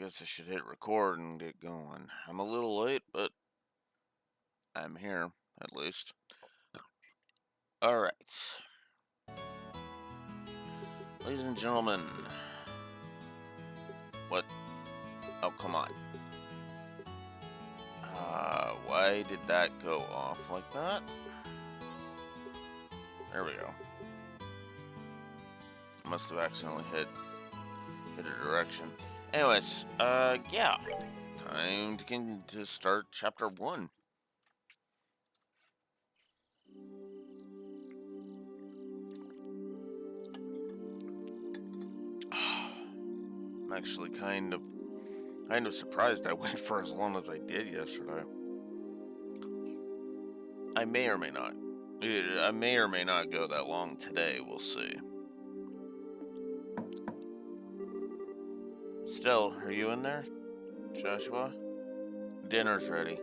guess I should hit record and get going. I'm a little late, but I'm here, at least. Alright. Ladies and gentlemen. What? Oh, come on. Why did that go off like that? There we go. I must have accidentally hit a direction. Anyways, yeah. Time to start chapter 1. I'm actually kind of surprised I went for as long as I did yesterday. I may or may not. I may or may not go that long today, we'll see. Still, are you in there, Joshua? Dinner's ready.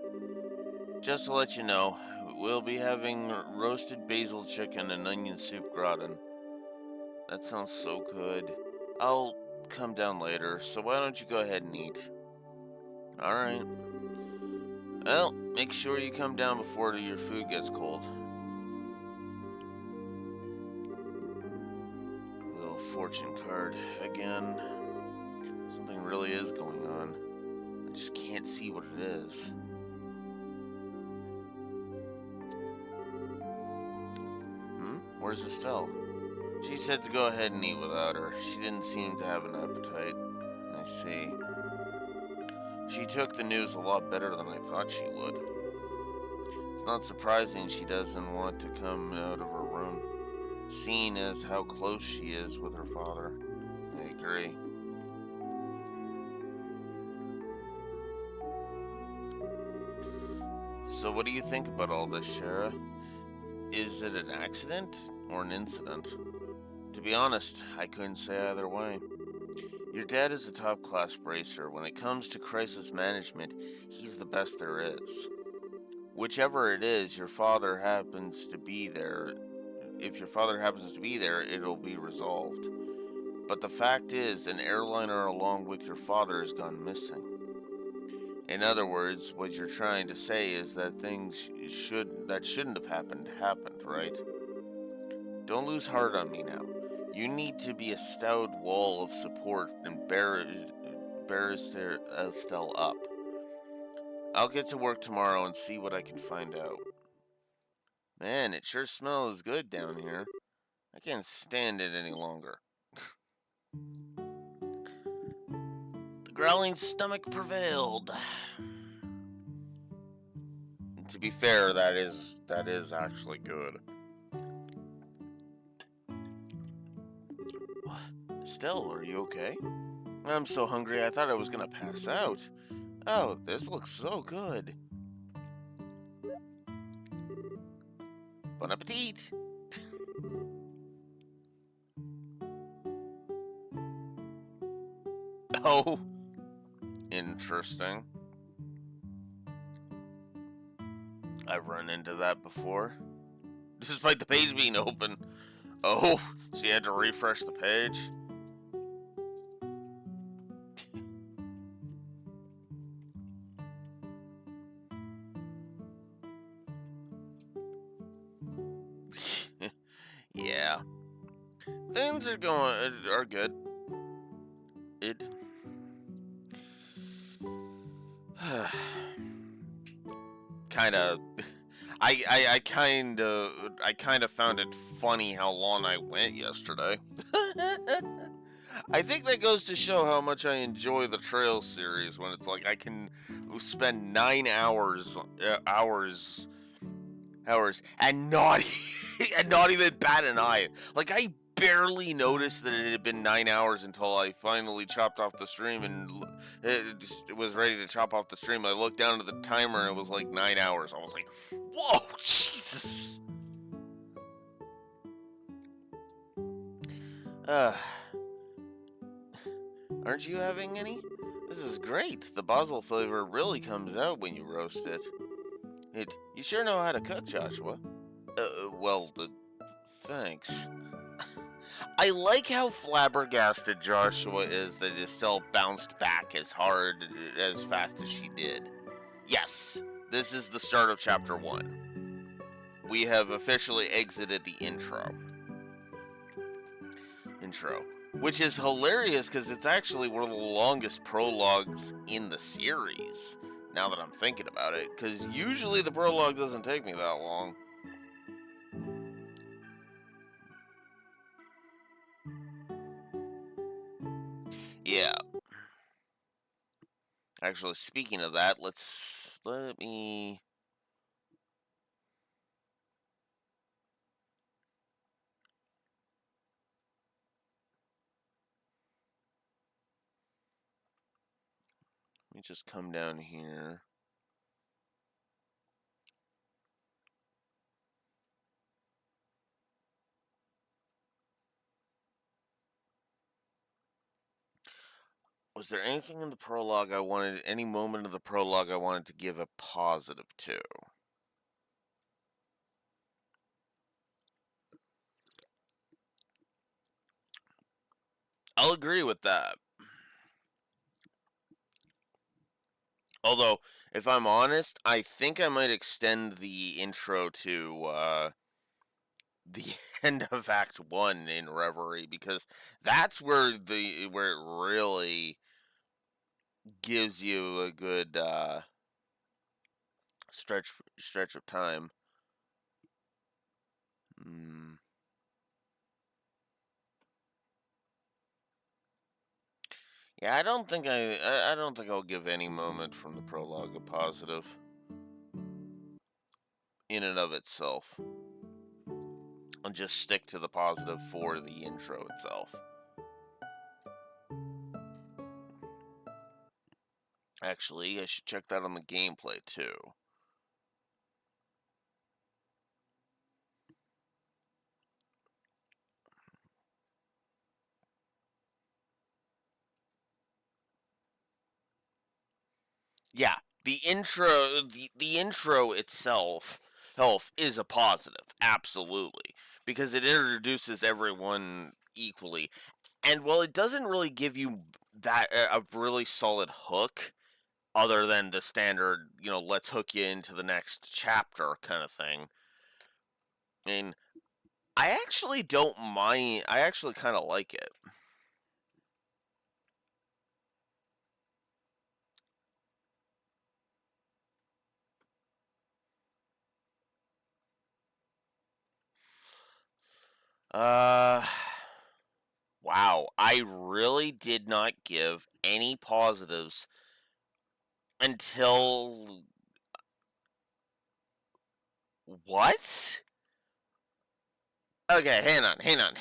Just to let you know, we'll be having roasted basil chicken and onion soup gratin. That sounds so good. I'll come down later, so why don't you go ahead and eat? Alright. Well, make sure you come down before your food gets cold. Little fortune card again. Something really is going on. I just can't see what it is. Where's Estelle? She said to go ahead and eat without her. She didn't seem to have an appetite. I see. She took the news a lot better than I thought she would. It's not surprising she doesn't want to come out of her room, seeing as how close she is with her father. I agree. So what do you think about all this, Shara? Is it an accident or an incident? To be honest, I couldn't say either way. Your dad is a top-class bracer. When it comes to crisis management, he's the best there is. Whichever it is, your father happens to be there. If your father happens to be there, it'll be resolved. But the fact is, an airliner along with your father has gone missing. In other words, what you're trying to say is that things that shouldn't have happened, right? Don't lose heart on me now. You need to be a stout wall of support and barrister Estelle up. I'll get to work tomorrow and see what I can find out. Man, it sure smells good down here. I can't stand it any longer. The growling stomach prevailed. To be fair, that is actually good. Estelle, are you okay? I'm so hungry I thought I was gonna pass out. Oh, this looks so good. Bon appetit! Oh, interesting. I've run into that before. Despite the page being open. Oh, so you had to refresh the page? Yeah. Things are good. It kind of I kind of found it funny how long I went yesterday. I think that goes to show how much I enjoy the trail series when it's like I can spend 9 hours and not and not even bat an eye. Like I barely noticed that it had been 9 hours until I finally chopped off the stream and it was ready to chop off the stream. I looked down at the timer and it was like 9 hours. I was like, whoa, Jesus. Aren't you having any? This is great. The basil flavor really comes out when you roast it. You sure know how to cook, Joshua. Thanks. I like how flabbergasted Joshua is that he still bounced back as hard, as fast as she did. Yes, this is the start of chapter 1. We have officially exited the intro, which is hilarious because it's actually one of the longest prologues in the series. Now that I'm thinking about it, because usually the prologue doesn't take me that long. Yeah. Actually, speaking of that, let me just come down here. Was there anything in the prologue any moment of the prologue I wanted to give a positive to? I'll agree with that. Although, if I'm honest, I think I might extend the intro to the end of Act 1 in Reverie, because that's where it really gives you a good stretch of time. Mm. Yeah, I don't think I'll give any moment from the prologue a positive in and of itself. I'll just stick to the positive for the intro itself. Actually, I should check that on the gameplay too. Yeah, the intro itself health is a positive, absolutely, because it introduces everyone equally. And while it doesn't really give you that a really solid hook, other than the standard, let's hook you into the next chapter kind of thing. I mean, I actually don't mind. I actually kind of like it. Uh, wow. I really did not give any positives until what? Okay, hang on, hang on.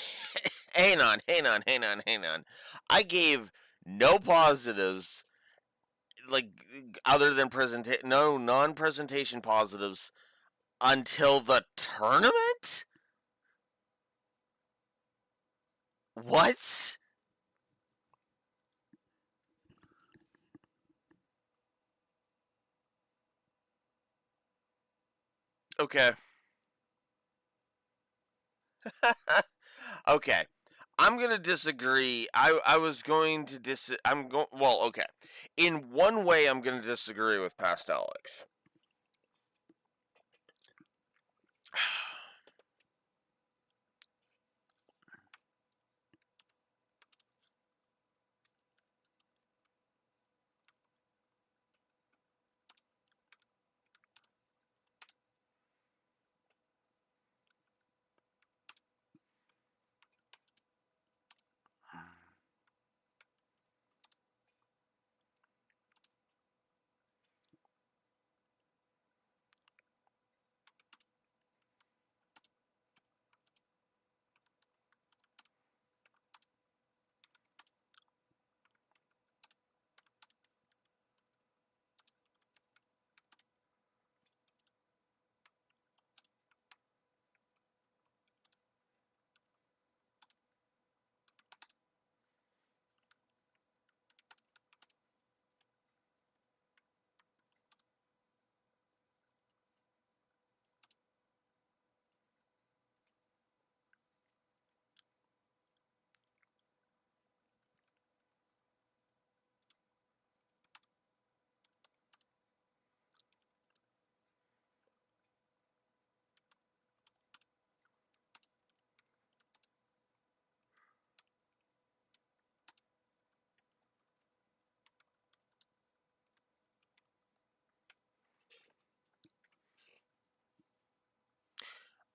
I gave no positives, like other than no non-presentation positives until the tournament. What? Okay. Okay. I'm gonna disagree. I was going to I'm going. Well, okay. In one way, I'm gonna disagree with Past Alex.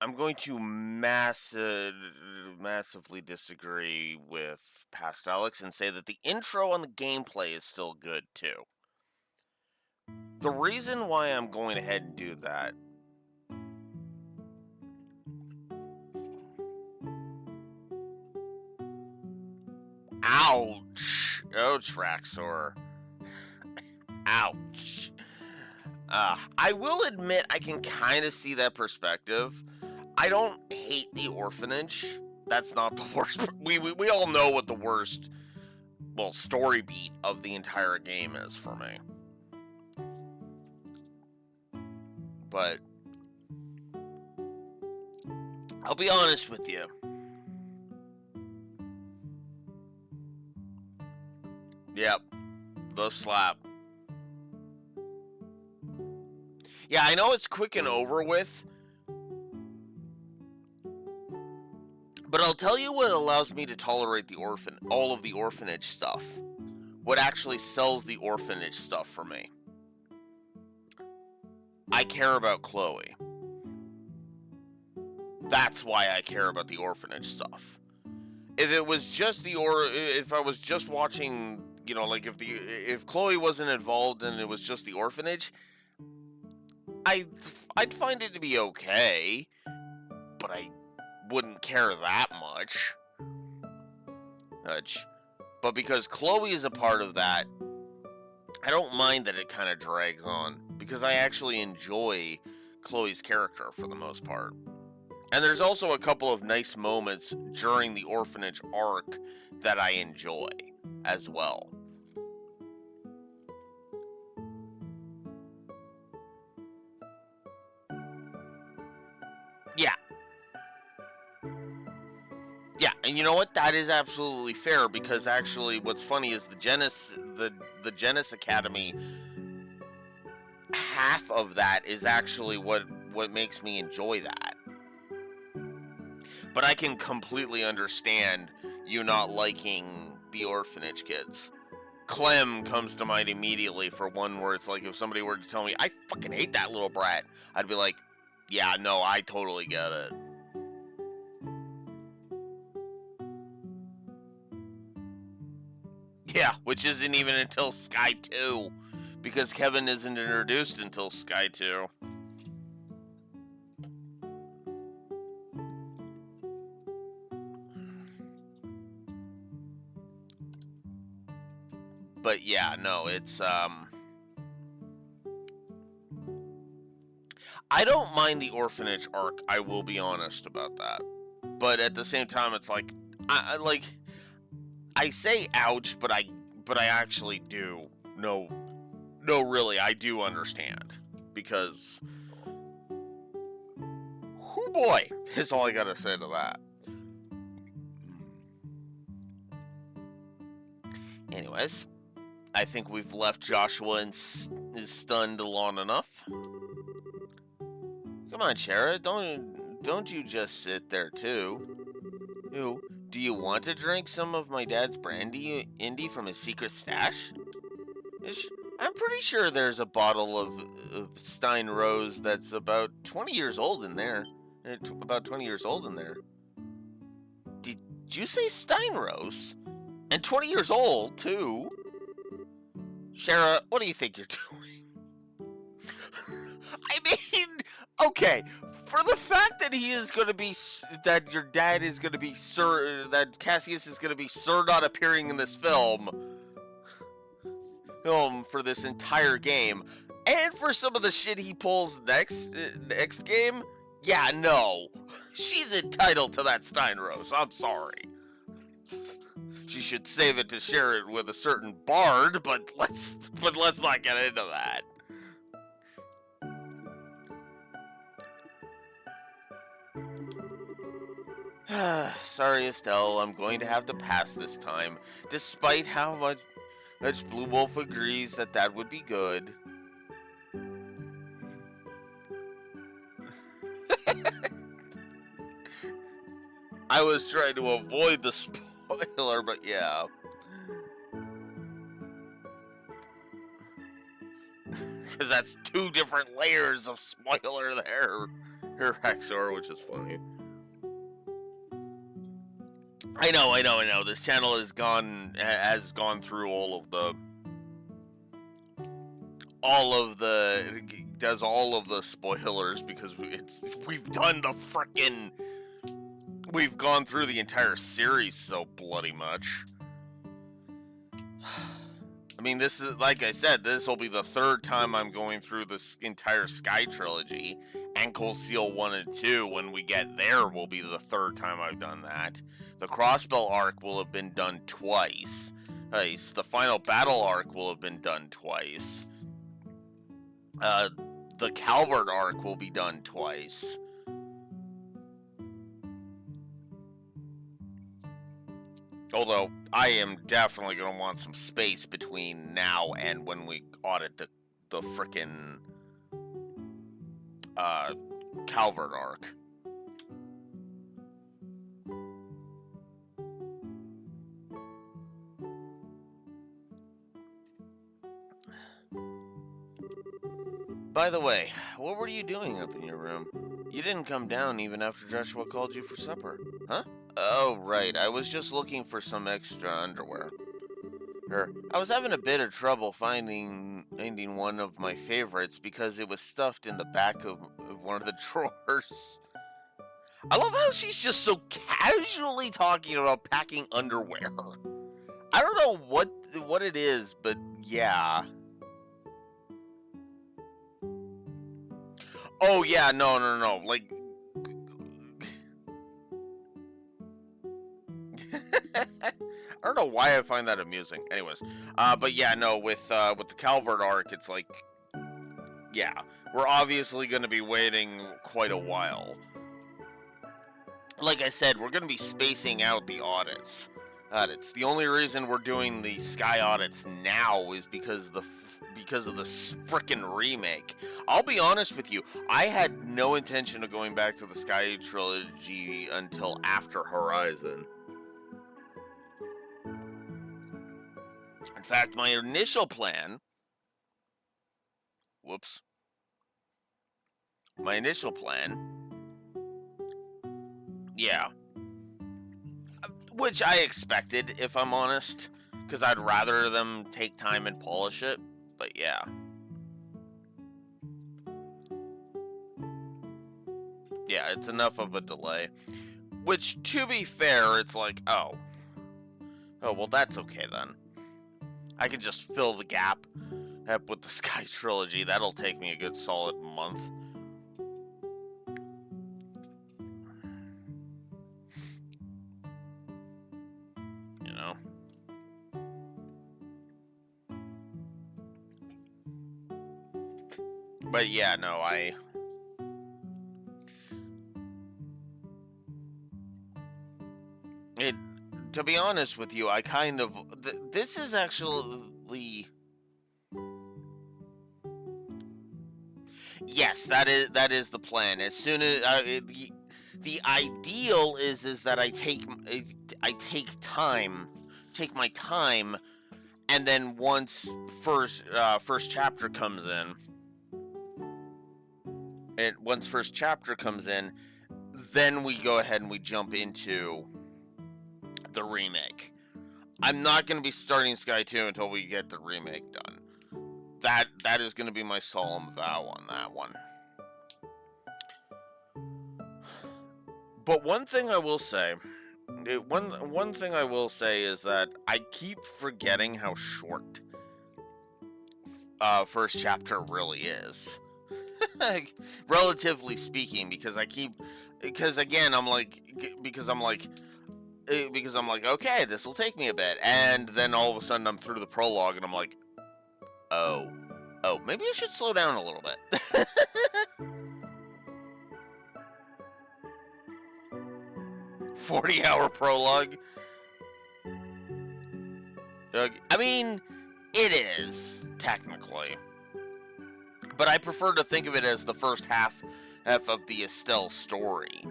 I'm going to massively disagree with Past Alex and say that the intro on the gameplay is still good too. The reason why I'm going ahead and do that. Ouch! Ouch, Raxor. Ouch. I will admit I can kind of see that perspective. I don't hate the orphanage. That's not the worst. We all know what the worst, well, story beat of the entire game is for me. But I'll be honest with you. Yep, the slap. Yeah, I know it's quick and over with, but I'll tell you what allows me to tolerate all of the orphanage stuff. What actually sells the orphanage stuff for me. I care about Chloe. That's why I care about the orphanage stuff. If it was just if I was just watching, like if Chloe wasn't involved and it was just the orphanage, I'd find it to be okay, but I wouldn't care that much. But because Chloe is a part of that, I don't mind that it kind of drags on, because I actually enjoy Chloe's character for the most part. And there's also a couple of nice moments during the orphanage arc that I enjoy as well. Yeah. Yeah, and you know what? That is absolutely fair, because actually what's funny is the Genis Academy, half of that is actually what makes me enjoy that. But I can completely understand you not liking the orphanage kids. Clem comes to mind immediately for one where it's like, if somebody were to tell me, I fucking hate that little brat, I'd be like, yeah, no, I totally get it. Yeah, which isn't even until Sky 2, because Kevin isn't introduced until Sky 2. But yeah, no, it's I don't mind the orphanage arc, I will be honest about that. But at the same time, it's like I say ouch, but I actually do. No, really, I do understand, because whoo boy, is all I gotta say to that. Anyways, I think we've left Joshua is stunned long enough. Come on, Shara, don't you just sit there too. Ew, do you want to drink some of my dad's brandy, Indy, from his secret stash? I'm pretty sure there's a bottle of Stein Rose that's about 20 years old in there. About 20 years old in there. Did you say Stein Rose? And 20 years old, too? Shara, what do you think you're doing? I mean, okay, for the fact that he is going to be, that your dad is going to be that Cassius is going to be not appearing in this film for this entire game, and for some of the shit he pulls next game, yeah, no, she's entitled to that Stein Rose. I'm sorry. She should save it to share it with a certain bard, but let's not get into that. Sorry, Estelle, I'm going to have to pass this time, despite how much Blue Wolf agrees that would be good. I was trying to avoid the spoiler, but yeah. Because that's two different layers of spoiler there. Rexor, which is funny. I know. This channel has gone through does all of the spoilers because we've gone through the entire series so bloody much. I mean, this is, like I said, this will be the third time I'm going through this entire Sky trilogy. Ankle Seal 1 and 2, when we get there, will be the third time I've done that. The Crossbell arc will have been done twice. The final battle arc will have been done twice. The Calvert arc will be done twice. Although, I am definitely going to want some space between now and when we audit the frickin' Calvert arc. By the way, what were you doing up in your room? You didn't come down even after Joshua called you for supper, huh? Oh, right, I was just looking for some extra underwear. I was having a bit of trouble finding one of my favorites because it was stuffed in the back of one of the drawers. I love how she's just so casually talking about packing underwear. I don't know what it is, but yeah. Oh yeah, no. Like I don't know why I find that amusing. Anyways, but yeah, no, with the Calvert arc, it's like, yeah, we're obviously going to be waiting quite a while. Like I said, we're going to be spacing out the audits. The only reason we're doing the Sky audits now is because of the frickin' remake. I'll be honest with you, I had no intention of going back to the Sky trilogy until after Horizon. In fact, my initial plan... Yeah. Which I expected, if I'm honest. Because I'd rather them take time and polish it. But yeah. Yeah, it's enough of a delay. Which, to be fair, it's like, oh, well, that's okay then. I can just fill the gap with the Sky trilogy. That'll take me a good solid month. You know? But yeah, no, to be honest with you, I kind of... This is actually... Yes, that is the plan. As soon as... the ideal is that I take my time, and then once first chapter comes in, then we go ahead and we jump into the remake. I'm not going to be starting Sky 2 until we get the remake done. That is going to be my solemn vow on that one. But one thing I will say is that I keep forgetting how short first chapter really is. Relatively speaking, because I'm like, okay, this will take me a bit, and then all of a sudden I'm through the prologue, and I'm like, oh, maybe I should slow down a little bit. 40-hour prologue. I mean, it is technically, but I prefer to think of it as the first half of the Estelle story.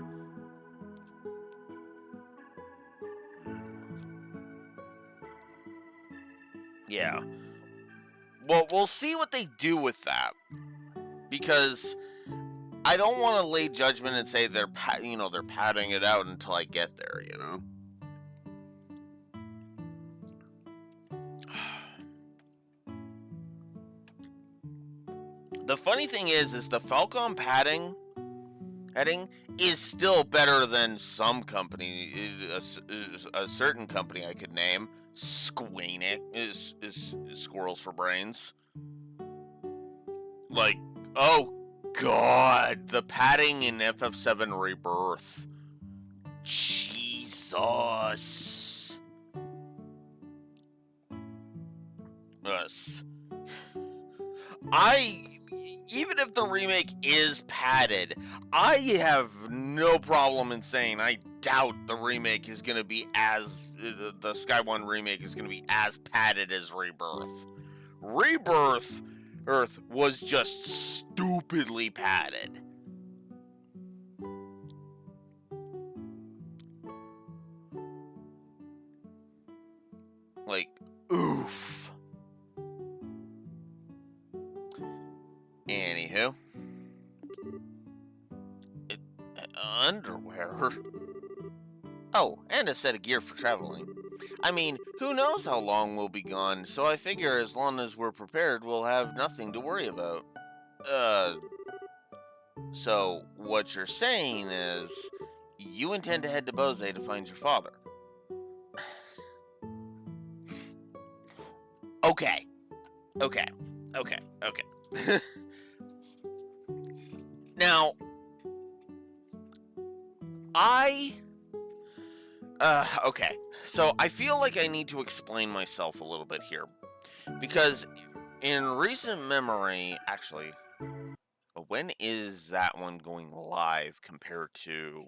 Yeah. Well, we'll see what they do with that, because I don't want to lay judgment and say they're padding it out until I get there, The funny thing is the Falcon heading is still better than some company, a certain company I could name. Squeenix is Squirrels for Brains. Like, oh god, the padding in FF7 Rebirth. Jesus. Yes. Even if the remake is padded, I have no problem in saying I doubt the remake is going to be the Sky One remake is going to be as padded as Rebirth. Rebirth Earth was just stupidly padded. Like, oof. Anywho. Underwear? Oh, and a set of gear for traveling. I mean, who knows how long we'll be gone, so I figure as long as we're prepared, we'll have nothing to worry about. So what you're saying is, you intend to head to Bose to find your father. Okay. Now, okay. So I feel like I need to explain myself a little bit here. Because in recent memory, actually, when is that one going live compared to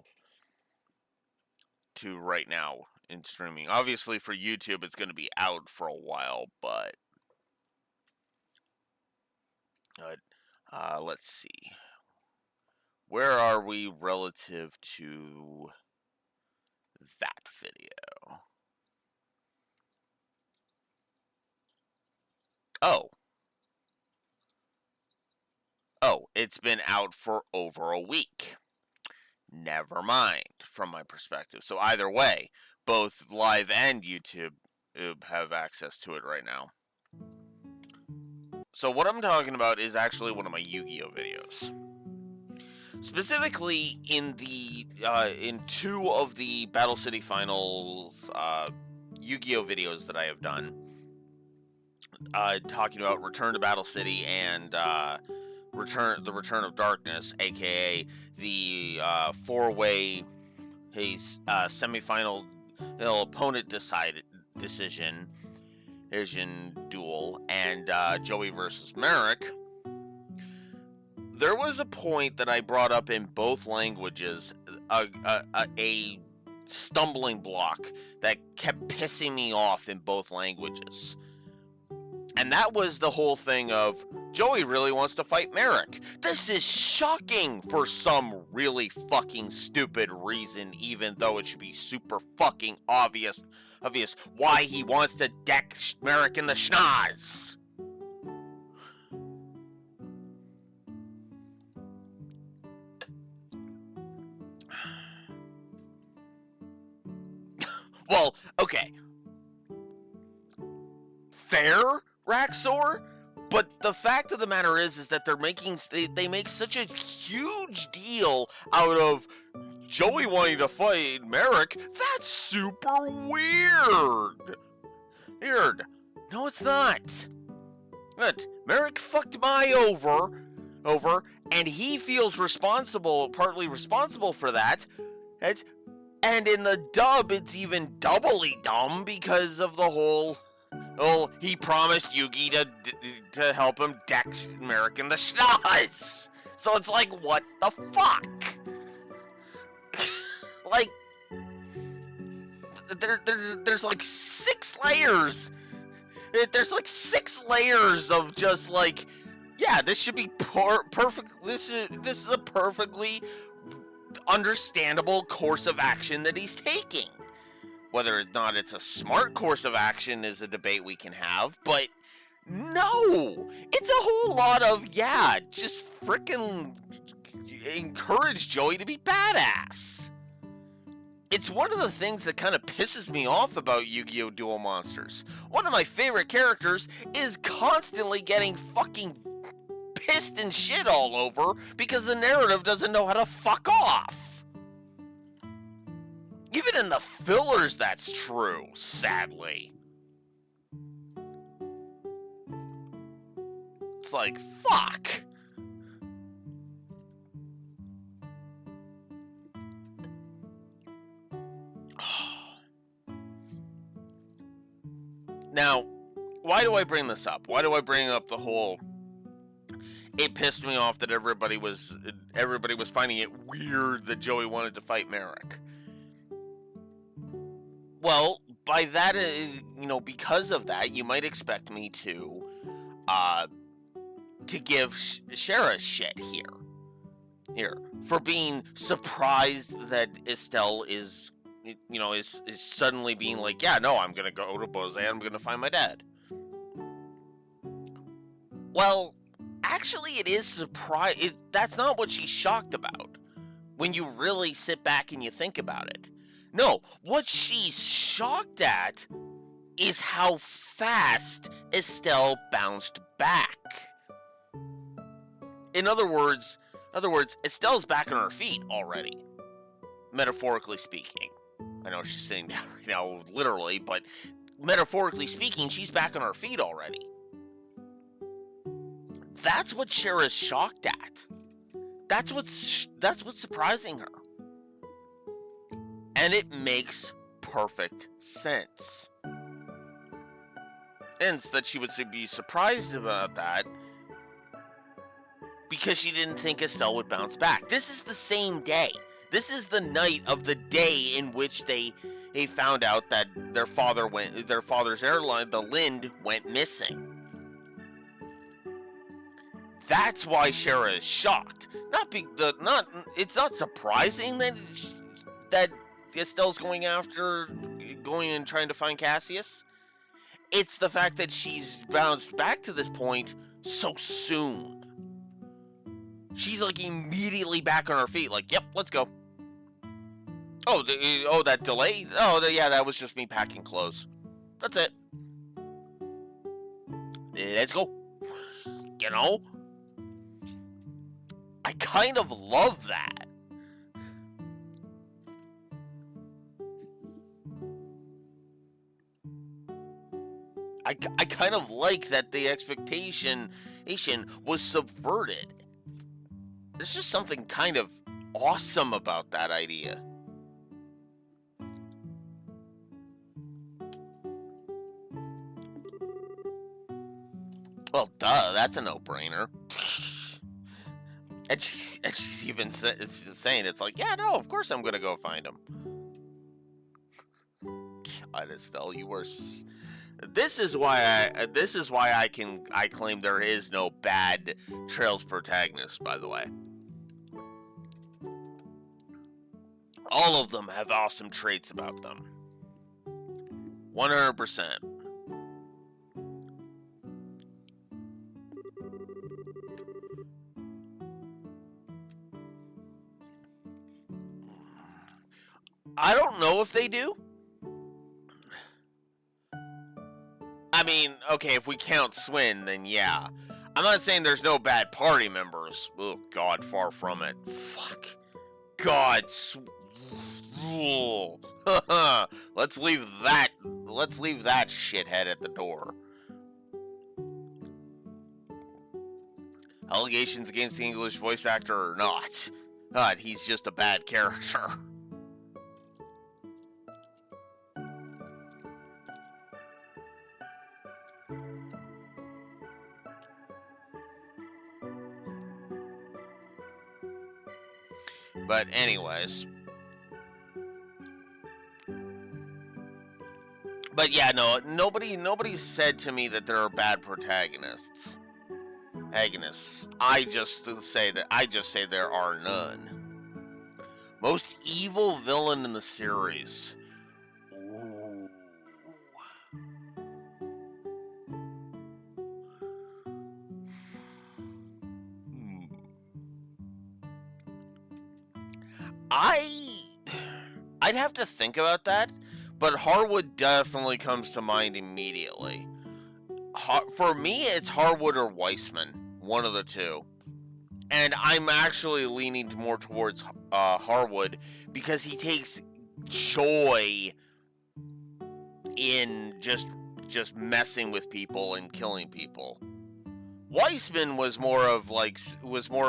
right now in streaming? Obviously for YouTube it's going to be out for a while, but let's see. Where are we relative to that video? Oh, it's been out for over a week. Never mind, from my perspective. So either way, both live and YouTube have access to it right now. So what I'm talking about is actually one of my Yu-Gi-Oh videos. Specifically in two of the Battle City Finals Yu-Gi-Oh videos that I have done, talking about Return to Battle City and Return of Darkness, aka the four-way semifinal opponent decision duel, and Joey versus Merrick. There was a point that I brought up in both languages, a stumbling block that kept pissing me off in both languages. And that was the whole thing of, Joey really wants to fight Merrick. This is shocking for some really fucking stupid reason, even though it should be super fucking obvious why he wants to deck Merrick in the schnoz. Well, okay. Fair, Raxor? But the fact of the matter is that they make such a huge deal out of Joey wanting to fight Merrick. That's super weird. No, it's not. But Merrick fucked Mai over, and he feels partly responsible for that. And in the dub, it's even doubly dumb because of the whole... Oh, he promised Yugi to help him deck Merrick in the schnoz. So it's like, what the fuck? Like, there's like 6 layers. There's like 6 layers of just like, yeah, this should be perfect. This is a perfectly understandable course of action that he's taking. Whether or not it's a smart course of action is a debate we can have, but no! It's a whole lot of, yeah, just frickin' encourage Joey to be badass. It's one of the things that kind of pisses me off about Yu-Gi-Oh! Duel Monsters. One of my favorite characters is constantly getting fucking pissed and shit all over because the narrative doesn't know how to fuck off. Even in the fillers, that's true, sadly. It's like, fuck. Now, why do I bring this up? Why do I bring up the whole... It pissed me off that everybody was finding it weird that Joey wanted to fight Merrick. Well, by that, because of that, you might expect me to give Shara shit here for being surprised that Estelle is suddenly being like, yeah, no, I'm gonna go to Bose, I'm gonna find my dad. Well, actually, it is surprise. That's not what she's shocked about when you really sit back and you think about it. No, what she's shocked at is how fast Estelle bounced back. In other words, Estelle's back on her feet already, metaphorically speaking. I know she's sitting down right now, literally, but metaphorically speaking, she's back on her feet already. That's what Shara's shocked at. That's what's surprising her. And it makes perfect sense. Hence, that she would be surprised about that because she didn't think Estelle would bounce back. This is the same day. This is the night of the day in which they found out that their father's airline, the Lind, went missing. That's why Shara is shocked. It's not surprising that Estelle's going and trying to find Cassius. It's the fact that she's bounced back to this point so soon. She's like immediately back on her feet, like, yep, let's go. Oh, that delay? Yeah, that was just me packing clothes. That's it. Let's go. I kind of love that. I kind of like that the expectation was subverted. There's just something kind of awesome about that idea. Well, duh, that's a no-brainer. And she's even saying, it's like, yeah, no, of course I'm gonna go find him. God, Estelle, you were... This is why I claim there is no bad Trails protagonist, by the way. All of them have awesome traits about them. 100%. I don't know if they do. I mean, okay, if we count Swin, then yeah. I'm not saying there's no bad party members. Oh, God, far from it. Fuck. God. Let's leave that shithead at the door. Allegations against the English voice actor or not. God, he's just a bad character. But anyways. But yeah, no, nobody said to me that there are bad protagonists. Agonists. I just say there are none. Most evil villain in the series. Ooh. I'd have to think about that, but Harwood definitely comes to mind immediately. For me, it's Harwood or Weissman, one of the two. And I'm actually leaning more towards Harwood because he takes joy in just messing with people and killing people. Weissman was more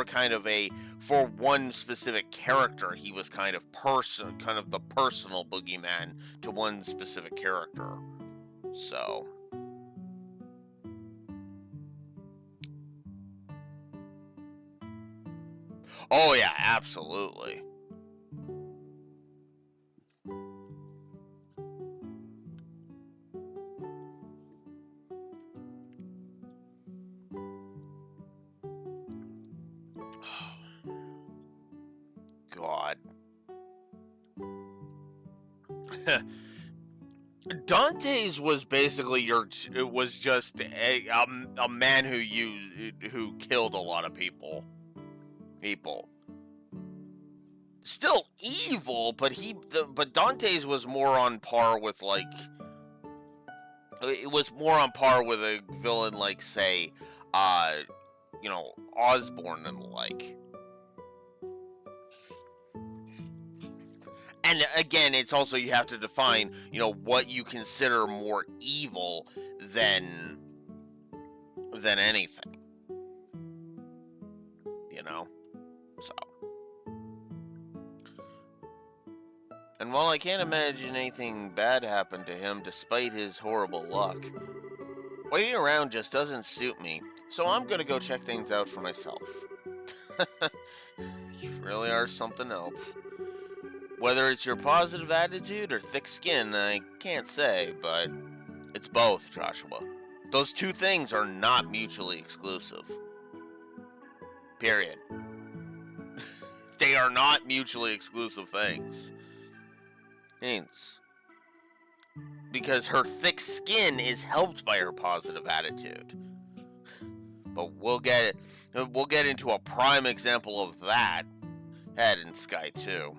kind of a, for one specific character, he was kind of the personal boogeyman to one specific character. So oh yeah, absolutely. God. Dante's was basically it was just a man who killed a lot of people. Still evil, but but Dante's was more on par with it was more on par with a villain like, say, uh Osborne and the like. And again, it's also, you have to define, what you consider more evil than anything. So. And while I can't imagine anything bad happened to him despite his horrible luck, waiting around just doesn't suit me, so I'm gonna go check things out for myself. You really are something else. Whether it's your positive attitude or thick skin, I can't say, but it's both, Joshua. Those two things are not mutually exclusive. Period. They are not mutually exclusive things. Hence, because her thick skin is helped by her positive attitude. But we'll get into a prime example of that in Sky 2.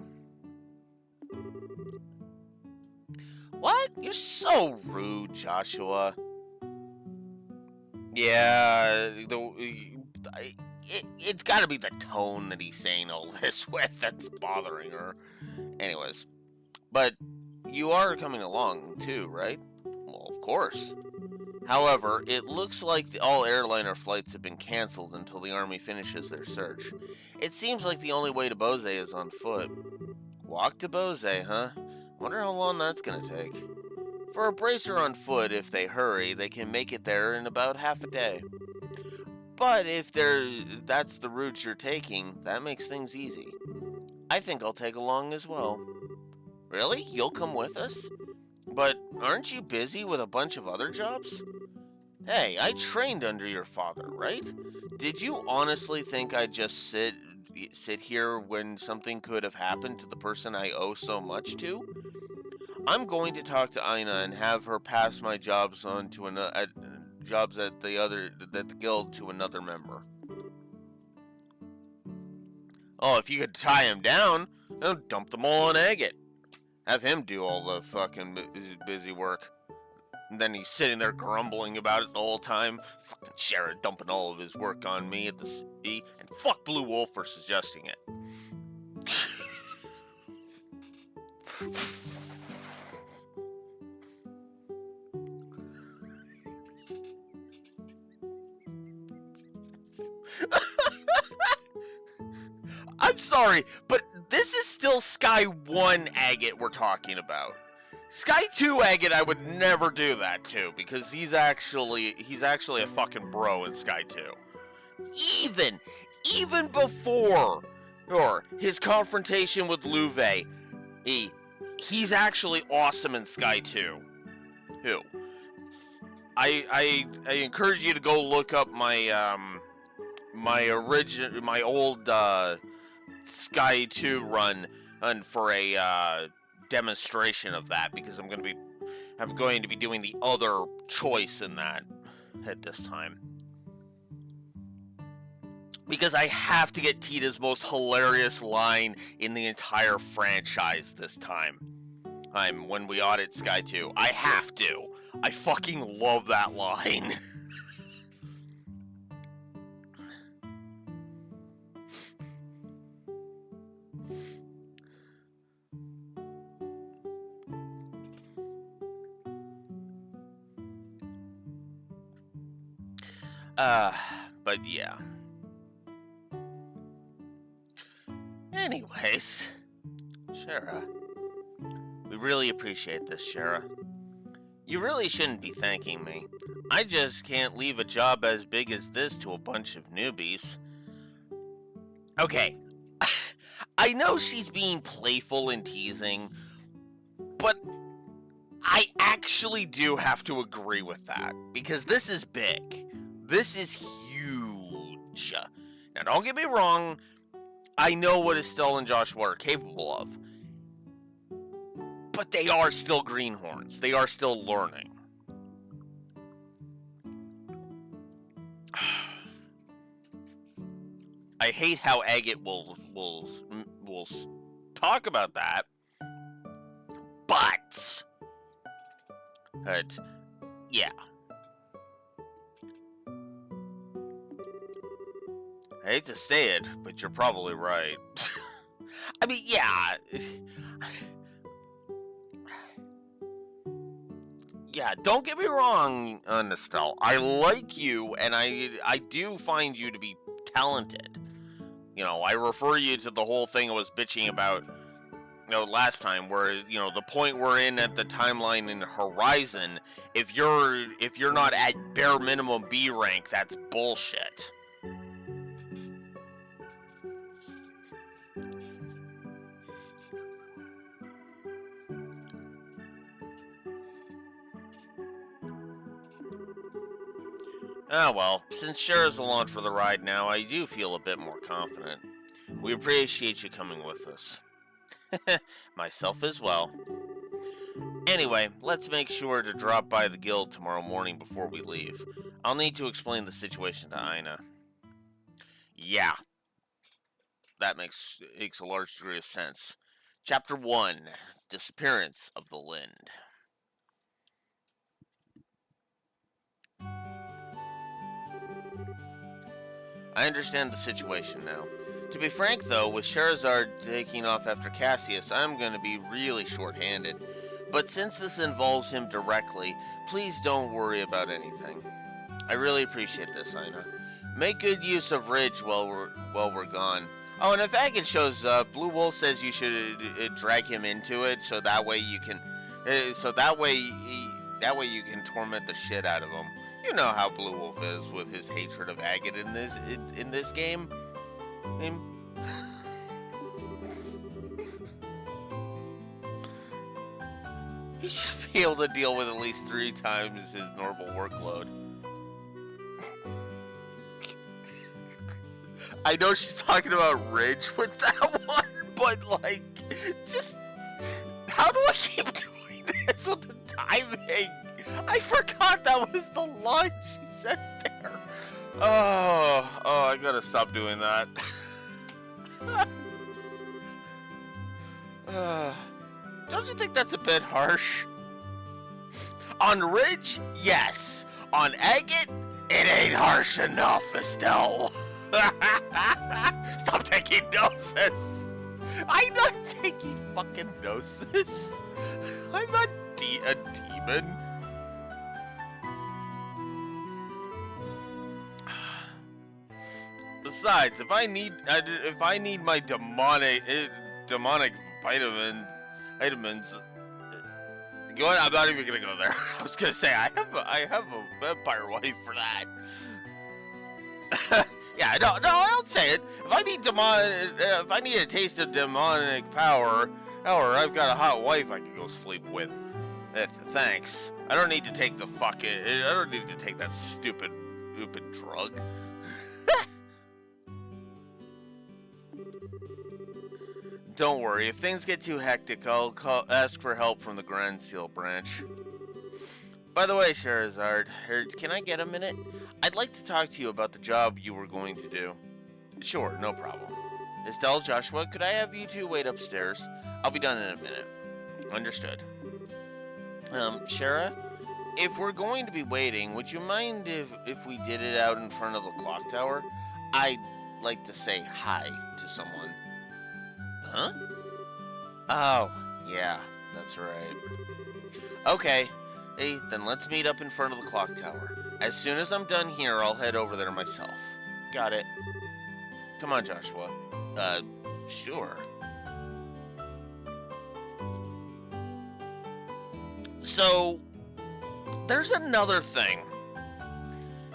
What? You're so rude, Joshua. Yeah, it's got to be the tone that he's saying all this with that's bothering her. Anyways, but you are coming along too, right? Well, of course. However, it looks like all airliner flights have been canceled until the Army finishes their search. It seems like the only way to Bose is on foot. Walk to Bose, huh? Wonder how long that's gonna take. For a bracer on foot, if they hurry, they can make it there in about half a day. But if that's the route you're taking, that makes things easy. I think I'll tag along as well. Really? You'll come with us? But aren't you busy with a bunch of other jobs? Hey, I trained under your father, right? Did you honestly think I'd just sit here when something could have happened to the person I owe so much to? I'm going to talk to Ina and have her pass my jobs on to jobs at the guild to another member. Oh, if you could tie him down, dump them all on Agate. Have him do all the fucking busy work. And then he's sitting there grumbling about it the whole time. Fucking Sheriff dumping all of his work on me at the sea. And fuck Blue Wolf for suggesting it. I'm sorry, but this is still Sky 1 Agate we're talking about. Sky 2 Agate I would never do that to, because he's actually a fucking bro in Sky 2. Even before his confrontation with Louve, he's actually awesome in Sky 2. Who? I encourage you to go look up my my old Sky 2 run and for a demonstration of that, because I'm going to be doing the other choice in that at this time. Because I have to get Tita's most hilarious line in the entire franchise this time. When we audit Sky 2. I have to. I fucking love that line. But yeah. Anyways, Shara. We really appreciate this, Shara. You really shouldn't be thanking me. I just can't leave a job as big as this to a bunch of newbies. Okay. I know she's being playful and teasing, but I actually do have to agree with that, because this is big. This is huge. Now, don't get me wrong, I know what Estelle and Joshua are capable of, but they are still greenhorns. They are still learning. I hate how Agate will talk about that, but yeah. I hate to say it, but you're probably right. I mean, yeah. Yeah, don't get me wrong, Estelle. I like you, and I do find you to be talented. You know, I refer you to the whole thing I was bitching about, last time, where, the point we're in at the timeline in Horizon, if you're not at bare minimum B rank, that's bullshit. Ah well, since Shara's along for the ride now, I do feel a bit more confident. We appreciate you coming with us. Myself as well. Anyway, let's make sure to drop by the guild tomorrow morning before we leave. I'll need to explain the situation to Aina. Yeah, that makes a large degree of sense. Chapter 1, Disappearance of the Lind. I understand the situation now. To be frank, though, with Charizard taking off after Cassius, I'm going to be really short-handed. But since this involves him directly, please don't worry about anything. I really appreciate this, Aina. Make good use of Ridge while we're gone. Oh, and if Agate shows up, Blue Wolf says you should drag him into it, so that way you can, that way you can torment the shit out of him. You know how Blue Wolf is with his hatred of Agate in this game. He should be able to deal with at least 3 times his normal workload. I know she's talking about Ridge with that one, but like, just how do I keep doing this with the timing? I forgot that was the line she said there. Oh, I gotta stop doing that. Don't you think that's a bit harsh? On Ridge, yes. On Agate, it ain't harsh enough, Estelle. Stop taking Gnosis. I'm not taking fucking Gnosis. I'm not a demon. Besides, if I need my demonic vitamins, you know what? I'm not even gonna go there. I was gonna say I have a vampire wife for that. Yeah, no, I'll say it. If I need a taste of demonic power, or I've got a hot wife I can go sleep with. Thanks. I don't need to take that stupid drug. Don't worry, if things get too hectic, I'll ask for help from the Grand Seal branch. By the way, Charizard, can I get a minute? I'd like to talk to you about the job you were going to do. Sure, no problem. Estelle, Joshua, could I have you two wait upstairs? I'll be done in a minute. Understood. Shara, if we're going to be waiting, would you mind if we did it out in front of the clock tower? I'd like to say hi to someone. Huh? Oh, yeah, that's right. Okay, hey, then let's meet up in front of the clock tower. As soon as I'm done here, I'll head over there myself. Got it. Come on, Joshua. Sure. So, there's another thing.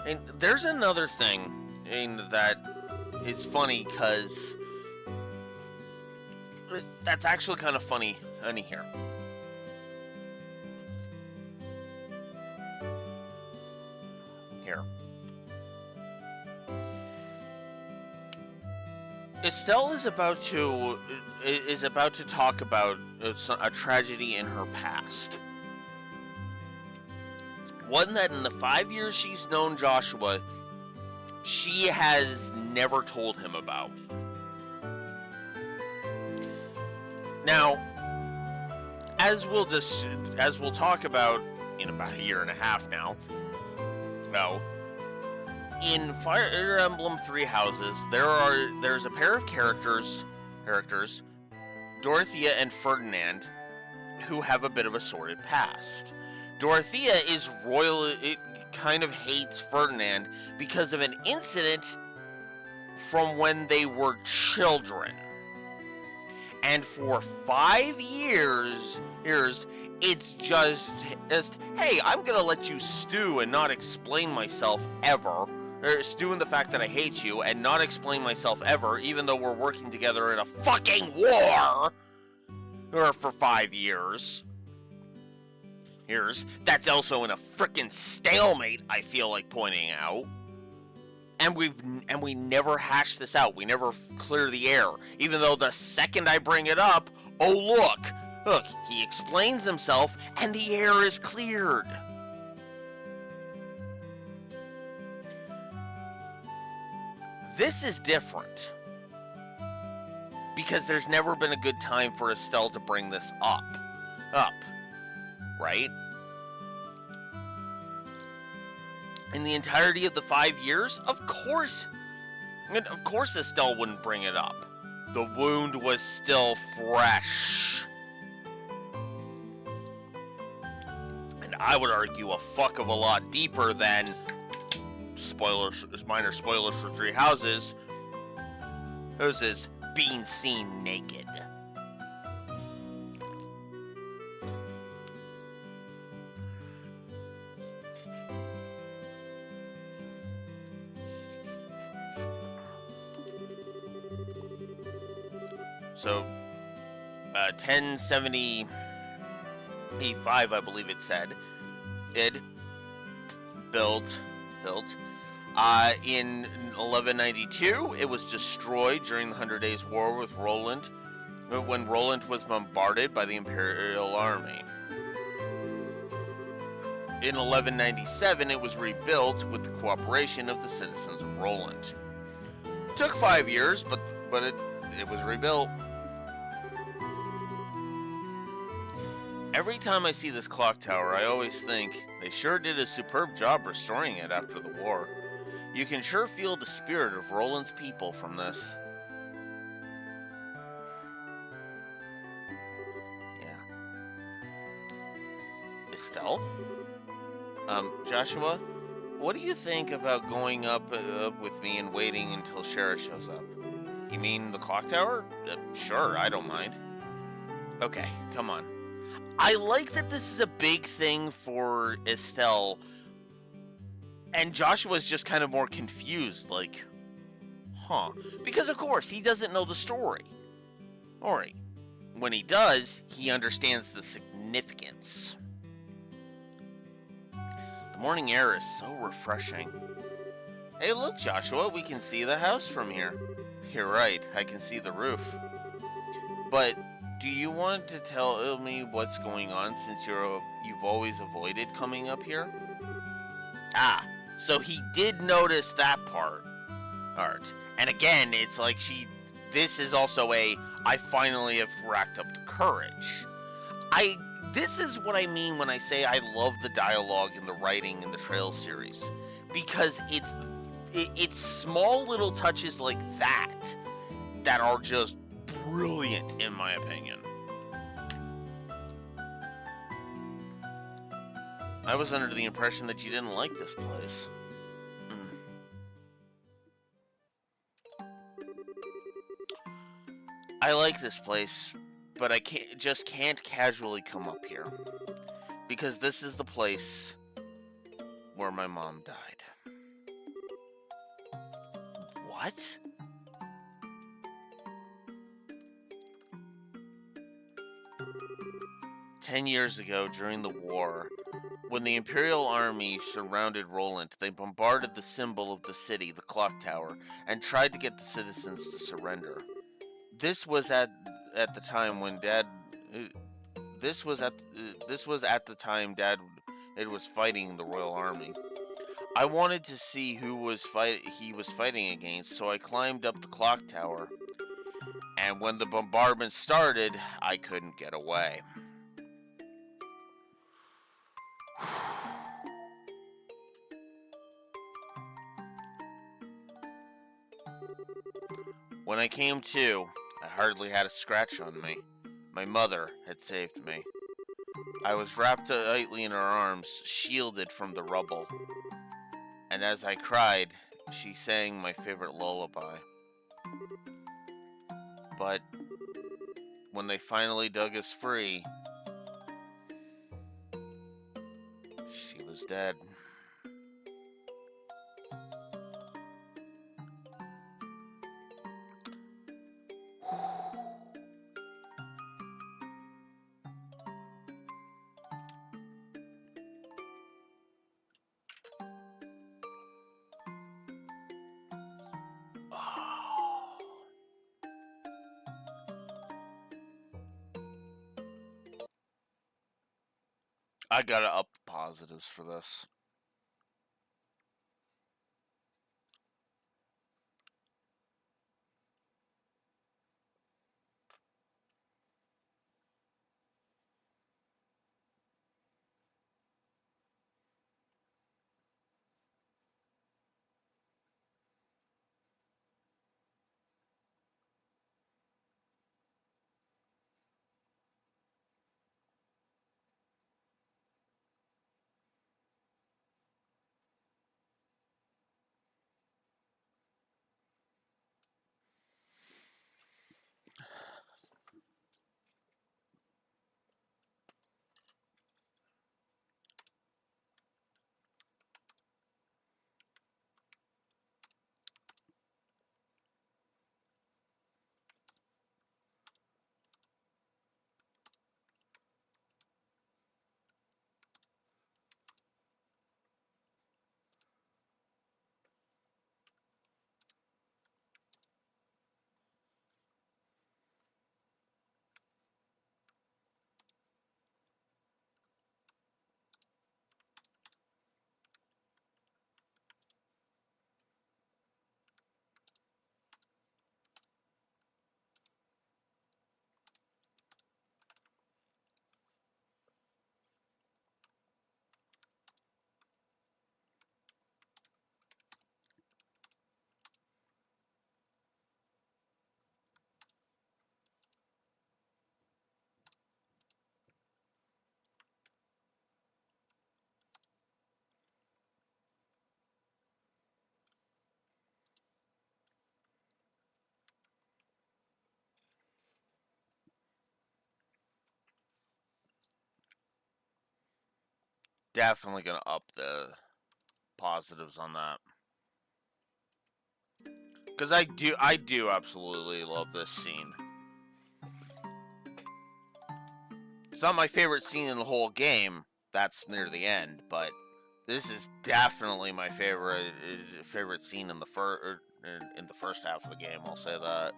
And there's another thing in that it's funny because that's actually kind of funny here. Here. Estelle is about to talk about a tragedy in her past. One that in the 5 years she's known Joshua, she has never told him about. Now, as we'll talk about in about a year and a half now, in Fire Emblem Three Houses, there's a pair of characters, Dorothea and Ferdinand, who have a bit of a sordid past. Dorothea is kind of hates Ferdinand because of an incident from when they were children. And for 5 years, it's just, hey, I'm gonna let you stew and not explain myself ever. Or stew in the fact that I hate you and not explain myself ever, even though we're working together in a fucking war for 5 years. That's also in a frickin' stalemate, I feel like pointing out. And we never hash this out. We never clear the air. Even though the second I bring it up, oh look, he explains himself and the air is cleared. This is different. Because there's never been a good time for Estelle to bring this up. Right? In the entirety of the 5 years, of course Estelle wouldn't bring it up. The wound was still fresh. And I would argue a fuck of a lot deeper than minor spoilers for Three Houses. This is being seen naked. So, 1075, I believe it said. Built. In 1192, it was destroyed during the 100 Days War with Roland, when Roland was bombarded by the Imperial Army. In 1197, it was rebuilt with the cooperation of the citizens of Roland. It took 5 years, but it was rebuilt. Every time I see this clock tower, I always think they sure did a superb job restoring it after the war. You can sure feel the spirit of Roland's people from this. Yeah. Estelle? Joshua, what do you think about going up with me and waiting until Shara shows up? You mean the clock tower? Sure, I don't mind. Okay, come on. I like that this is a big thing for Estelle, and Joshua's just kind of more confused, like, huh? Because of course, he doesn't know the story. Or when he does, he understands the significance. The morning air is so refreshing. Hey look, Joshua, we can see the house from here. You're right, I can see the roof. But do you want to tell me what's going on since you've always avoided coming up here? Ah, so he did notice that part. art. And again, it's like this is also I finally have racked up the courage. This is what I mean when I say I love the dialogue and the writing in the Trail series, because it's small little touches like that are just brilliant in my opinion. I was under the impression that you didn't like this place. I like this place, but I can't casually come up here, because this is the place where my mom died. What? "10 years ago, during the war, when the Imperial Army surrounded Roland, they bombarded the symbol of the city, the clock tower, and tried to get the citizens to surrender. This was at the time when Dad. This was at the time Dad. It was fighting the Royal Army. I wanted to see who he was fighting against, so I climbed up the clock tower. And when the bombardment started, I couldn't get away." When I came to, I hardly had a scratch on me. My mother had saved me. I was wrapped tightly in her arms, shielded from the rubble. And as I cried, she sang my favorite lullaby. But when they finally dug us free, she was dead. I gotta up the positives for this. Definitely gonna up the positives on that. Because I do absolutely love this scene. It's not my favorite scene in the whole game. That's near the end, but this is definitely my favorite scene in the first half of the game. I'll say that.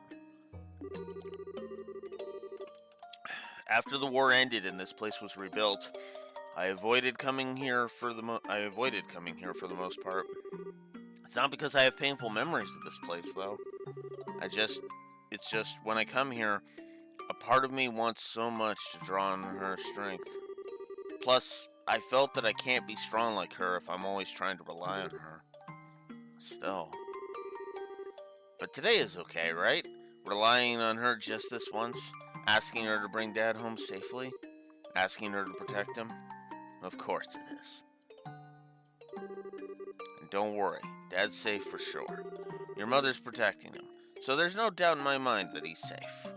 After the war ended and this place was rebuilt, I avoided coming here for the most part. It's not because I have painful memories of this place, though. It's just when I come here, a part of me wants so much to draw on her strength. Plus, I felt that I can't be strong like her if I'm always trying to rely on her. Still. But today is okay, right? Relying on her just this once, asking her to bring Dad home safely, asking her to protect him. Of course it is. And don't worry, Dad's safe for sure. Your mother's protecting him, so there's no doubt in my mind that he's safe.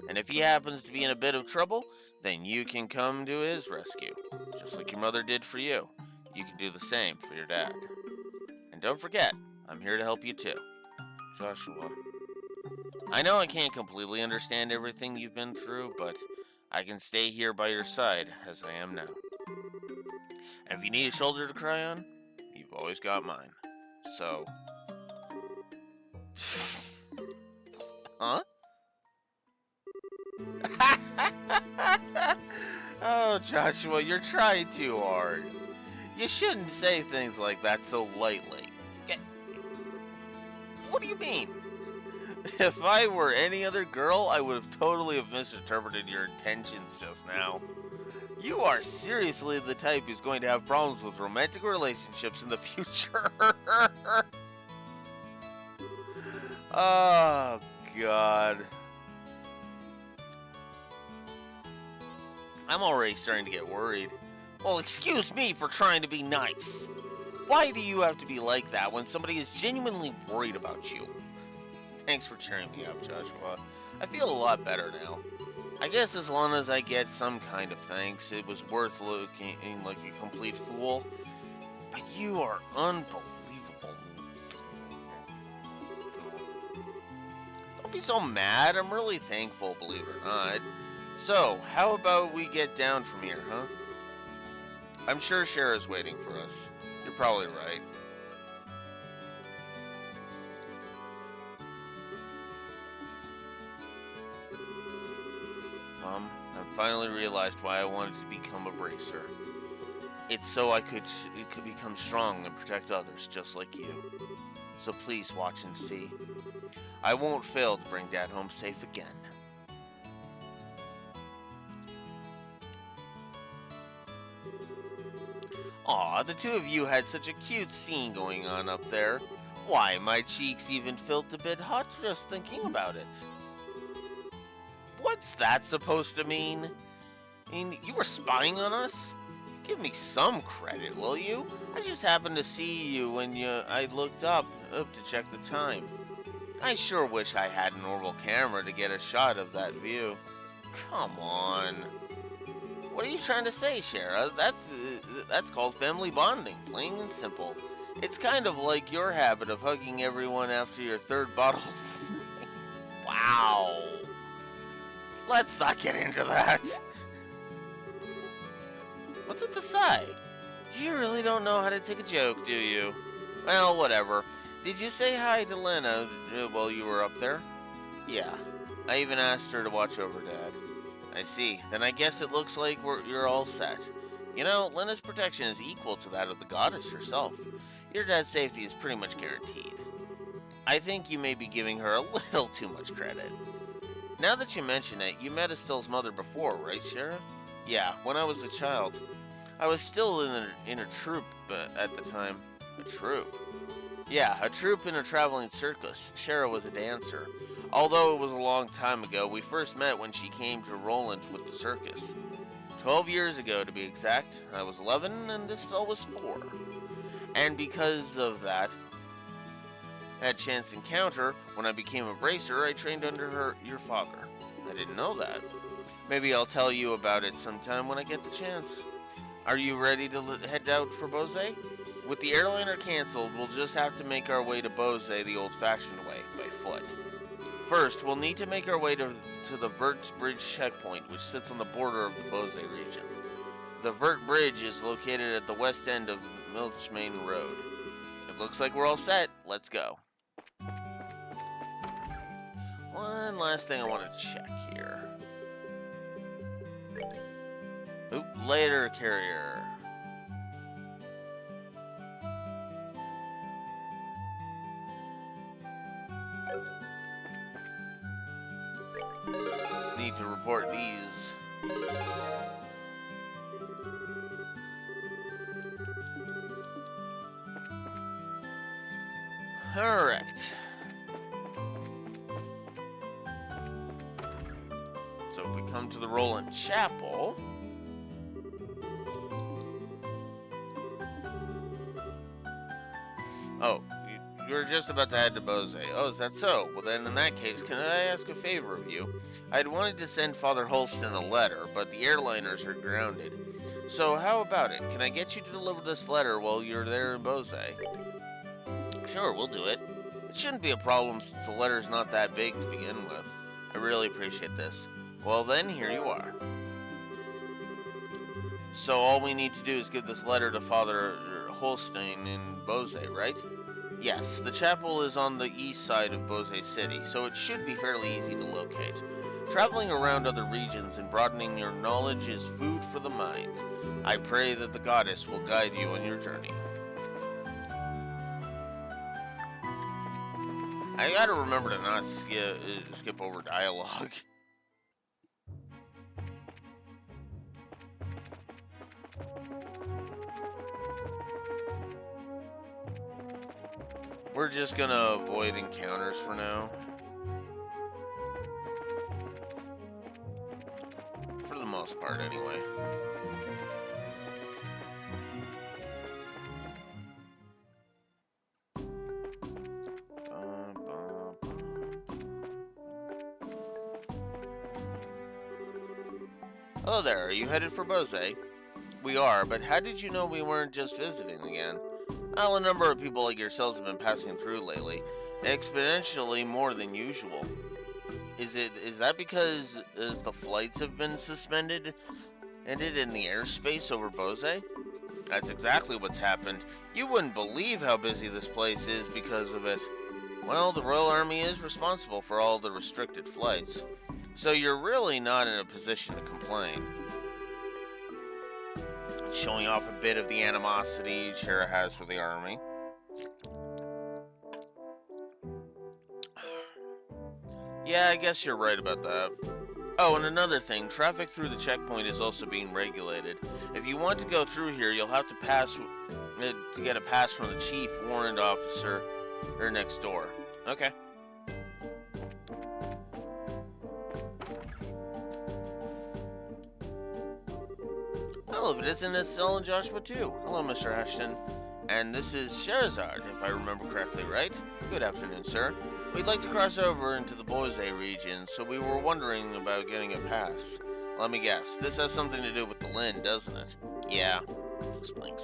And if he happens to be in a bit of trouble, then you can come to his rescue, just like your mother did for you. You can do the same for your dad. And don't forget, I'm here to help you too. Joshua. I know I can't completely understand everything you've been through, but I can stay here by your side as I am now. And if you need a shoulder to cry on, you've always got mine. So... Huh? Oh, Joshua, you're trying too hard. You shouldn't say things like that so lightly. What do you mean? If I were any other girl, I would have totally misinterpreted your intentions just now. You are seriously the type who's going to have problems with romantic relationships in the future. Oh, God. I'm already starting to get worried. Well, excuse me for trying to be nice. Why do you have to be like that when somebody is genuinely worried about you? Thanks for cheering me up, Joshua. I feel a lot better now. I guess as long as I get some kind of thanks, it was worth looking like a complete fool. But you are unbelievable. Don't be so mad. I'm really thankful, believe it or not. So, how about we get down from here, huh? I'm sure Shara's waiting for us. You're probably right. Mom, I've finally realized why I wanted to become a bracer. It's so I could become strong and protect others just like you. So please watch and see. I won't fail to bring Dad home safe again. Aw, the two of you had such a cute scene going on up there. Why, my cheeks even felt a bit hot just thinking about it. What's that supposed to mean? I mean, you were spying on us? Give me some credit, will you? I just happened to see you when I looked up to check the time. I sure wish I had a normal camera to get a shot of that view. Come on. What are you trying to say, Shara? That's called family bonding, plain and simple. It's kind of like your habit of hugging everyone after your third bottle. Wow. Let's not get into that. What's with the sigh? You really don't know how to take a joke, do you? Well, whatever. Did you say hi to Lena while you were up there? Yeah. I even asked her to watch over Dad. I see. Then I guess it looks like you're all set. You know, Lena's protection is equal to that of the goddess herself. Your dad's safety is pretty much guaranteed. I think you may be giving her a little too much credit. Now that you mention it, you met Estelle's mother before, right, Shara? Yeah, when I was a child. I was still in a troupe at the time. A troupe? Yeah, a troupe in a traveling circus. Shara was a dancer. Although it was a long time ago, we first met when she came to Roland with the circus. 12 years ago, to be exact. I was 11 and Estelle was 4. And because of that chance encounter, when I became a bracer, I trained under your father. I didn't know that. Maybe I'll tell you about it sometime when I get the chance. Are you ready to head out for Bose? With the airliner canceled, we'll just have to make our way to Bose the old-fashioned way, by foot. First, we'll need to make our way to the Vert Bridge checkpoint, which sits on the border of the Bose region. The Vert Bridge is located at the west end of Milchmain Road. It looks like we're all set. Let's go. One last thing I want to check here. Oop, later, carrier. need to report these. Alright. So if we come to the Roland Chapel... Oh, you're just about to head to Bose. Oh, is that so? Well then, in that case, can I ask a favor of you? I'd wanted to send Father Holston a letter, but the airliners are grounded. So how about it? Can I get you to deliver this letter while you're there in Bose? Sure, we'll do it. It shouldn't be a problem since the letter's not that big to begin with. I really appreciate this. Well then, here you are. So all we need to do is give this letter to Father Holstein in Bose, right? Yes, the chapel is on the east side of Bose City, so it should be fairly easy to locate. Traveling around other regions and broadening your knowledge is food for the mind. I pray that the goddess will guide you on your journey. I gotta remember to not skip over dialogue. We're just gonna avoid encounters for now. For the most part, anyway. Hello there, are you headed for Bose? We are, but how did you know we weren't just visiting again? Well, a number of people like yourselves have been passing through lately, exponentially more than usual. Is that because as the flights have been suspended, ended in the airspace over Bose? That's exactly what's happened. You wouldn't believe how busy this place is because of it. Well, the Royal Army is responsible for all the restricted flights, so you're really not in a position to complain. Showing off a bit of the animosity Shara has for the army. Yeah, I guess you're right about that. Oh, and another thing, traffic through the checkpoint is also being regulated. If you want to go through here, you'll have to get a pass from the chief warrant officer next door. Okay. Hello, if it isn't Estelle and Joshua too. Hello, Mr. Ashton. And this is Sherazard, if I remember correctly, right? Good afternoon, sir. We'd like to cross over into the Bose region, so we were wondering about getting a pass. Let me guess, this has something to do with the Lynn, doesn't it? Yeah. Explain.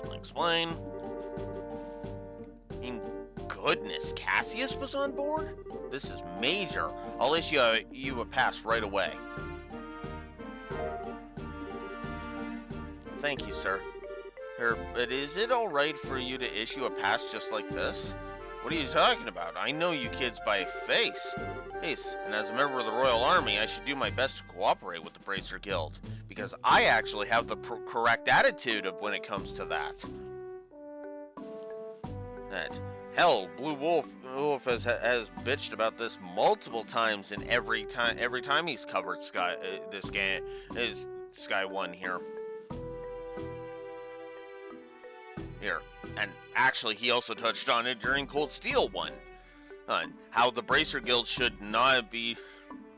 I mean, goodness, Cassius was on board? This is major. I'll issue you a pass right away. Thank you, sir. But is it alright for you to issue a pass just like this? What are you talking about? I know you kids by face. And as a member of the Royal Army, I should do my best to cooperate with the Bracer Guild, because I actually have the correct attitude when it comes to that. Hell, Blue Wolf has bitched about this multiple times, and every time he's covered Sky 1 here. And actually, he also touched on it during Cold Steel 1. How the Bracer Guild should not be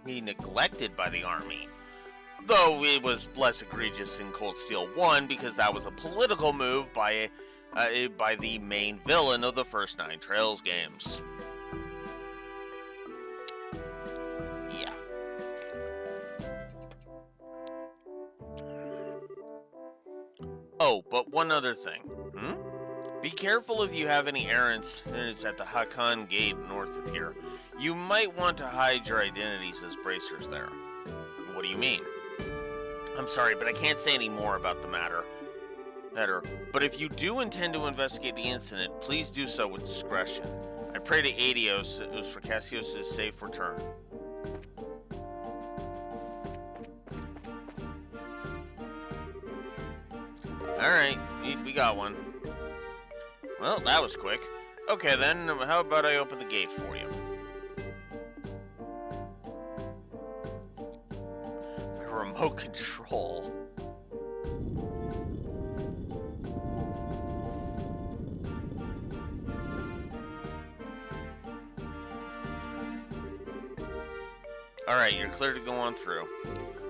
neglected by the army. Though it was less egregious in Cold Steel 1 because that was a political move by the main villain of the first 9 Trails games. Yeah. Oh, but one other thing. Be careful if you have any errands at the Hakan Gate north of here. You might want to hide your identities as bracers there. What do you mean? I'm sorry, but I can't say any more about the matter. But if you do intend to investigate the incident, please do so with discretion. I pray to Adios for Cassius' safe return. Alright, we got one. Well, that was quick. Okay then, how about I open the gate for you? remote control. Alright, you're clear to go on through.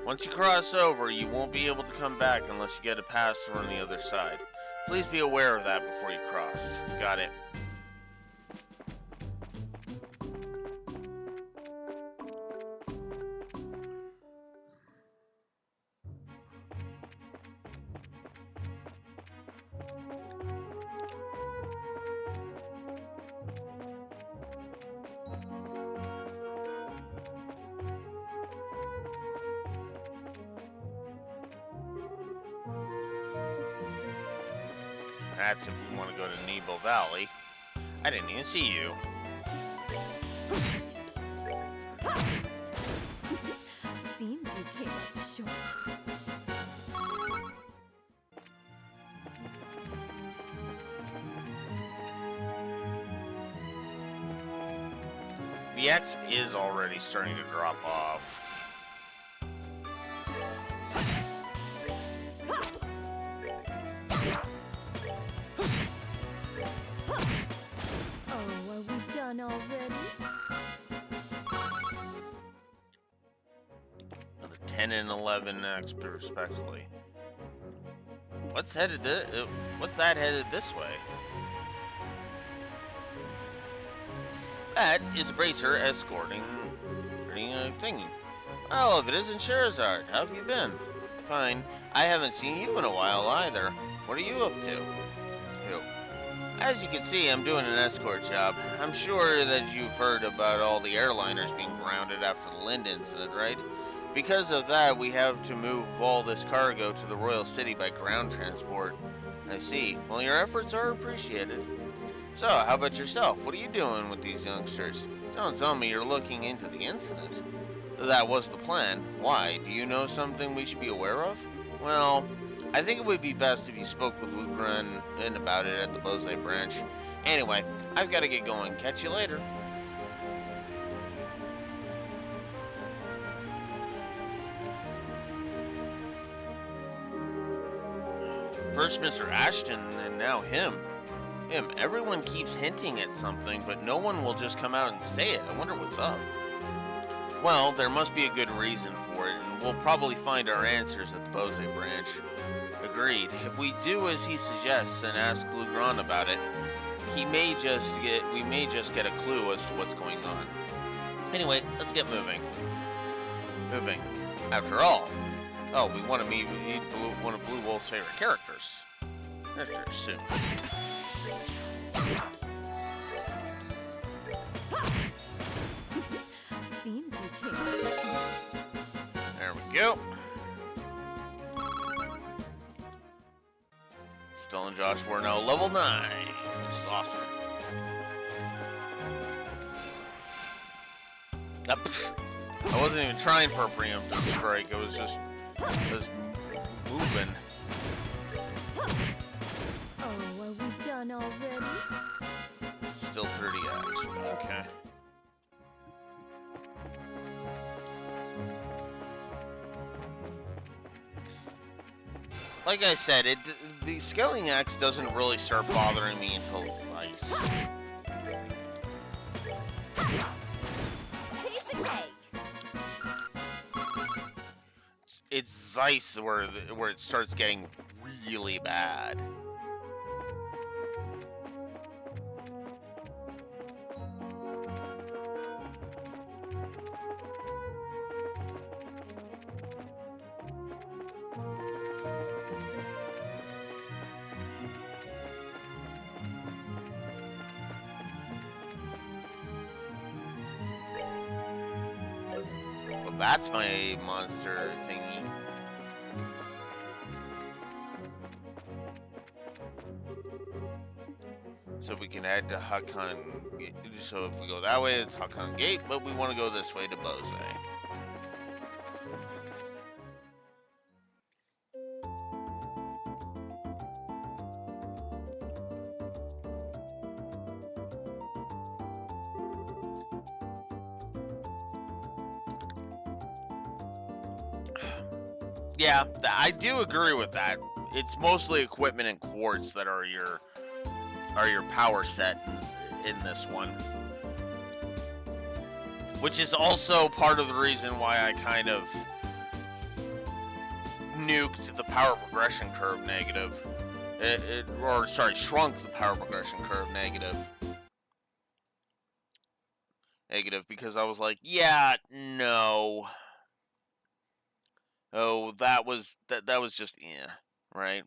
Once you cross over, you won't be able to come back unless you get a pass through on the other side. Please be aware of that before you cross. Got it. That's if we want to go to Nebo Valley. I didn't even see you. Seems you came up short. The X is already starting to drop off. Already? 10 and 11 X, respectively. What's that headed this way? That is a bracer escorting a thingy. Well, if it isn't Sherazard, how have you been? Fine. I haven't seen you in a while either. What are you up to? As you can see, I'm doing an escort job. I'm sure that you've heard about all the airliners being grounded after the Lind incident, right? Because of that, we have to move all this cargo to the Royal City by ground transport. I see. Well, your efforts are appreciated. So, how about yourself? What are you doing with these youngsters? Don't tell me you're looking into the incident. That was the plan. Why? Do you know something we should be aware of? Well, I think it would be best if you spoke with Lugran about it at the Bose branch. Anyway, I've got to get going. Catch you later. First Mr. Ashton, and now him. Everyone keeps hinting at something, but no one will just come out and say it. I wonder what's up. Well, there must be a good reason for it, and we'll probably find our answers at the Bose branch. Agreed. If we do as he suggests and ask Lugran about it, we may just get a clue as to what's going on. Anyway, let's get moving. After all, we want to meet one of Blue Wolf's favorite characters. Characters soon. Seems you came up short. There we go. Still and Josh, we're now level 9, which is awesome. I wasn't even trying for a preemptive strike. It was just moving. Oh, are we done already? Still 30x. Okay. Like I said, the scaling axe doesn't really start bothering me until Zeiss. Piece of cake. It's Zeiss where it starts getting really bad. That's my monster thingy. So we can head to Hakan. So if we go that way, it's Hakan Gate, but we want to go this way to Bose. Yeah, I do agree with that. It's mostly equipment and quartz that are your power set in this one, which is also part of the reason why I kind of nuked the power progression curve negative. Shrunk the power progression curve negative. Negative because I was like, yeah, no. Oh, that was just right?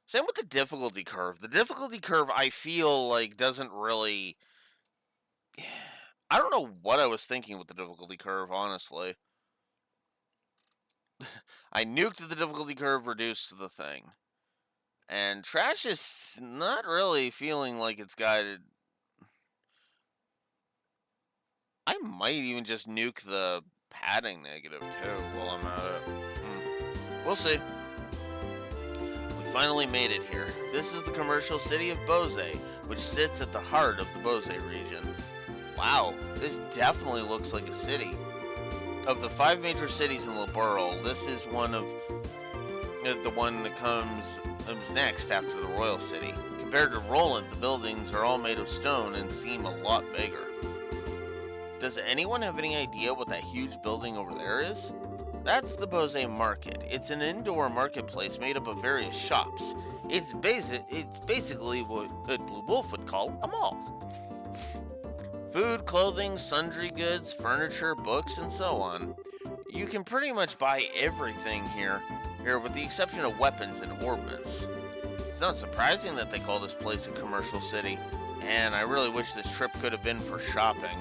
Same with the difficulty curve. The difficulty curve I feel like doesn't really I don't know what I was thinking with the difficulty curve, honestly. I nuked the difficulty curve, reduced the thing. And Trash is not really feeling like it's got. I might even just nuke the padding negative too while I'm at it. We'll see. We finally made it here. This is the commercial city of Bose, which sits at the heart of the Bose region. Wow, this definitely looks like a city. Of the 5 major cities in Liberl, this is one of the one that comes next after the Royal City. Compared to Roland, the buildings are all made of stone and seem a lot bigger. Does anyone have any idea what that huge building over there is? That's the Bose Market. It's an indoor marketplace made up of various shops. It's basically what Blue Wolf would call a mall. Food, clothing, sundry goods, furniture, books, and so on. You can pretty much buy everything here with the exception of weapons and ordnance. It's not surprising that they call this place a commercial city, and I really wish this trip could have been for shopping.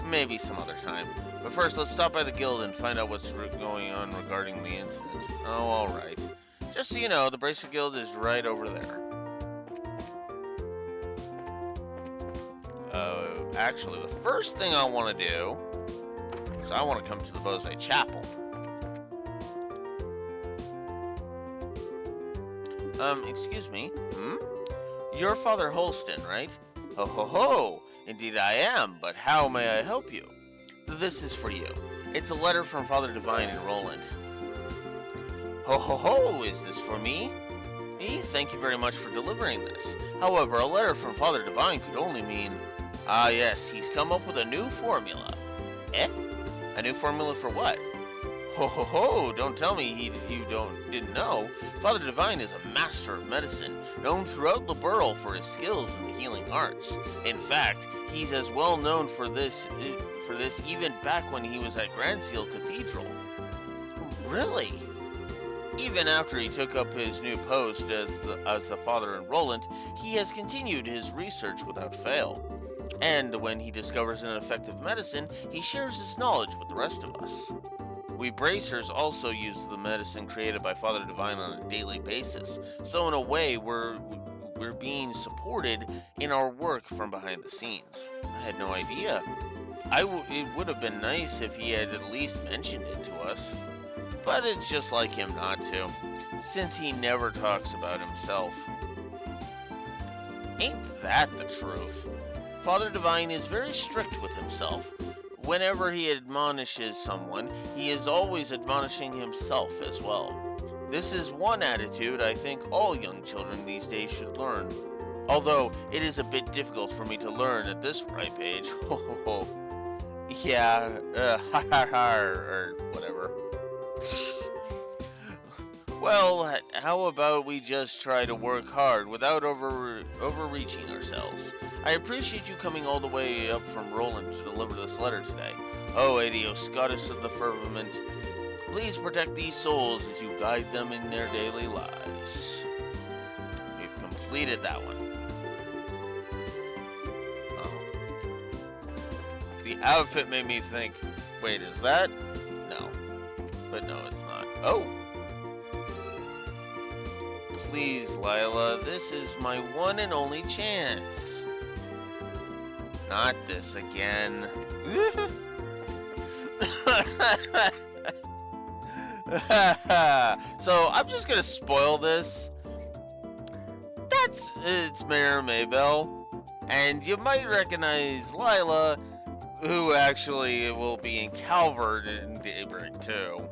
Maybe some other time. But first, let's stop by the guild and find out what's going on regarding the incident. Oh, alright. Just so you know, the Bracer Guild is right over there. Actually, the first thing I want to do is I want to come to the Bose Chapel. Excuse me? You're Father Holston, right? Ho ho ho! Indeed I am, but how may I help you? This is for you. It's a letter from Father Divine in Roland. Ho ho ho! Is this for me? Me? Thank you very much for delivering this. However, a letter from Father Divine could only mean... Ah yes, he's come up with a new formula. Eh? A new formula for what? Ho ho ho! Don't tell me you didn't know. Father Divine is a master of medicine, known throughout Liberl for his skills in the healing arts. In fact, he's as well known for this even back when he was at Grand Seal Cathedral. Really? Even after he took up his new post as the father in Roland, he has continued his research without fail. And when he discovers an effective medicine, he shares his knowledge with the rest of us. We bracers also use the medicine created by Father Divine on a daily basis, so in a way we're being supported in our work from behind the scenes. I had no idea. It would have been nice if he had at least mentioned it to us. But it's just like him not to, since he never talks about himself. Ain't that the truth? Father Divine is very strict with himself. Whenever he admonishes someone, he is always admonishing himself as well. This is one attitude I think all young children these days should learn. Although it is a bit difficult for me to learn at this ripe age. Ho ho ho. Yeah, ha ha ha, or whatever. Well, how about we just try to work hard without overreaching ourselves? I appreciate you coming all the way up from Roland to deliver this letter today. Oh, Adios, goddess of the firmament, please protect these souls as you guide them in their daily lives. We've completed that one. Oh. The outfit made me think, wait, is that? No. But no, it's not. Oh! Please, Lila, this is my one and only chance. Not this again. So, I'm just gonna spoil this. It's Mayor Maybell. And you might recognize Lila, who actually will be in Calvert in Daybreak too.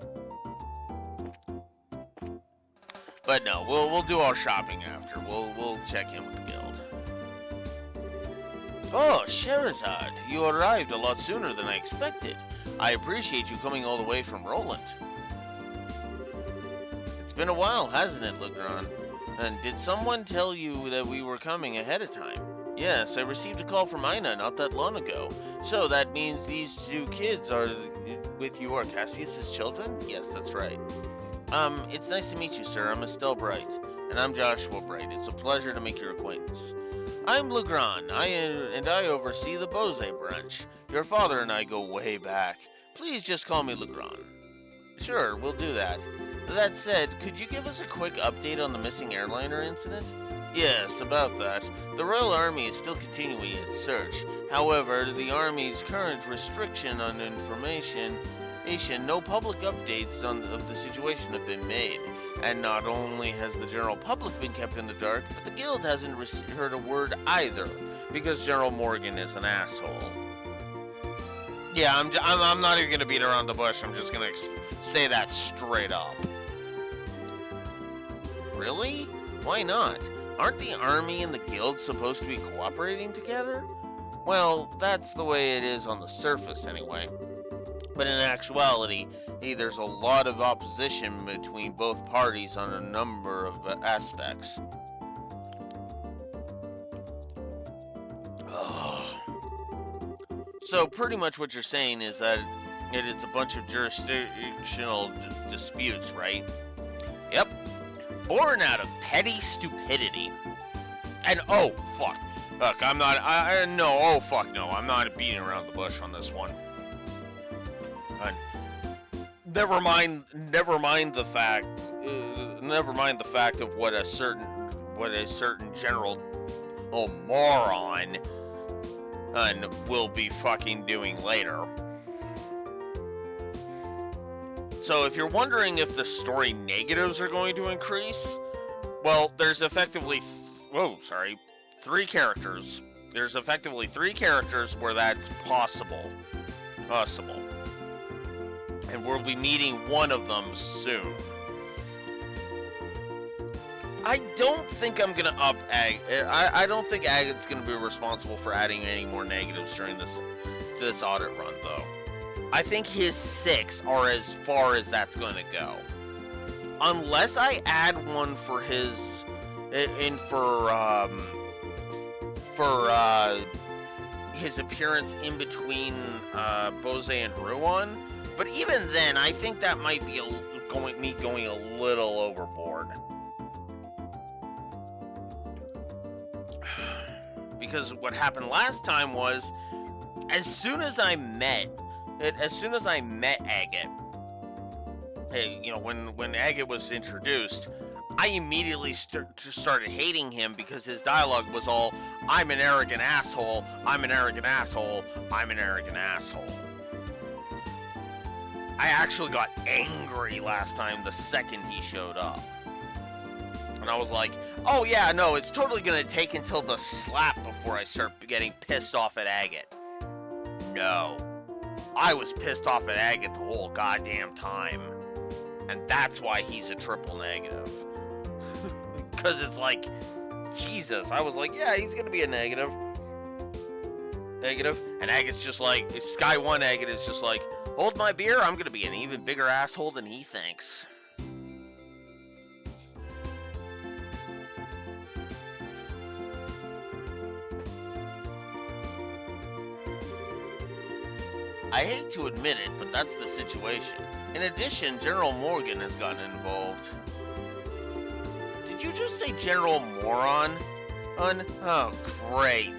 But no, we'll do our shopping after. We'll check in with the guild. Oh, Sherazad, you arrived a lot sooner than I expected. I appreciate you coming all the way from Roland. It's been a while, hasn't it, Legrand? And did someone tell you that we were coming ahead of time? Yes, I received a call from Ina not that long ago. So that means these two kids are with you are Cassius's children? Yes, that's right. It's nice to meet you, sir. I'm Estelle Bright. And I'm Joshua Bright. It's a pleasure to make your acquaintance. I'm Legrand, and I oversee the Bose branch. Your father and I go way back. Please just call me Legrand. Sure, we'll do that. That said, could you give us a quick update on the missing airliner incident? Yes, about that. The Royal Army is still continuing its search. However, the Army's current restriction on information, no public updates of the situation have been made. And not only has the general public been kept in the dark, but the guild hasn't heard a word either, because General Morgan is an asshole. Yeah, I'm not even gonna beat around the bush. I'm just gonna say that straight up. Really? Why not? Aren't the army and the guild supposed to be cooperating together? Well, that's the way it is on the surface anyway. But in actuality, there's a lot of opposition between both parties on a number of aspects. So pretty much what you're saying is that it's a bunch of jurisdictional disputes, right? Yep. Born out of petty stupidity. And oh, fuck. Look, I'm not, no, oh, fuck no. I'm not beating around the bush on this one. Never mind the fact of what a certain general moron will be fucking doing later. So if you're wondering if the story negatives are going to increase, well, there's effectively three characters. There's effectively three characters where that's possible. And we'll be meeting one of them soon. I don't think I'm gonna up I don't think Agat's gonna be responsible for adding any more negatives during this audit run, though. I think his 6 are as far as that's gonna go, unless I add one for his his appearance in between Bose and Ruan. But even then, I think that might be going a little overboard. Because what happened last time was, as soon as I met Agate, when Agate was introduced, I immediately started hating him because his dialogue was all, I'm an arrogant asshole, I'm an arrogant asshole, I'm an arrogant asshole. I actually got angry last time the second he showed up. And I was like, oh yeah, no, it's totally gonna take until the slap before I start getting pissed off at Agate. No. I was pissed off at Agate the whole goddamn time. And that's why he's a triple negative. Because it's like, Jesus, I was like, yeah, he's gonna be a negative. And Agate's just like, Sky 1 Agate is just like, hold my beer, I'm gonna be an even bigger asshole than he thinks. I hate to admit it, but that's the situation. In addition, General Morgan has gotten involved. Did you just say General Moron? Oh, great.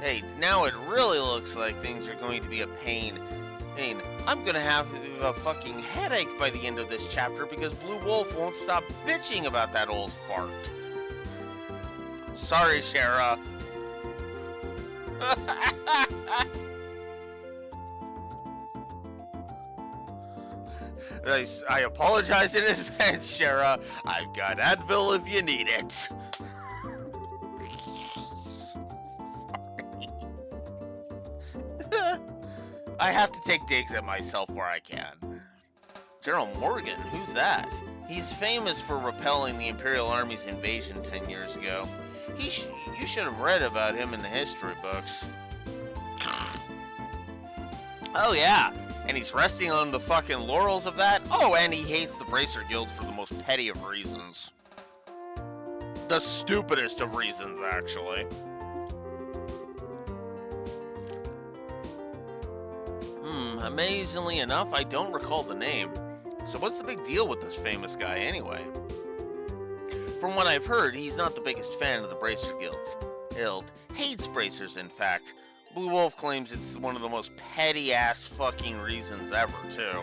Hey, now it really looks like things are going to be a pain. I'm gonna have a fucking headache by the end of this chapter because Blue Wolf won't stop bitching about that old fart. Sorry, Shara. I apologize in advance, Shara. I've got Advil if you need it. Sorry. I have to take digs at myself where I can. General Morgan, who's that? He's famous for repelling the Imperial Army's invasion 10 years ago. You should have read about him in the history books. Oh yeah, and he's resting on the fucking laurels of that? Oh, and he hates the Bracer Guild for the most petty of reasons. The stupidest of reasons, actually. Amazingly enough, I don't recall the name. So what's the big deal with this famous guy anyway? From what I've heard, he's not the biggest fan of the Bracer Guild. Hates bracers, in fact. Blue Wolf claims it's one of the most petty-ass fucking reasons ever, too.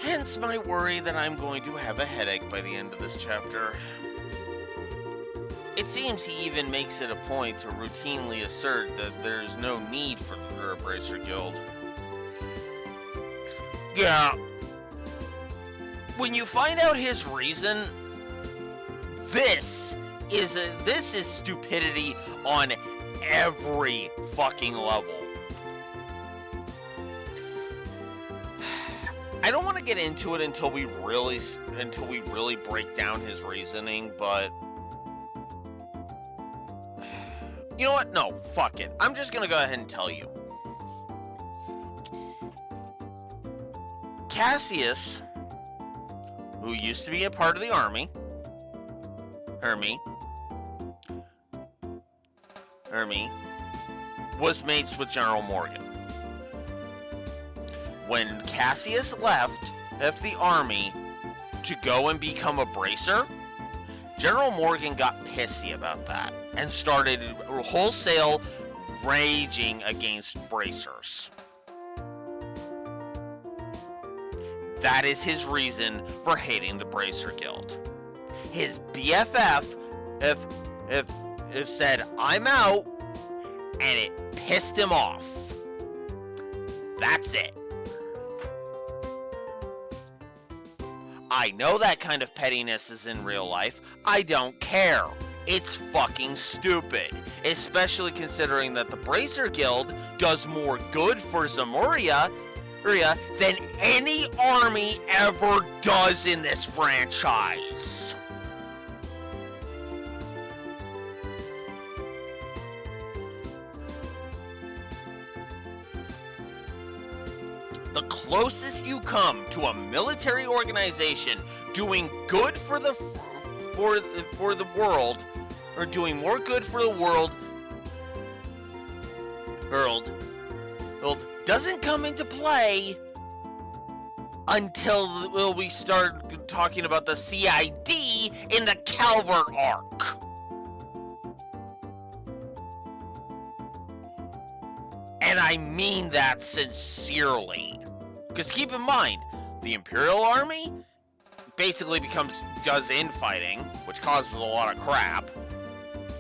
Hence my worry that I'm going to have a headache by the end of this chapter. It seems he even makes it a point to routinely assert that there's no need for the Bracer Guild. Yeah. When you find out his reason, this is stupidity on every fucking level. I don't want to get into it until we really break down his reasoning, but you know what? No, fuck it. I'm just gonna go ahead and tell you. Cassius, who used to be a part of the army, Hermie, was mates with General Morgan. When Cassius left the army to go and become a bracer, General Morgan got pissy about that and started wholesale raging against bracers. That is his reason for hating the Bracer Guild. His BFF if said, "I'm out," and it pissed him off. That's it. I know that kind of pettiness is in real life. I don't care. It's fucking stupid. Especially considering that the Bracer Guild does more good for Zamuria than any army ever does in this franchise. The closest you come to a military organization doing good for the world, or doing more good for the world, doesn't come into play until we start talking about the CID in the Calvert arc. And I mean that sincerely. Because keep in mind, the Imperial Army basically does infighting, which causes a lot of crap.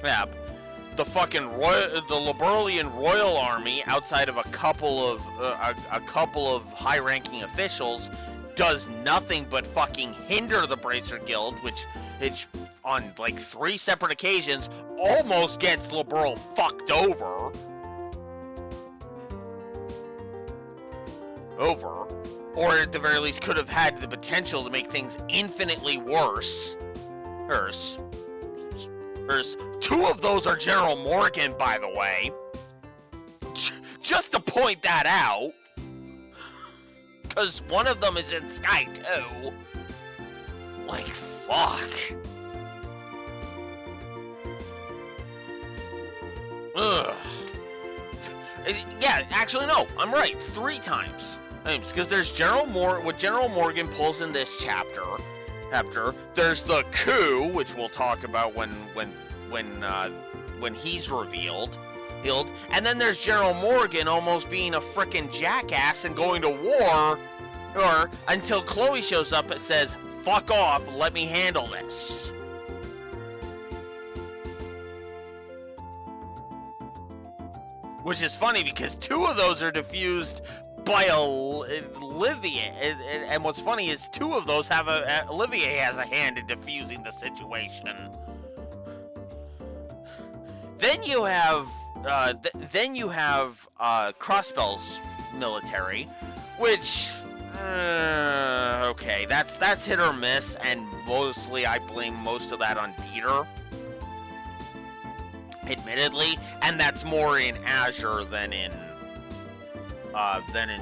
Yeah. The Liberalian Royal Army, outside of a couple of high-ranking officials, does nothing but fucking hinder the Bracer Guild, which on like 3 separate occasions almost gets Liberal fucked over, or at the very least could have had the potential to make things infinitely worse. 2 of those are General Morgan, by the way. Just to point that out. Because one of them is in Sky 2. Like, fuck. Ugh. Yeah, actually, no. I'm right. 3 times. Because there's what General Morgan pulls in this chapter. There's the coup, which we'll talk about when he's revealed. And then there's General Morgan almost being a frickin' jackass and going to war, or until Chloe shows up and says, "Fuck off, let me handle this." Which is funny because 2 of those are diffused by Olivier, and what's funny is 2 of those Olivier has a hand in diffusing the situation. Then you have Crossbell's military, which Okay, that's hit or miss, and mostly I blame most of that on Dieter. Admittedly, and that's more in Azure than in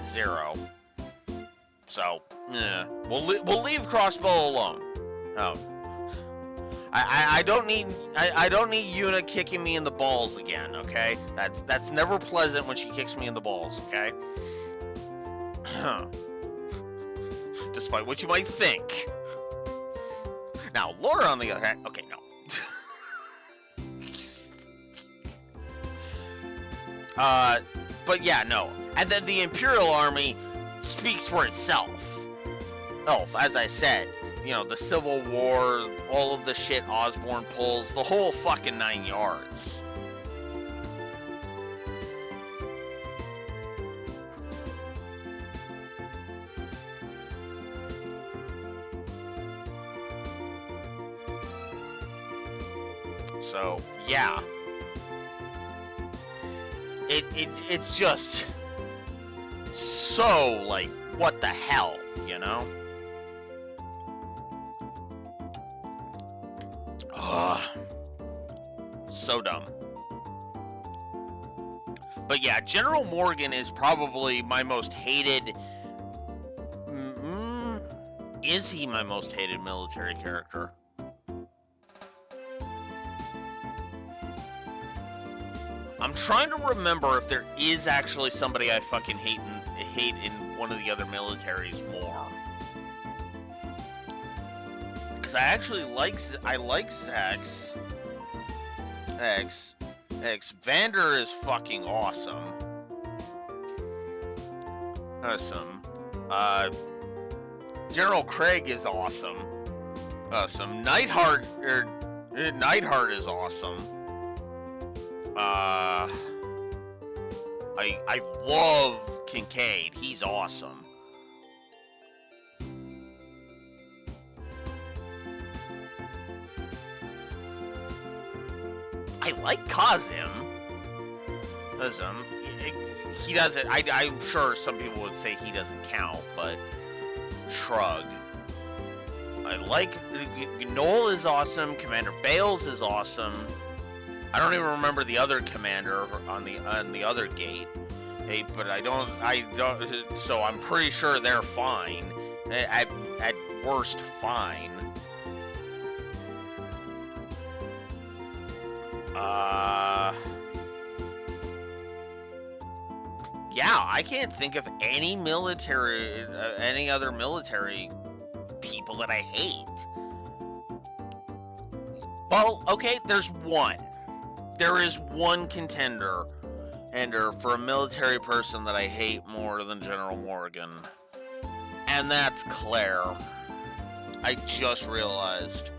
Zero. So, we'll leave Crossbow alone. Oh, I don't need Yuna kicking me in the balls again. Okay, that's never pleasant when she kicks me in the balls. Okay, despite what you might think. Now, Laura, on the other hand, okay, no. But yeah, no. And then the Imperial Army speaks for itself. Oh, as I said, you know, the Civil War, all of the shit Osborne pulls, the whole fucking 9 yards. So, yeah. It's just so, like, what the hell, you know? Ugh. So dumb. But yeah, General Morgan is probably my most hated... Is he my most hated military character? I'm trying to remember if there is actually somebody I fucking hate in one of the other militaries more. Because I actually like Zax. Vander is fucking awesome. General Craig is awesome. Neidhart is awesome. I love Kincaid. He's awesome. I like Kazim. He doesn't. I'm sure some people would say he doesn't count, but shrug. I like Noel is awesome. Commander Bales is awesome. I don't even remember the other commander on the other gate. Hey, but I don't. So I'm pretty sure they're fine. At worst, fine. Yeah, I can't think of any other military people that I hate. Well, okay, there's one. There is one contender for a military person that I hate more than General Morgan. And that's Claire. I just realized.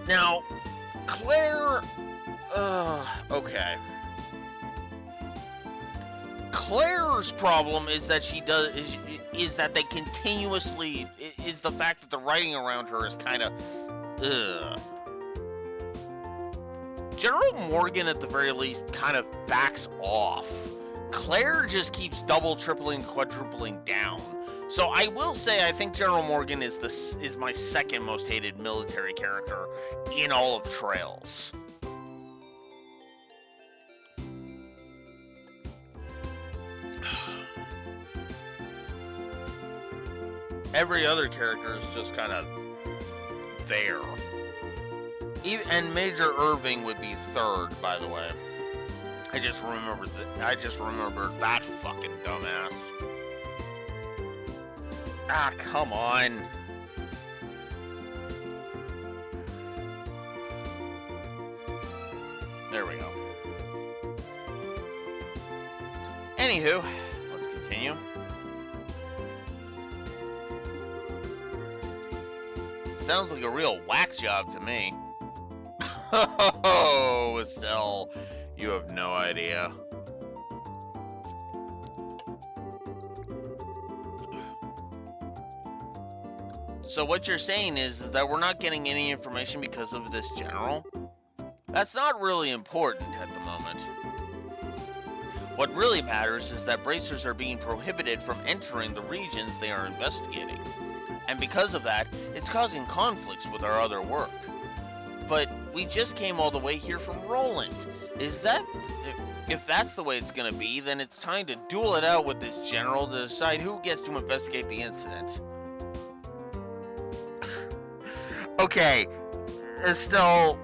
Now, Claire... okay. Claire's problem is that is that they continuously... is the fact that the writing around her is kind of... General Morgan, at the very least, kind of backs off. Claire just keeps double, tripling, quadrupling down. So I will say I think General Morgan is my second most hated military character in all of Trails. Every other character is just kind of there. And Major Irving would be third, by the way. I just remembered that fucking dumbass. Ah, come on. There we go. Anywho, let's continue. Sounds like a real whack job to me. Oh, Estelle, you have no idea. So what you're saying is that we're not getting any information because of this general? That's not really important at the moment. What really matters is that bracers are being prohibited from entering the regions they are investigating. And because of that, it's causing conflicts with our other work. But we just came all the way here from Roland. Is that... If that's the way it's gonna be, then it's time to duel it out with this general to decide who gets to investigate the incident. Okay, Estelle...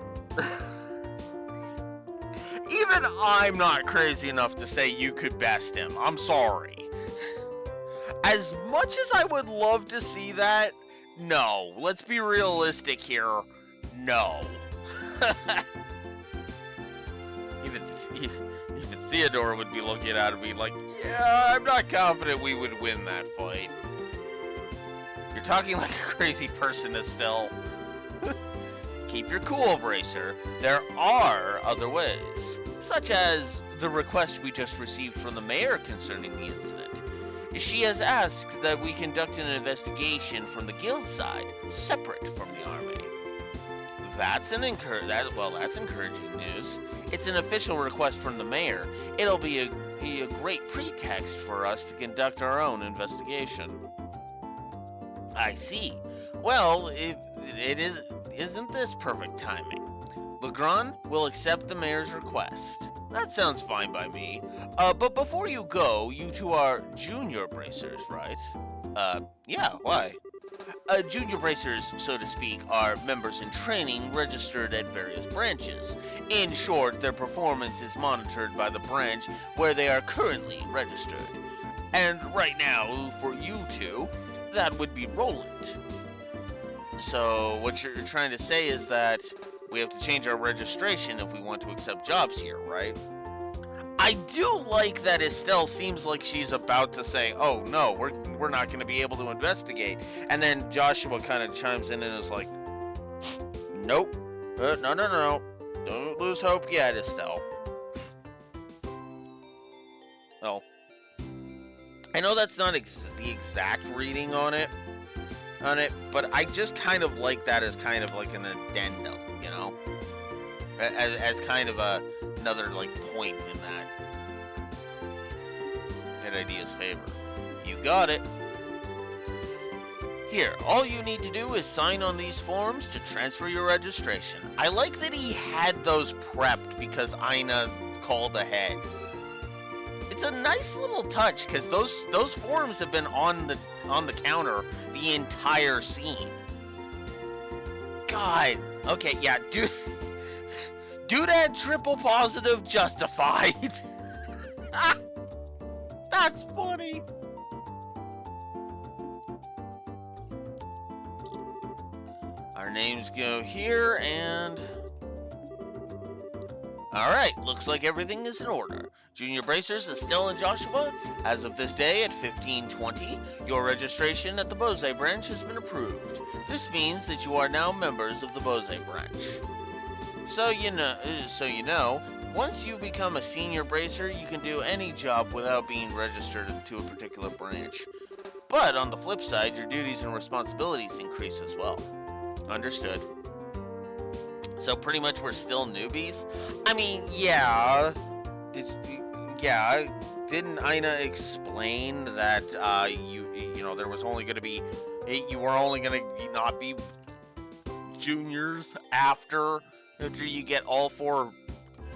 Even I'm not crazy enough to say you could best him. I'm sorry. As much as I would love to see that, no. Let's be realistic here. No. even Theodore would be looking at me like, yeah, I'm not confident we would win that fight. You're talking like a crazy person, Estelle. Keep your cool, Bracer. There are other ways, such as the request we just received from the mayor concerning the incident. She has asked that we conduct an investigation from the guild side, separate from the army. That's encouraging news. It's an official request from the mayor. It'll be a great pretext for us to conduct our own investigation. I see. Well, isn't this perfect timing? Legrand will accept the mayor's request. That sounds fine by me. But before you go, you two are junior bracers, right? Yeah, why? Junior bracers, so to speak, are members in training registered at various branches. In short, their performance is monitored by the branch where they are currently registered. And right now, for you two, that would be Roland. So what you're trying to say is that we have to change our registration if we want to accept jobs here, right? I do like that Estelle seems like she's about to say, oh no, we're not going to be able to investigate. And then Joshua kind of chimes in and is like, nope, no. Don't lose hope yet, Estelle. Well, I know that's not the exact reading on it, but I just kind of like that as kind of like an addendum, you know? As kind of another like point in that idea's favor. You got it. Here, all you need to do is sign on these forms to transfer your registration. I like that he had those prepped because Ina called ahead. It's a nice little touch because those forms have been on the counter the entire scene. God. Okay, yeah, do that triple positive justified. That's funny. Our names go here and... Alright, looks like everything is in order. Junior Bracers, Estelle and Joshua, as of this day at 15:20, your registration at the Bose branch has been approved. This means that you are now members of the Bose branch. So you know, once you become a senior bracer, you can do any job without being registered to a particular branch. But on the flip side, your duties and responsibilities increase as well. Understood. So pretty much we're still newbies? I mean, yeah. Didn't Ina explain that you know there was only going to be you were only going to not be juniors after you get all 4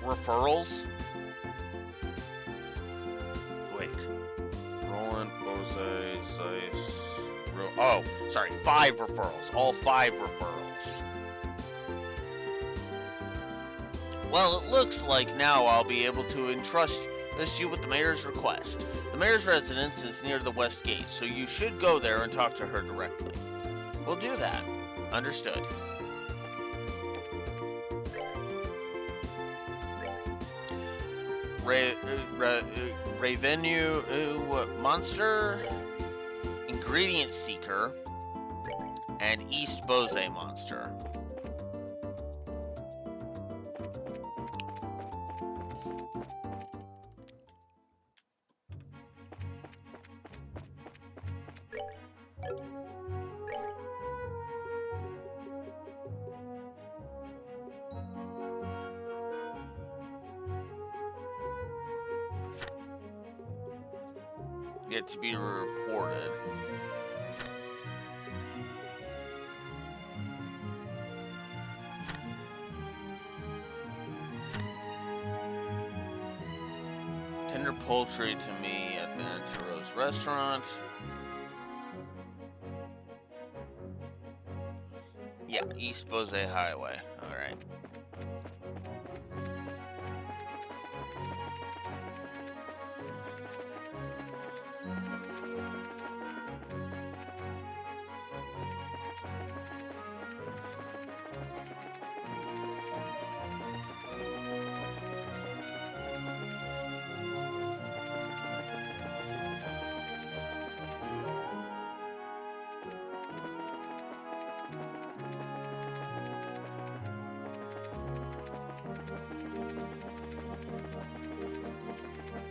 referrals? Wait. Roland, Bose, Zeiss... Oh, sorry, 5 referrals. All 5 referrals. Well, it looks like now I'll be able to entrust you with the mayor's request. The mayor's residence is near the west gate, so you should go there and talk to her directly. We'll do that. Understood. Revenue Monster, Ingredient Seeker, and East Bose Monster. yet to be reported. Tender poultry to me at Nantaro's restaurant. Yeah, East Bose Highway. Alright.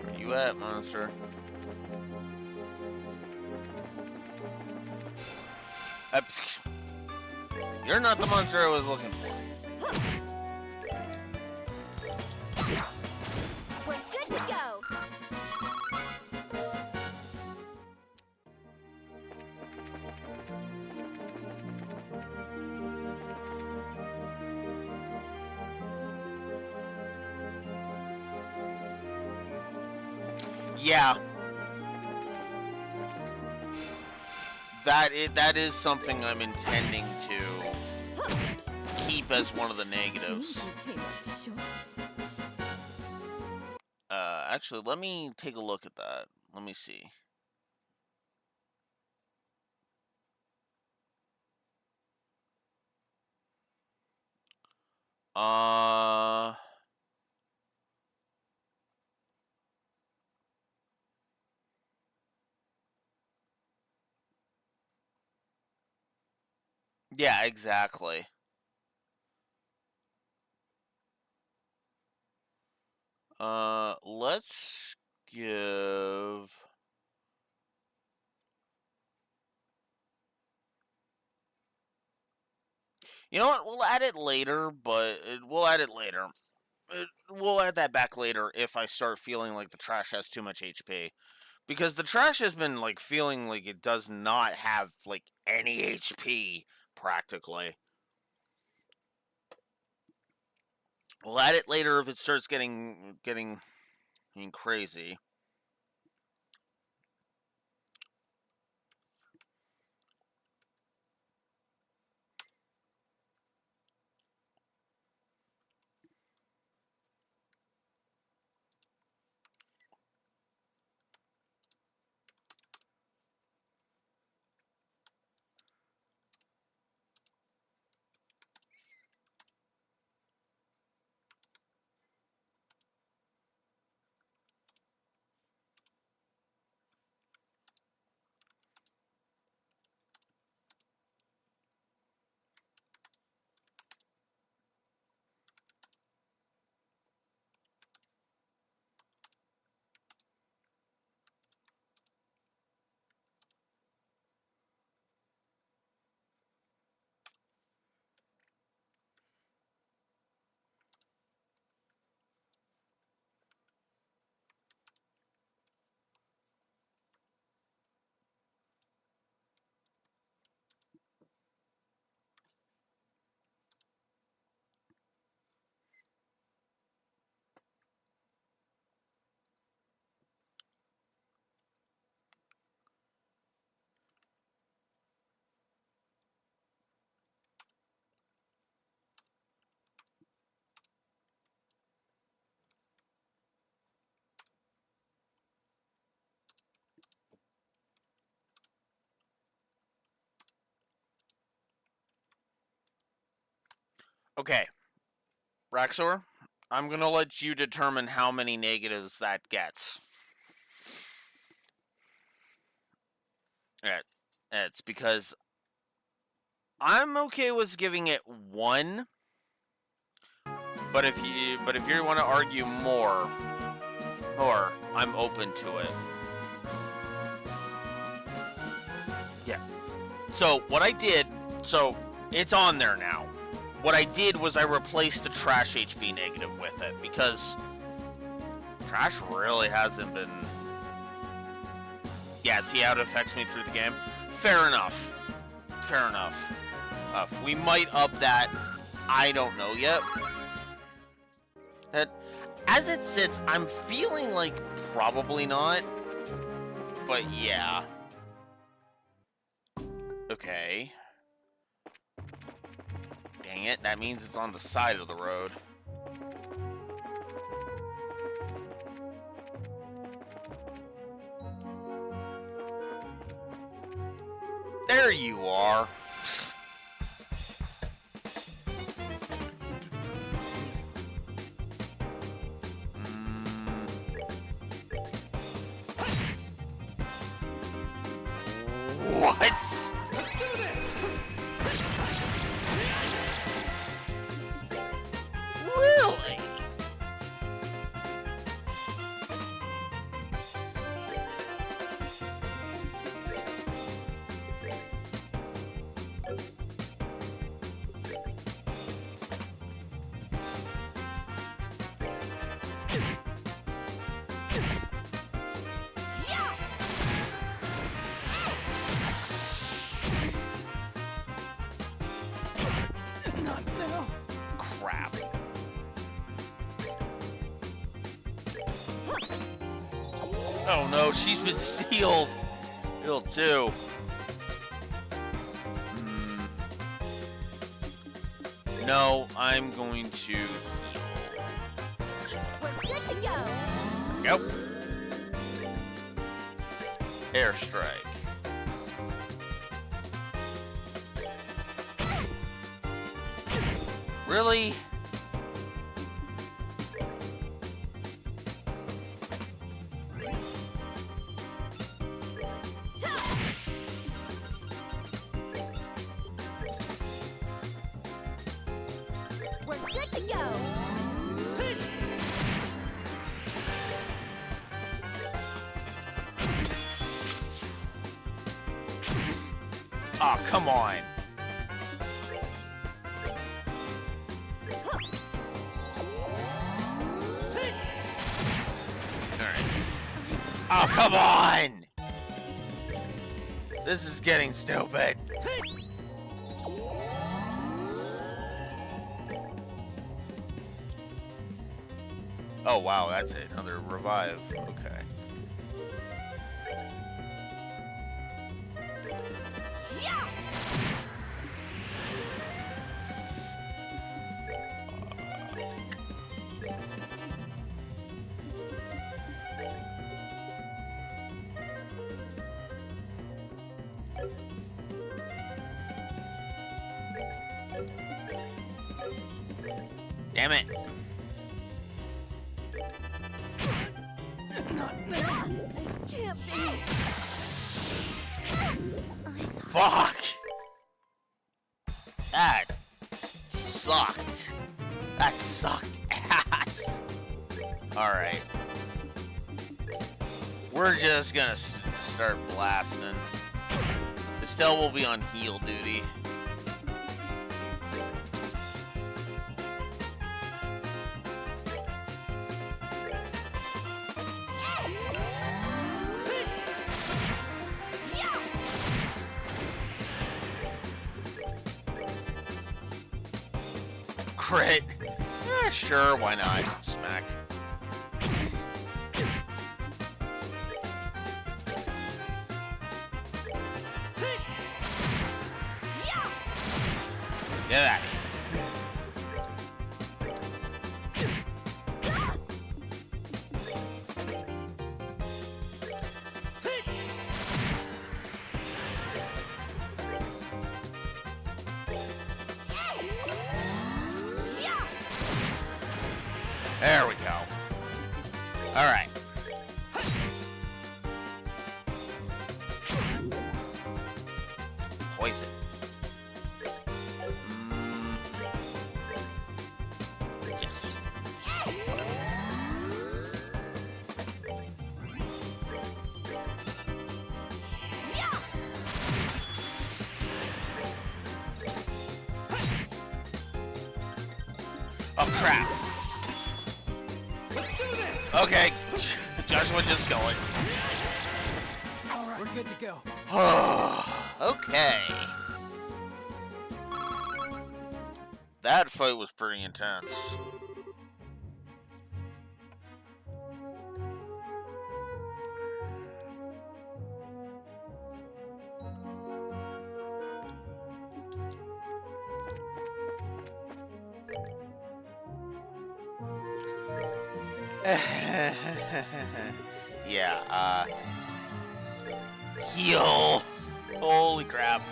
Where you at, monster? You're not the monster I was looking for. We're good to go. Yeah. That is something I'm intending to keep as one of the negatives. Seems you came up short. Actually, let me take a look at that. Let me see. Yeah, exactly. Let's give... You know what? We'll add it later, but we'll add it later. We'll add that back later if I start feeling like the trash has too much HP. Because the trash has been, like, feeling like it does not have, like, any HP, practically. We'll add it later if it starts getting crazy. Okay, Raxor, I'm gonna let you determine how many negatives that gets. It's because I'm okay with giving it 1, but if you want to argue more, or I'm open to it. Yeah. So what I did, so it's on there now. What I did was I replaced the trash HP negative with it because trash really hasn't been Yeah, see how it affects me through the game? Fair enough. Fair enough. We might up that. I don't know yet. As it sits, I'm feeling like probably not. But yeah. Okay. Dang it, that means it's on the side of the road. There you are. What? Really? Crap. Oh no, she's been sealed. Ill too. No, I'm going to heal. We're good to go. Yep. Airstrike. Really? We're good to go. Oh, come on. Oh, come on! This is getting stupid. Oh, wow, that's it. Another revive. Okay. Damn it. It can't be. Fuck! That sucked. That sucked ass. Alright. We're just gonna start blasting. Estelle will be on heal duty. Crit. Sure, why not? Smack. Get out of here. There we go. All right. Poison. Yes. Oh crap. Okay, Joshua, just going. We're good to go. Okay. That fight was pretty intense. Yeah, heal. Holy crap.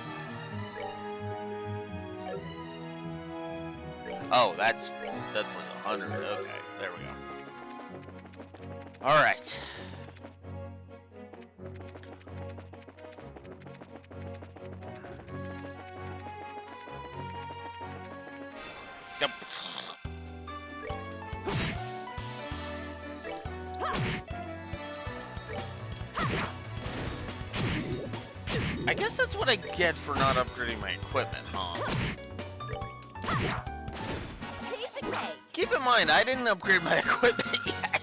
Oh, that's like 100. Okay, there we go. All right. Yep. I guess that's what I get for not upgrading my equipment, huh? Piece of cake. Keep in mind, I didn't upgrade my equipment yet.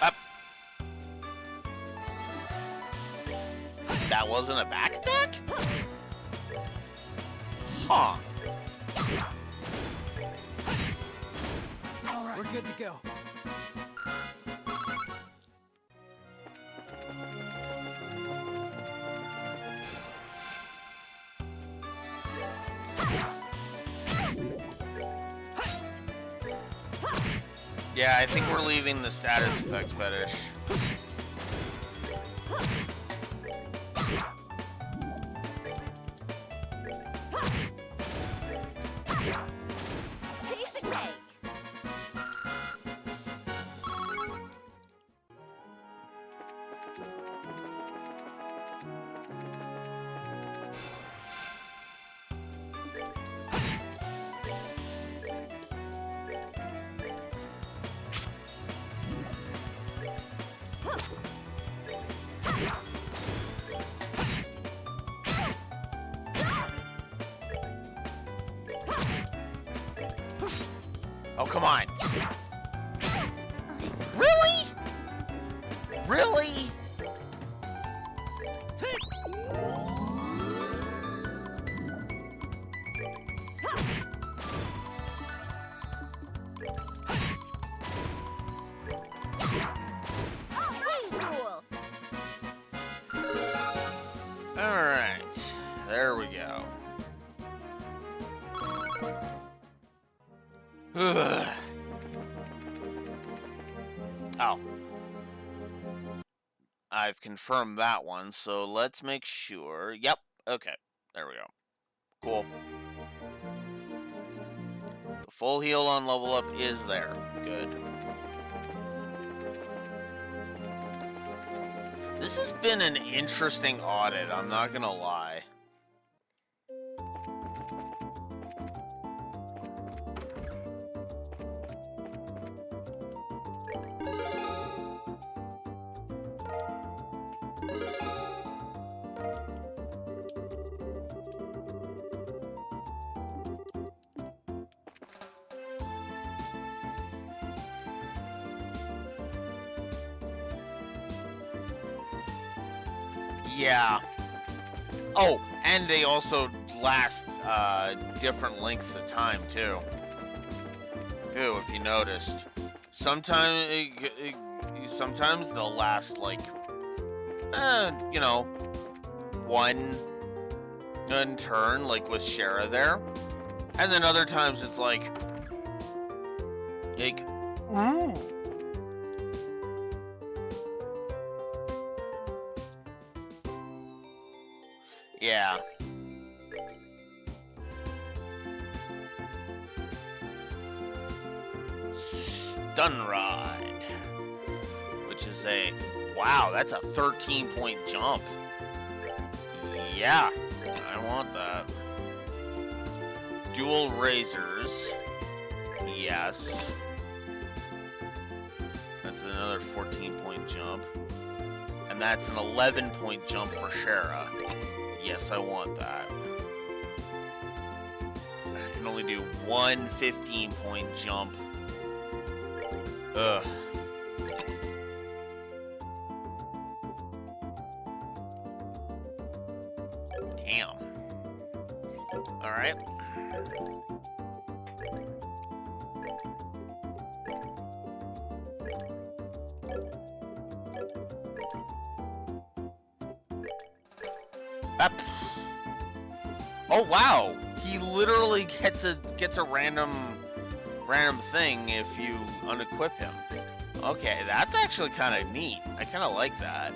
Up. That wasn't a back attack? Huh. All right. We're good to go. Yeah, I think we're leaving the status effect fetish. Piece of cake. Oh, come on. Really? Really? Rule. All right. There we go. Oh. I've confirmed that one, so let's make sure. Yep. Okay. There we go. Cool. The full heal on level up is there. Good. This has been an interesting audit, I'm not gonna lie. Yeah. Oh, and they also last different lengths of time too. Too, if you noticed. Sometimes they'll last like, you know, one turn, like with Shara there, and then other times it's like, ooh. Yeah. Stun Ride. Which is a... Wow, that's a 13-point jump. Yeah, I want that. Dual Razors. Yes. That's another 14-point jump. And that's an 11-point jump for Shara. Yes, I want that. can only do one 15-point jump. Ugh. Damn. Alright. Oh wow! He literally gets a random thing if you unequip him. Okay, that's actually kind of neat. I kind of like that.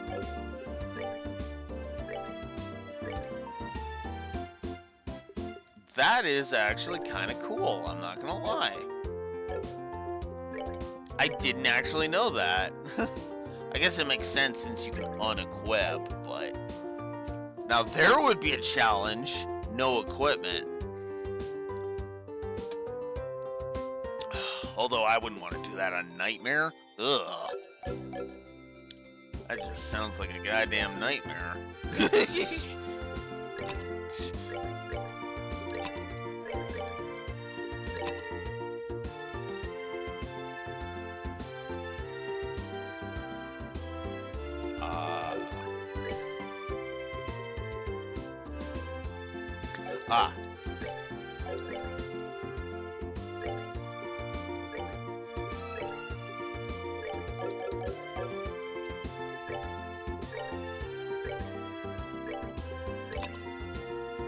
That is actually kind of cool, I'm not gonna lie. I didn't actually know that. I guess it makes sense since you can unequip, but... Now there would be a challenge. No equipment. Although I wouldn't want to do that on Nightmare. Ugh. That just sounds like a goddamn nightmare.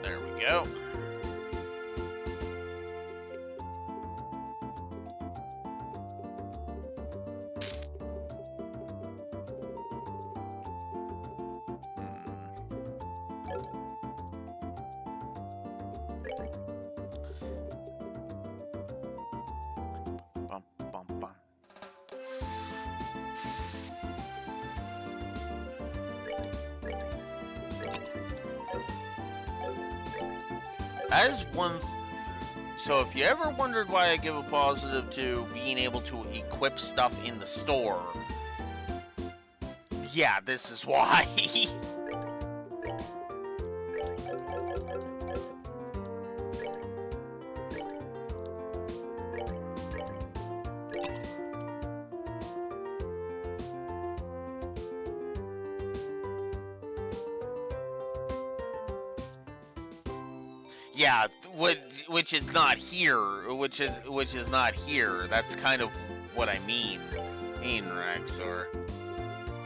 There we go. That is one. So if you ever wondered why I give a positive to being able to equip stuff in the store, yeah, this is why. Yeah, which is not here, which is not here. That's kind of what I mean, Rex. Or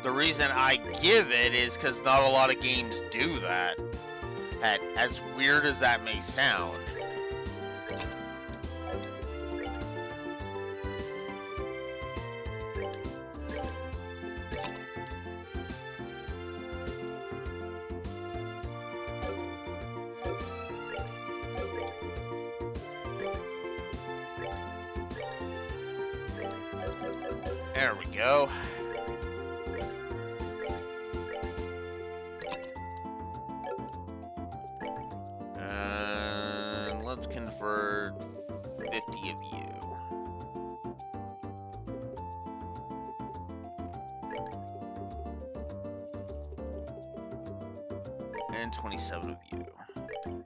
the reason I give it is because not a lot of games do that. As weird as that may sound. There we go. And let's convert 50 of you. And 27 of you. And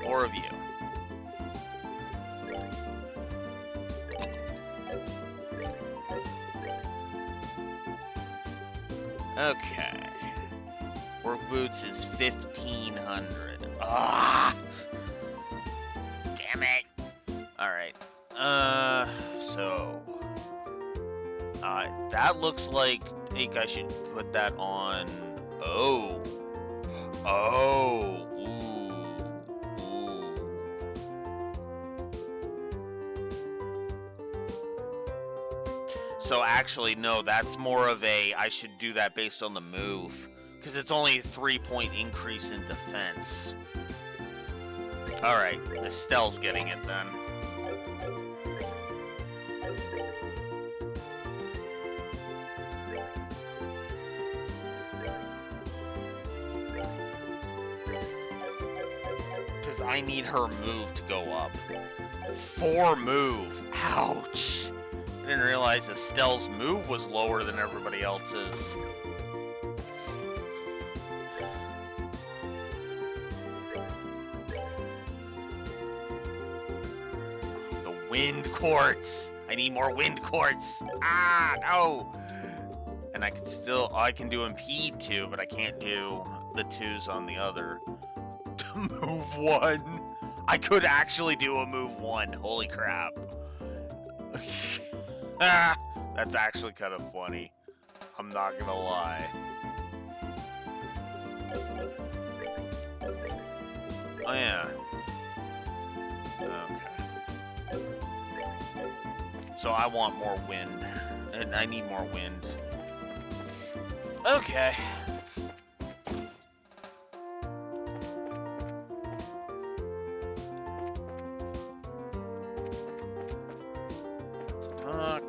4 of you. Okay. Work boots is 1,500. Ah! Damn it. Alright. So... that looks like... I think I should put that on... Oh. Oh. Ooh. Ooh. So actually, no, that's more of a, I should do that based on the move. Because it's only a 3-point increase in defense. Alright, Estelle's getting it then. Because I need her move to go up. 4 move. Ouch. I didn't realize Estelle's move was lower than everybody else's. Wind quartz. I need more wind quartz. Ah, no. And I can do impede too, but I can't do the 2s on the other. Move 1. I could actually do a move 1. Holy crap. That's actually kind of funny. I'm not gonna lie. Oh yeah. Okay. So I want more wind. And I need more wind. Okay. Let's talk.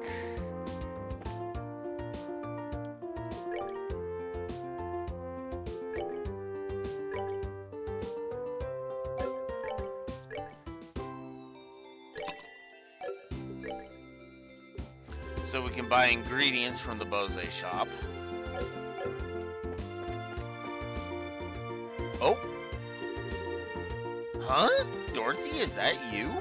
So we can buy ingredients from the Bose shop. Oh. Huh? Dorothy, is that you?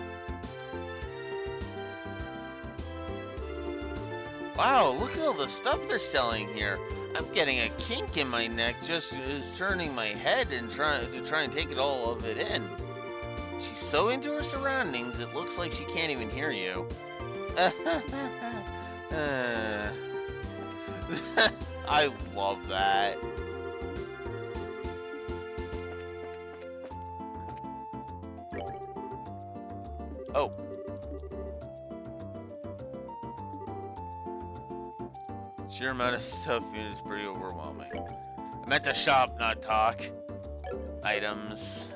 Wow, look at all the stuff they're selling here. I'm getting a kink in my neck just is turning my head and try and take it all of it in. She's so into her surroundings, it looks like she can't even hear you. I love that. Oh. Sheer amount of stuff is pretty overwhelming. I meant to shop, not talk. Items.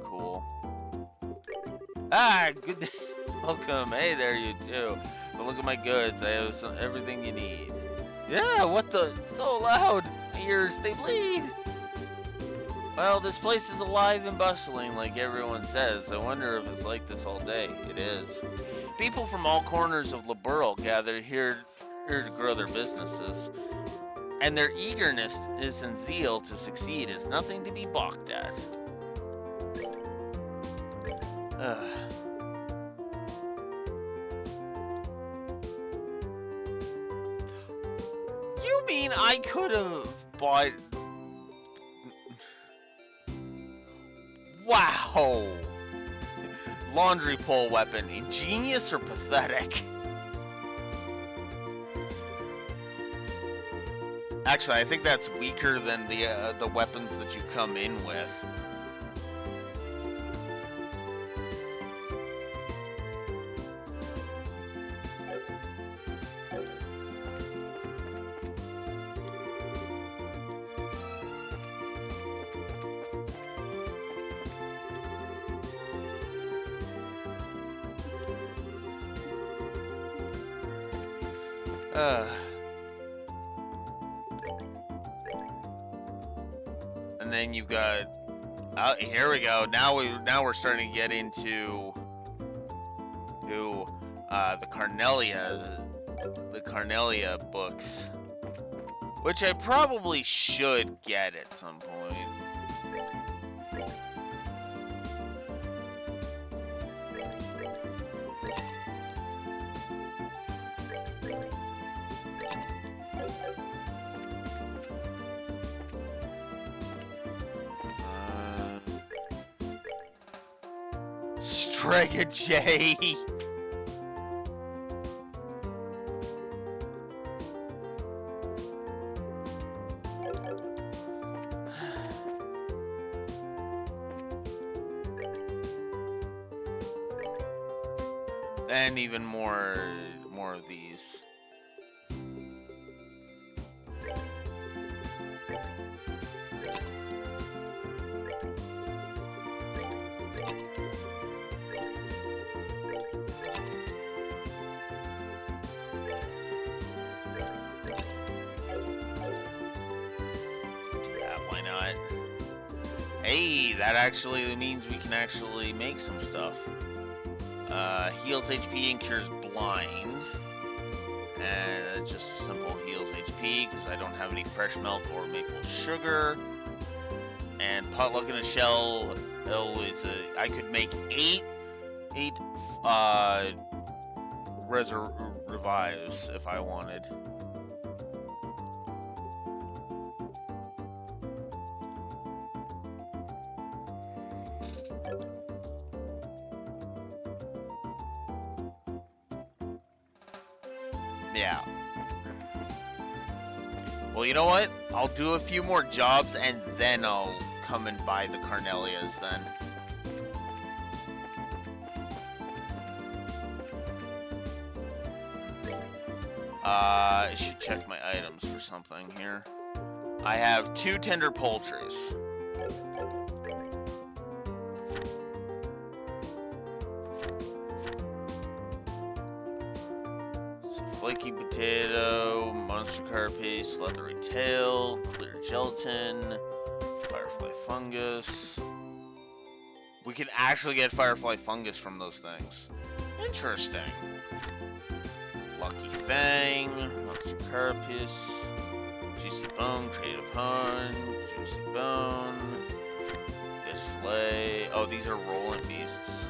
Cool. Ah, good day. Welcome. Hey there, you too. But look at my goods. I have everything you need. Yeah, what the? So loud. My ears, they bleed. Well, this place is alive and bustling like everyone says. I wonder if it's like this all day. It is. People from all corners of Liberl gather here to grow their businesses. And their eagerness and zeal to succeed is nothing to be balked at. You mean I could have bought... Wow! Laundry pole weapon. Ingenious or pathetic? Actually, I think that's weaker than the weapons that you come in with. And then you've got here we go. Now we're starting to get into the Carnelia books, which I probably should get at some point. Strega J. And even more of these. Hey, that actually means we can actually make some stuff. Heals HP and cures blind. And just a simple heals HP because I don't have any fresh milk or maple sugar. And potluck in a shell is I could make eight revives if I wanted. Yeah. Well, you know what? I'll do a few more jobs and then I'll come and buy the Carnelias then. I should check my items for something here. I have 2 tender poultries. Flaky potato, monster carapace, leathery tail, clear gelatin, firefly fungus. We can actually get firefly fungus from those things. Interesting. Lucky fang, monster carapace, juicy bone, creative hunt, juicy bone, fish fillet. Oh, these are rolling beasts.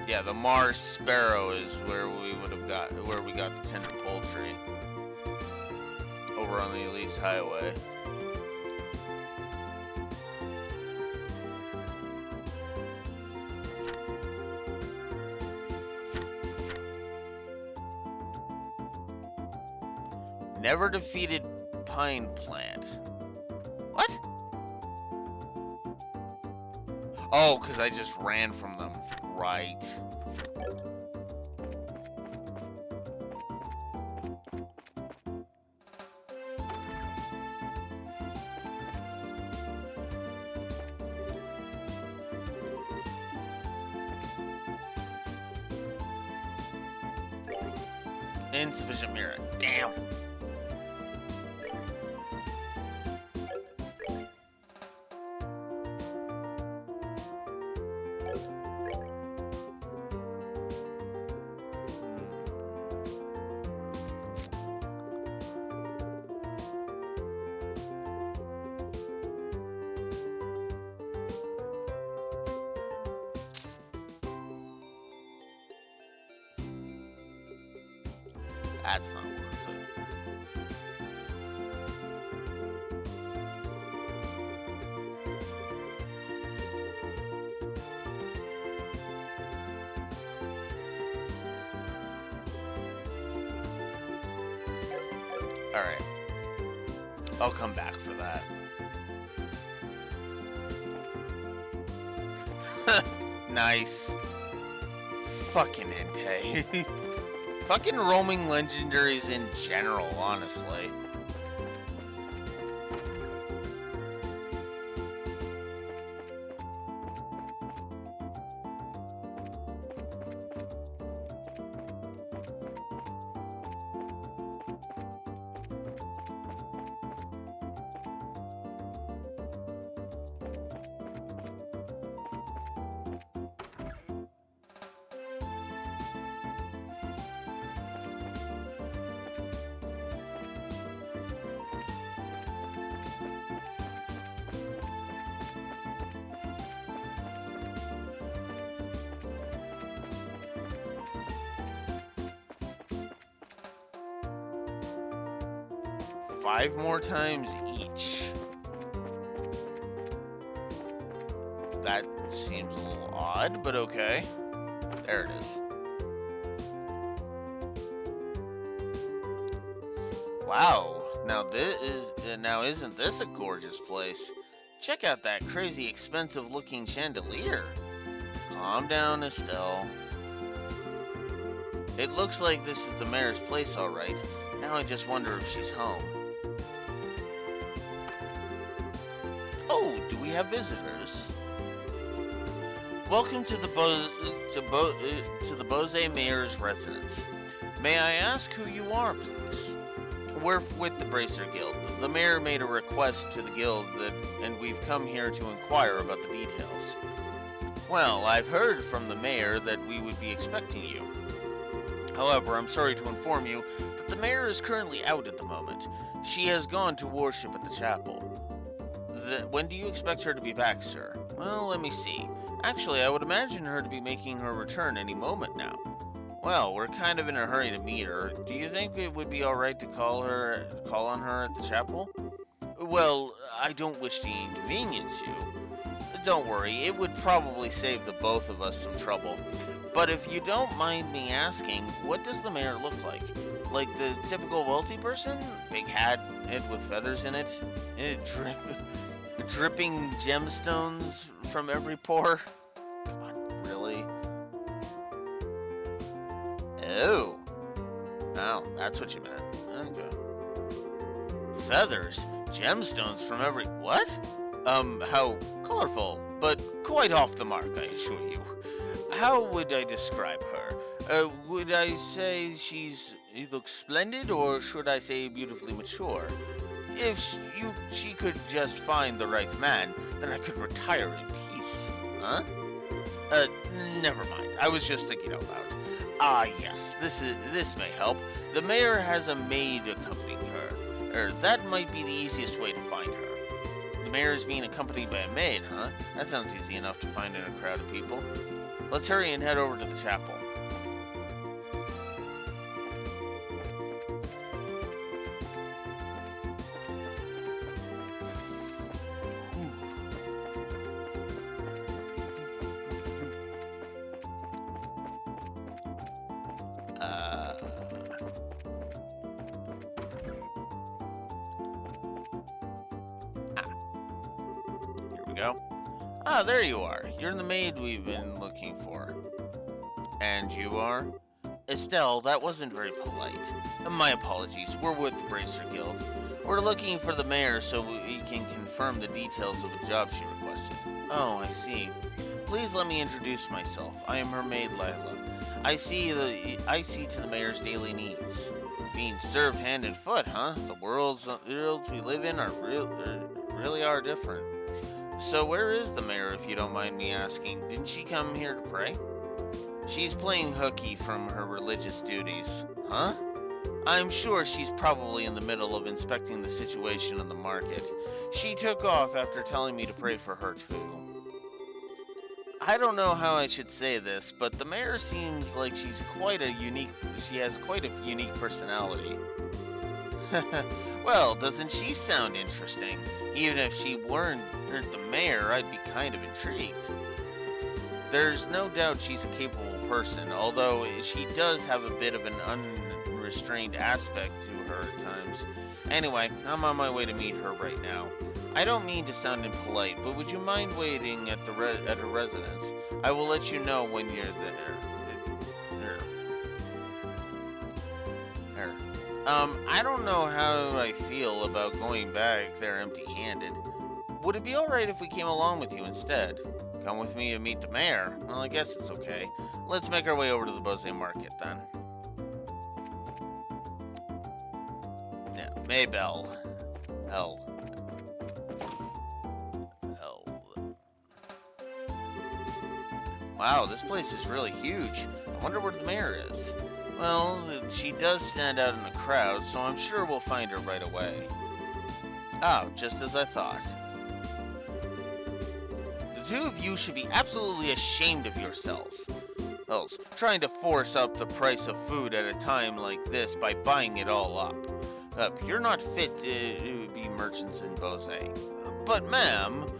Yeah, the Mars Sparrow is where we got the tender poultry. Over on the Elise Highway. Never defeated pine plant. What? Oh, because I just ran from them. Right. Insufficient mirror. Damn. That's not worth it. Alright. I'll come back for that. Nice. Fucking Entei. Fucking roaming legendaries in general, honestly. Five more times each. That seems a little odd, but okay. There it is. Wow. Now isn't this a gorgeous place? Check out that crazy expensive looking chandelier. Calm down, Estelle. It looks like this is the mayor's place, all right. Now I just wonder if she's home. Oh, do we have visitors? Welcome to the Bose Mayor's residence. May I ask who you are, please? We're with the Bracer Guild. The mayor made a request to the guild and we've come here to inquire about the details. Well, I've heard from the mayor that we would be expecting you. However, I'm sorry to inform you that the mayor is currently out at the moment. She has gone to worship at the chapel. When do you expect her to be back, sir? Well, let me see. Actually, I would imagine her to be making her return any moment now. Well, we're kind of in a hurry to meet her. Do you think it would be all right to call on her at the chapel? Well, I don't wish to inconvenience you. Don't worry, it would probably save the both of us some trouble. But if you don't mind me asking, what does the mayor look like? Like the typical wealthy person? Big hat, head with feathers in it, dripping gemstones from every pore? God, really? Oh. Oh, that's what you meant. Okay. Feathers? Gemstones from every... What? How colorful, but quite off the mark, I assure you. How would I describe her? Would I say she looks splendid, or should I say beautifully mature? If she could just find the right man, then I could retire in peace. Huh? Never mind. I was just thinking out loud. Ah, yes, this may help. The mayor has a maid accompanying her. That might be the easiest way to find her. The mayor is being accompanied by a maid, huh? That sounds easy enough to find in a crowd of people. Let's hurry and head over to the chapel. Here we go. Ah, there you are. You're the maid we've been looking for. And you are? Estelle, that wasn't very polite. My apologies. We're with the Bracer Guild. We're looking for the mayor so we can confirm the details of the job she requested. Oh, I see. Please let me introduce myself. I am her maid, Lila. I see to the mayor's daily needs. Being served hand and foot, huh? The worlds we live in really are different. So where is the mayor, if you don't mind me asking? Didn't she come here to pray? She's playing hooky from her religious duties. Huh? I'm sure she's probably in the middle of inspecting the situation in the market. She took off after telling me to pray for her too. I don't know how I should say this, but the mayor seems like she has quite a unique personality. Well, doesn't she sound interesting? Even if she weren't the mayor, I'd be kind of intrigued. There's no doubt she's a capable person, although she does have a bit of an unrestrained aspect to her at times. Anyway, I'm on my way to meet her right now. I don't mean to sound impolite, but would you mind waiting at her residence? I will let you know when you're there. I don't know how I feel about going back there empty-handed. Would it be alright if we came along with you instead? Come with me and meet the mayor? Well, I guess it's okay. Let's make our way over to the Bose Market, then. Yeah, Maybell. L. Wow, this place is really huge. I wonder where the mayor is. Well, she does stand out in the crowd, so I'm sure we'll find her right away. Oh, just as I thought. The two of you should be absolutely ashamed of yourselves. Else, trying to force up the price of food at a time like this by buying it all up. You're not fit to be merchants in Bose. But, ma'am,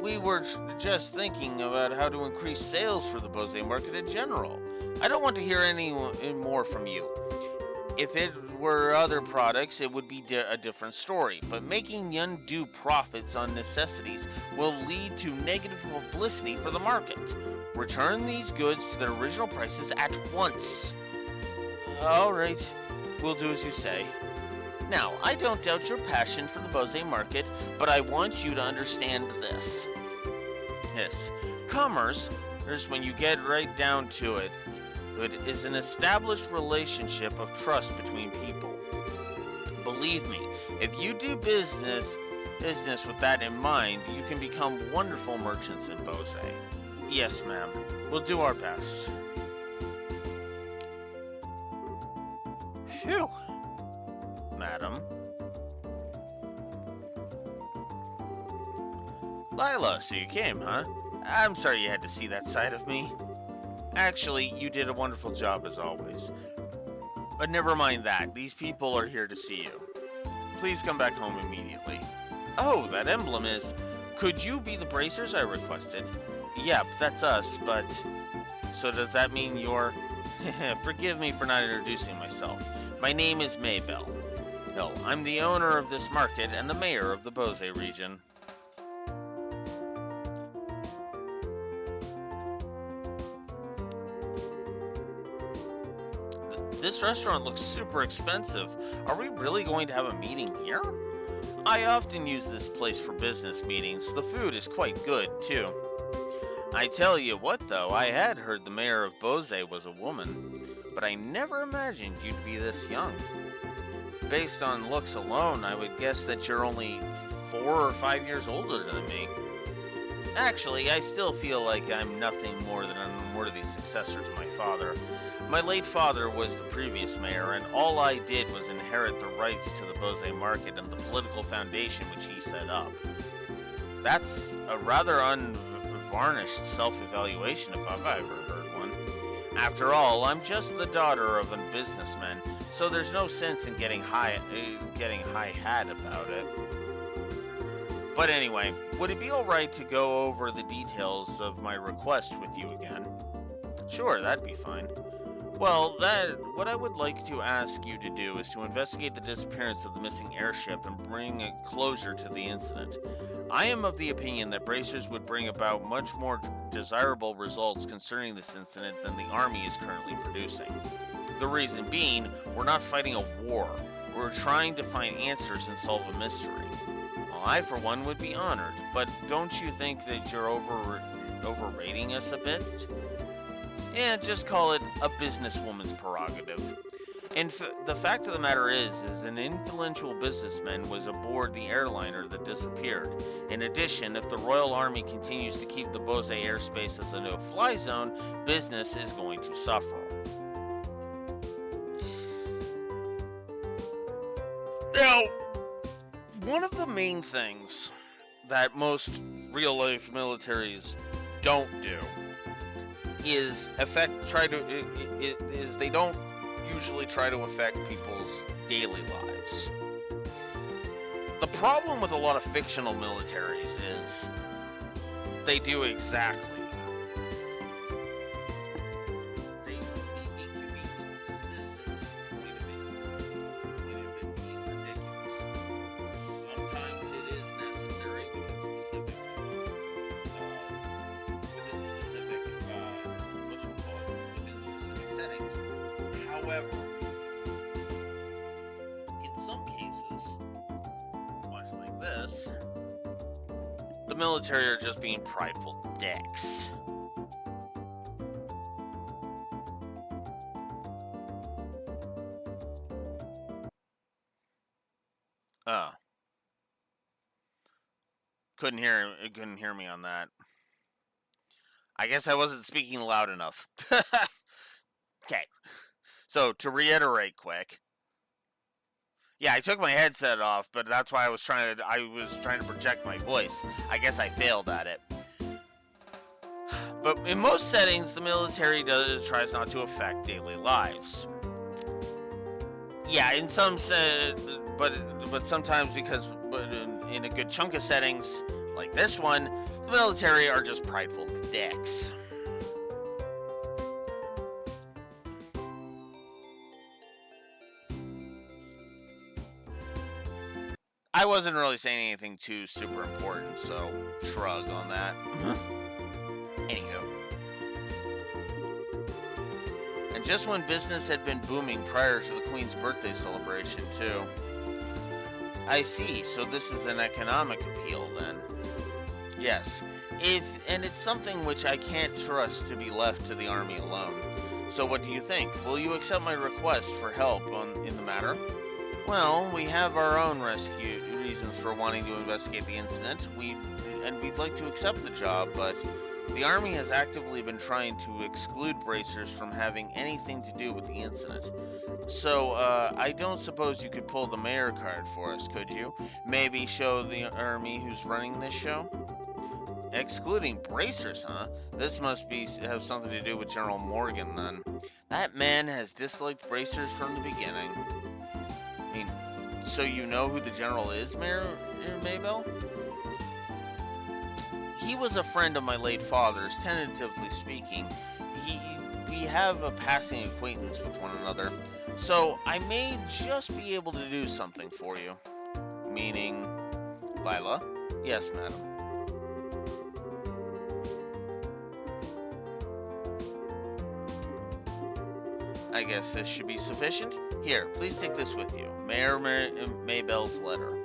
we were just thinking about how to increase sales for the Bose market in general. I don't want to hear any more from you. If it were other products, it would be a different story. But making undue profits on necessities will lead to negative publicity for the market. Return these goods to their original prices at once. All right, we'll do as you say. Now, I don't doubt your passion for the Bose market, but I want you to understand this. Yes, commerce, when you get right down to it, it is an established relationship of trust between people. Believe me, if you do business with that in mind, you can become wonderful merchants in Bose. Yes, ma'am. We'll do our best. Phew. Madam. Lila, so you came, huh? I'm sorry you had to see that side of me. Actually, you did a wonderful job as always. But never mind that, these people are here to see you. Please come back home immediately. Oh, that emblem is... Could you be the bracers I requested? Yep, that's us, but... So does that mean you're... Forgive me for not introducing myself. My name is Maybell. No, I'm the owner of this market and the mayor of the Bose region. This restaurant looks super expensive. Are we really going to have a meeting here? I often use this place for business meetings. The food is quite good, too. I tell you what, though, I had heard the mayor of Bose was a woman, but I never imagined you'd be this young. Based on looks alone, I would guess that you're only 4 or 5 years older than me. Actually, I still feel like I'm nothing more than an unworthy successor to my father. My late father was the previous mayor, and all I did was inherit the rights to the Bose market and the political foundation which he set up. That's a rather unvarnished self-evaluation if I've ever heard one. After all, I'm just the daughter of a businessman, so there's no sense in getting high hat about it. But anyway, would it be alright to go over the details of my request with you again? Sure, that'd be fine. Well, what I would like to ask you to do is to investigate the disappearance of the missing airship and bring a closure to the incident. I am of the opinion that bracers would bring about much more desirable results concerning this incident than the Army is currently producing. The reason being, we're not fighting a war. We're trying to find answers and solve a mystery. Well, I, for one, would be honored, but don't you think that you're overrating us a bit? Yeah, just call it a businesswoman's prerogative. And the fact of the matter is an influential businessman was aboard the airliner that disappeared. In addition, if the Royal Army continues to keep the Bose airspace as a no-fly zone, business is going to suffer. Now, one of the main things that most real-life militaries don't do is they don't usually try to affect people's daily lives. The problem with a lot of fictional militaries is they do exactly that. They inconvenience the citizens to the point of it being ridiculous. Sometimes it is necessary within specific settings. However, in some cases, much like this, the military are just being prideful dicks. Oh. Couldn't hear me on that. I guess I wasn't speaking loud enough. Okay. So, to reiterate quick. Yeah, I took my headset off, but that's why I was trying to project my voice. I guess I failed at it. But in most settings, the military tries not to affect daily lives. Yeah, in some but sometimes in a good chunk of settings like this one, the military are just prideful dicks. I wasn't really saying anything too super important, so shrug on that. Anywho. And just when business had been booming prior to the Queen's birthday celebration, too. I see, so this is an economic appeal, then. Yes, and it's something which I can't trust to be left to the Army alone. So what do you think? Will you accept my request for help in the matter? Well, we have our own reasons for wanting to investigate the incident. We'd like to accept the job, but the Army has actively been trying to exclude bracers from having anything to do with the incident. So, I don't suppose you could pull the mayor card for us, could you? Maybe show the Army who's running this show? Excluding bracers, huh? This must have something to do with General Morgan, then. That man has disliked bracers from the beginning. I mean, so you know who the general is, Mayor Maybell? He was a friend of my late father's, tentatively speaking. We have a passing acquaintance with one another, so I may just be able to do something for you. Meaning, Lila? Yes, madam. I guess this should be sufficient. Here, please take this with you. Mayor Maybell's letter.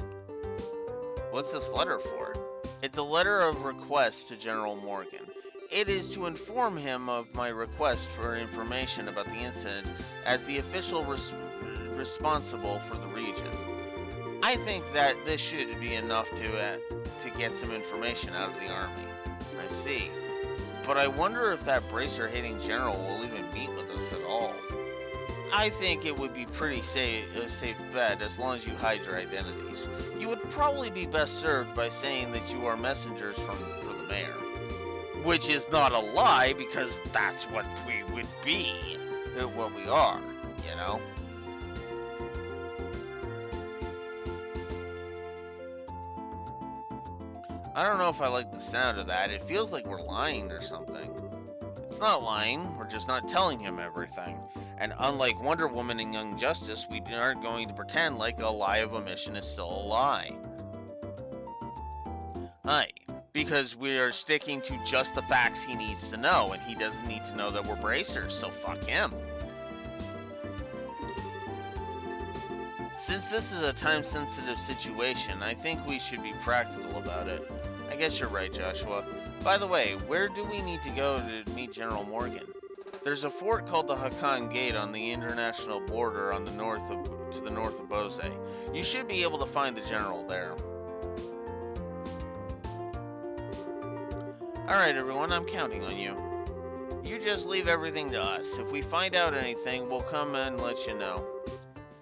What's this letter for? It's a letter of request to General Morgan. It is to inform him of my request for information about the incident as the official responsible for the region. I think that this should be enough to get some information out of the army. I see. But I wonder if that bracer-hating general will even meet with us at all. I think it would be a safe bet as long as you hide your identities. You would probably be best served by saying that you are messengers for the mayor. Which is not a lie, because that's what we would be. What we are, you know? I don't know if I like the sound of that. It feels like we're lying or something. It's not lying, we're just not telling him everything. And unlike Wonder Woman and Young Justice, we aren't going to pretend like a lie of omission is still a lie. Aye, because we are sticking to just the facts he needs to know, and he doesn't need to know that we're bracers, so fuck him. Since this is a time-sensitive situation, I think we should be practical about it. I guess you're right, Joshua. By the way, where do we need to go to meet General Morgan? There's a fort called the Hakan Gate on the international border on the to the north of Bose. You should be able to find the general there. Alright everyone, I'm counting on you. You just leave everything to us. If we find out anything, we'll come and let you know.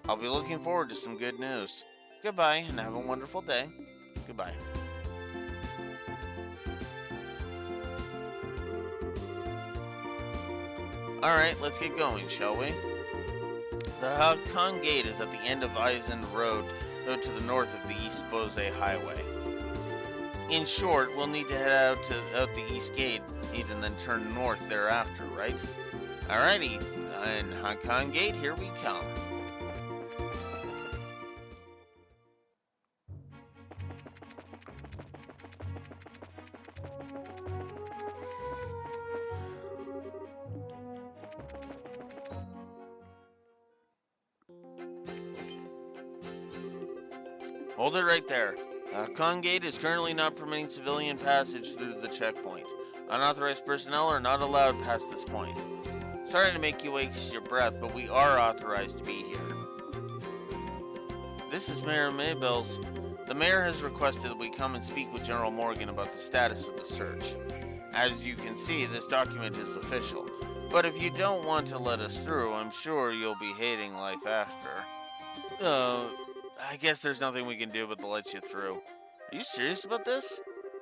I'll be looking forward to some good news. Goodbye, and have a wonderful day. Goodbye. Alright, let's get going, shall we? The Hakan Gate is at the end of Eisen Road to the north of the East Bose Highway. In short, we'll need to head out the East Gate and then turn north thereafter, right? Alrighty, and Hakan Gate, here we come. Hold it right there. Hakan Gate is currently not permitting civilian passage through the checkpoint. Unauthorized personnel are not allowed past this point. Sorry to make you waste your breath, but we are authorized to be here. This is Mayor Maybell's. The mayor has requested that we come and speak with General Morgan about the status of the search. As you can see, this document is official. But if you don't want to let us through, I'm sure you'll be hating life after. I guess there's nothing we can do but to let you through. Are you serious about this?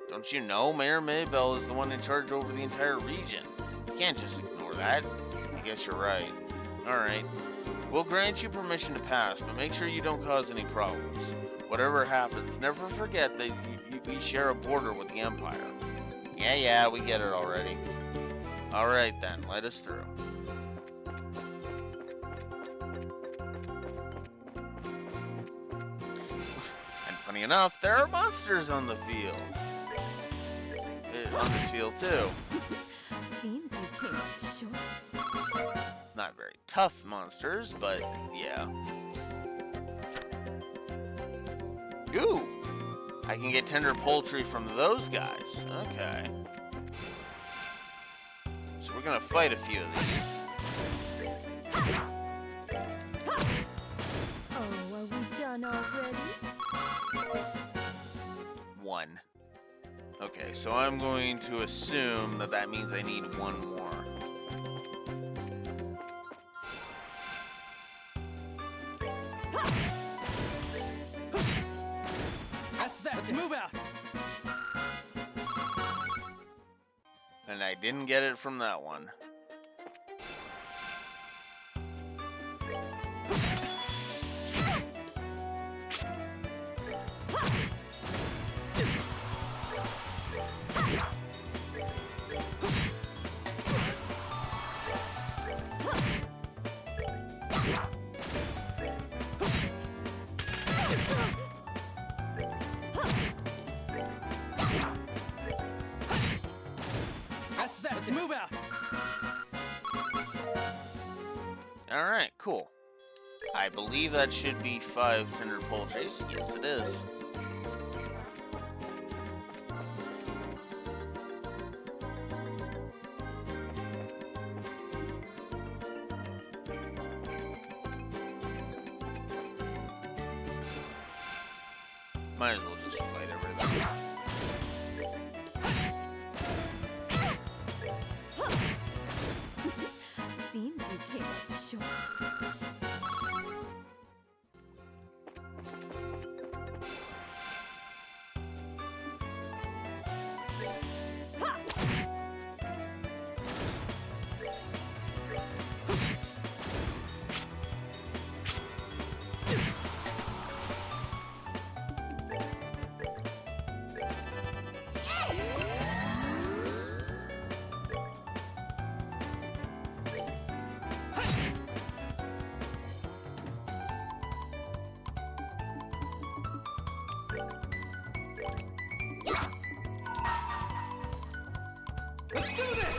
Don't you know Mayor Maybell is the one in charge over the entire region? You can't just ignore that. I guess you're right. Alright. We'll grant you permission to pass, but make sure you don't cause any problems. Whatever happens, never forget that we share a border with the Empire. Yeah, we get it already. Alright then, let us through. Funny enough, there are monsters on the field. On this field, too. Seems you came up short. Not very tough monsters, but yeah. Ooh! I can get tender poultry from those guys. Okay. So we're gonna fight a few of these. Oh, are we done already? One. Okay, so I'm going to assume that means I need one more. That's that. Let's move out. And I didn't get it from that one. That's that. Let's move out. Alright, cool. I believe that should be 5 tender poultries. Yes, it is. Might as well just fight everything. Seems you came up short. Let's do this.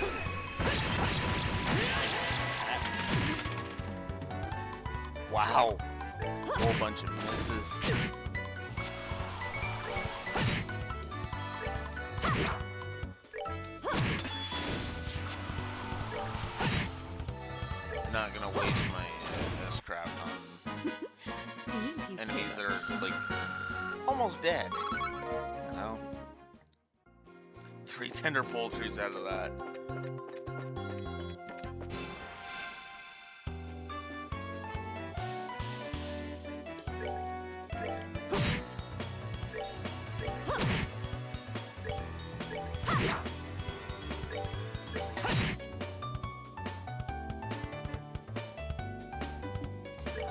Wow. Whole bunch of misses. Not gonna waste my scrap on Seems you enemies came that up are like almost dead. You know? 3 tender poultries out of that.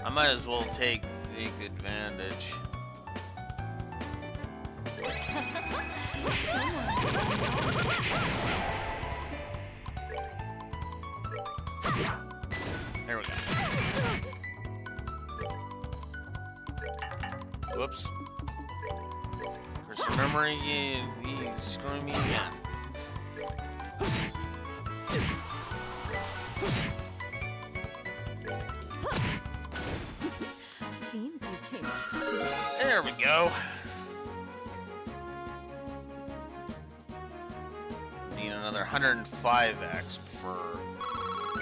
I might as well take advantage. There we go. Whoops. For some memory, you screw me again. Seems you came up short. There we go. Need another 105x for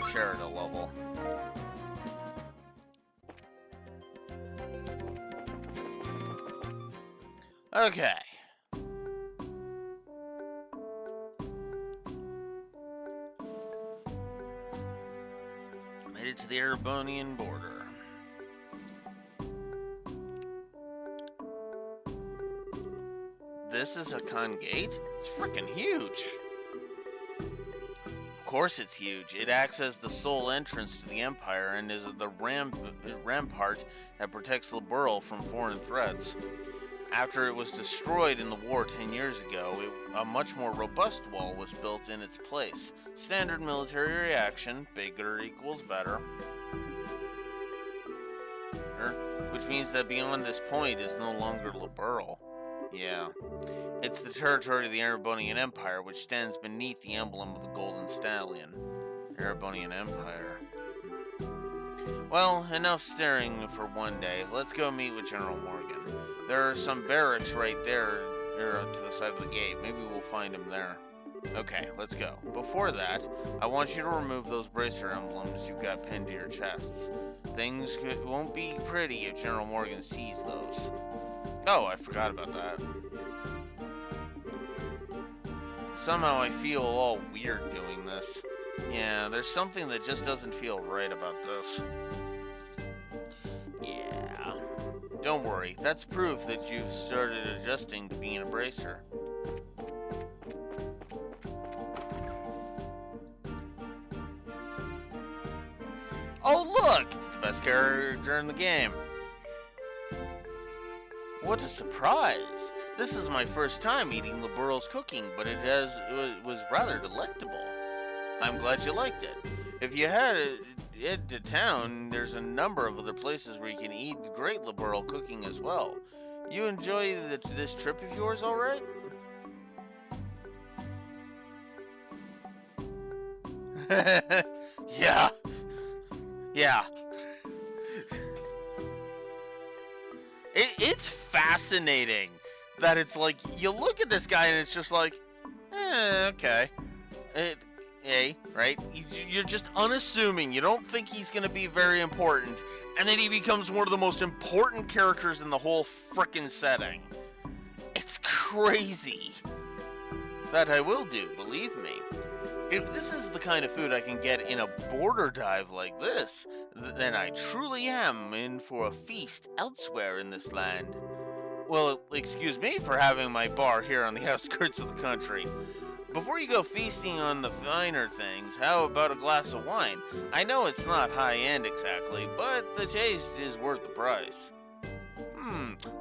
Sherida level. Okay. Made it to the Erebonian border. This is a Khan Gate? It's freaking huge. Of course it's huge. It acts as the sole entrance to the Empire and is the rampart that protects Liberl from foreign threats. After it was destroyed in the war 10 years ago, a much more robust wall was built in its place. Standard military reaction, bigger equals better. Which means that beyond this point is no longer Liberl. Yeah. It's the territory of the Erebonian Empire, which stands beneath the emblem of the Golden Stallion. Erebonian Empire. Well, enough staring for one day. Let's go meet with General Morgan. There are some barracks right there to the side of the gate. Maybe we'll find him there. Okay, let's go. Before that, I want you to remove those bracer emblems you've got pinned to your chests. Things won't be pretty if General Morgan sees those. Oh, I forgot about that. Somehow I feel all weird doing this. Yeah, there's something that just doesn't feel right about this. Yeah. Don't worry, that's proof that you've started adjusting to being a bracer. look! It's the best character in the game. What a surprise! This is my first time eating Liberal's cooking, but it was rather delectable. I'm glad you liked it. If you head to town, there's a number of other places where you can eat great Liberal cooking as well. You enjoy this trip of yours, all right? Yeah. Yeah. It's fascinating that it's like, you look at this guy and it's just like, okay. Right? You're just unassuming. You don't think he's going to be very important. And then he becomes one of the most important characters in the whole frickin' setting. It's crazy. That I will do, believe me. If this is the kind of food I can get in a border dive like this, then I truly am in for a feast elsewhere in this land. Well, excuse me for having my bar here on the outskirts of the country. Before you go feasting on the finer things, how about a glass of wine? I know it's not high-end exactly, but the taste is worth the price.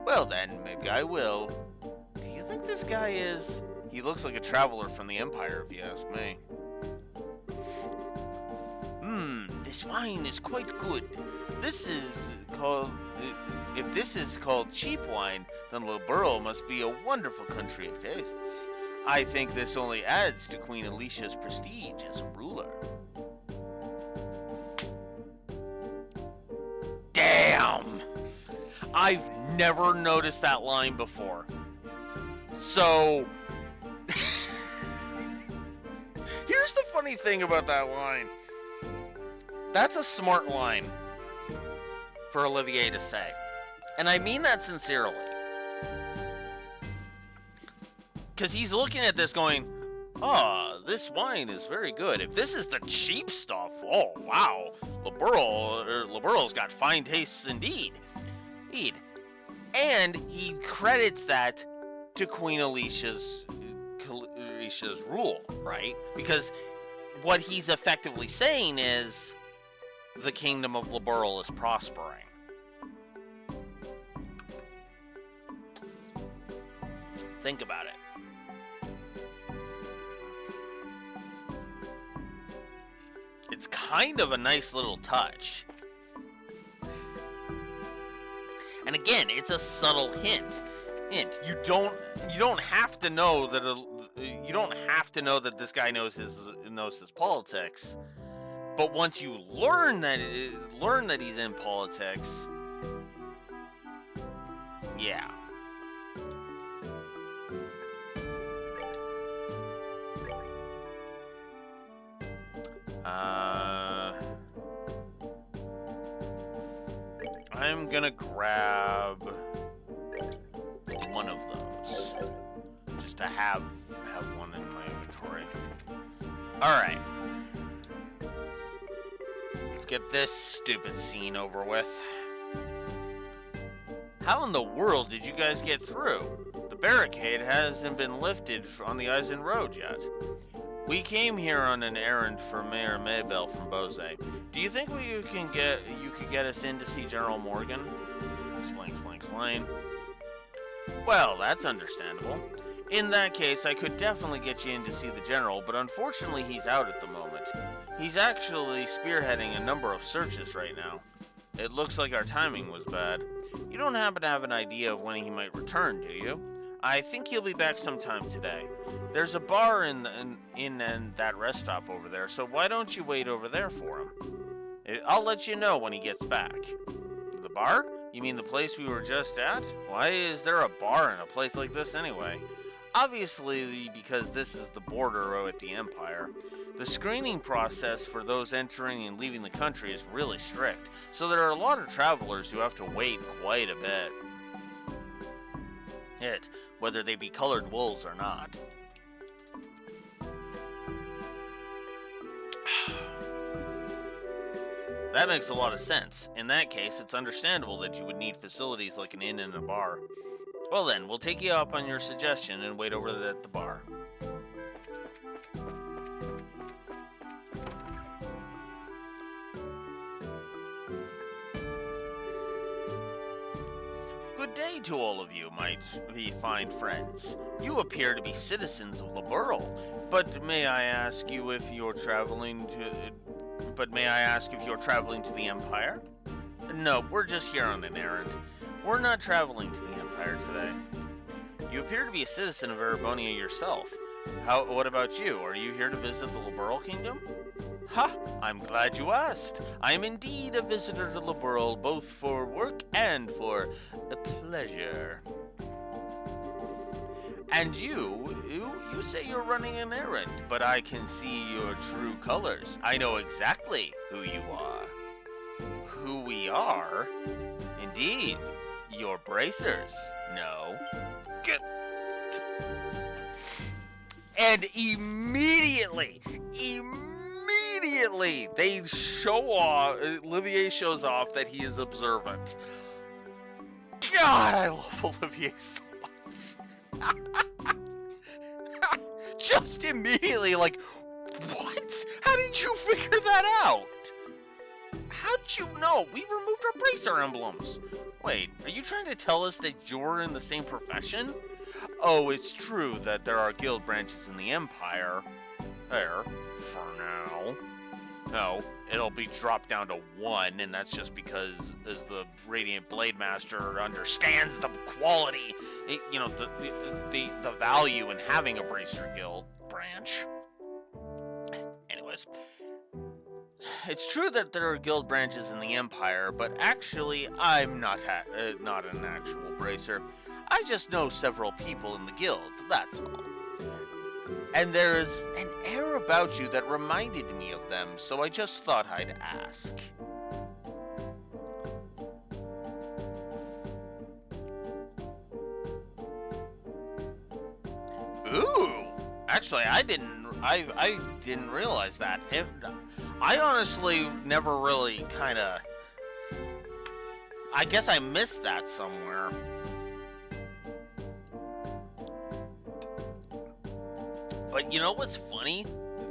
Well then, maybe I will. Do you think this guy is... He looks like a traveler from the Empire, if you ask me. This wine is quite good. This is called... If this is called cheap wine, then Liberal must be a wonderful country of tastes. I think this only adds to Queen Alicia's prestige as a ruler. Damn! I've never noticed that line before. So... Here's the funny thing about that line. That's a smart line for Olivier to say. And I mean that sincerely. Because he's looking at this going, this wine is very good. If this is the cheap stuff, oh, wow. Liberal's got fine tastes indeed. And he credits that to Queen Alicia's rule, right? Because what he's effectively saying is the kingdom of Liberal is prospering. Think about it. It's kind of a nice little touch. And again, it's a subtle hint. You don't have to know that this guy knows his politics. But once you learn that he's in politics, yeah. I'm gonna grab one of those just to have one in my inventory. All right, let's get this stupid scene over with. How in the world did you guys get through? The barricade hasn't been lifted on the Eisen Road yet. We came here on an errand for Mayor Maybell from Bose. Do you think you could get us in to see General Morgan? Explain. Well, that's understandable. In that case, I could definitely get you in to see the General, but unfortunately he's out at the moment. He's actually spearheading a number of searches right now. It looks like our timing was bad. You don't happen to have an idea of when he might return, do you? I think he'll be back sometime today. There's a bar in that rest stop over there, so why don't you wait over there for him? I'll let you know when he gets back. The bar? You mean the place we were just at? Why is there a bar in a place like this anyway? Obviously, because this is the border at the Empire. The screening process for those entering and leaving the country is really strict, so there are a lot of travelers who have to wait quite a bit. Whether they be colored wolves or not. That makes a lot of sense. In that case, it's understandable that you would need facilities like an inn and a bar. Well then, we'll take you up on your suggestion and wait over at the bar. day to all of you, my fine friends. You appear to be citizens of Liberl, but may I ask if you're traveling to the Empire? No, we're just here on an errand. We're not traveling to the Empire today. You appear to be a citizen of Erebonia yourself. What about you? Are you here to visit the Liberl Kingdom? Ha! I'm glad you asked. I am indeed a visitor to Liberl, both for work and for pleasure. And you say you're running an errand, but I can see your true colors. I know exactly who you are. Who we are? Indeed, you're bracers. No. And immediately, they show off, Olivier shows off that he is observant. God, I love Olivier so much. Just immediately, like, what? How did you figure that out? How'd you know? We removed our bracer emblems. Wait, are you trying to tell us that you're in the same profession? Oh, it's true that there are guild branches in the Empire. There, for now. No, it'll be dropped down to 1, and that's just because as the Radiant Blade Master understands the quality, the value in having a Bracer Guild branch. Anyways, it's true that there are guild branches in the Empire, but actually, I'm not an actual Bracer. I just know several people in the guild, that's all. And there's an air about you that reminded me of them, so I just thought I'd ask. Ooh! Actually, I didn't realize that. I honestly never really I guess I missed that somewhere. But you know what's funny?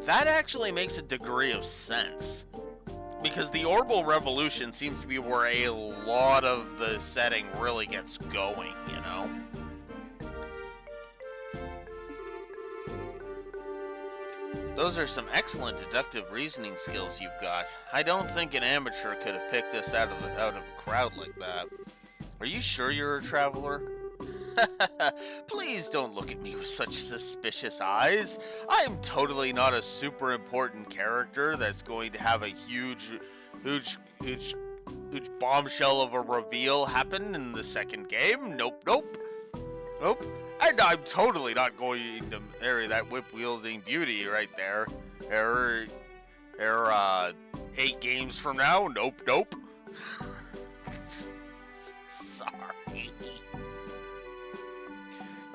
That actually makes a degree of sense. Because the Orbital Revolution seems to be where a lot of the setting really gets going, you know? Those are some excellent deductive reasoning skills you've got. I don't think an amateur could have picked us out of a crowd like that. Are you sure you're a traveler? Please don't look at me with such suspicious eyes. I am totally not a super important character that's going to have a huge bombshell of a reveal happen in the second game. Nope. And I'm totally not going to marry that whip-wielding beauty right there. 8 games from now? Nope. Sorry.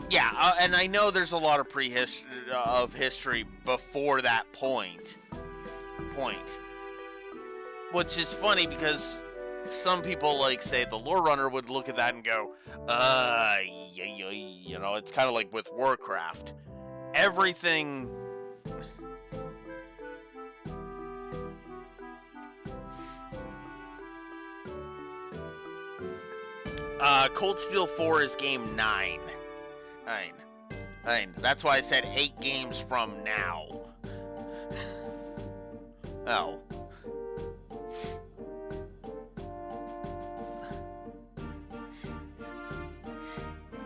Yeah, and I know there's a lot of history before that point. Which is funny because some people say the lore runner would look at that and go, you know, it's kind of like with Warcraft. Everything. Cold Steel 4 is game 9. That's why I said 8 games from now. Oh.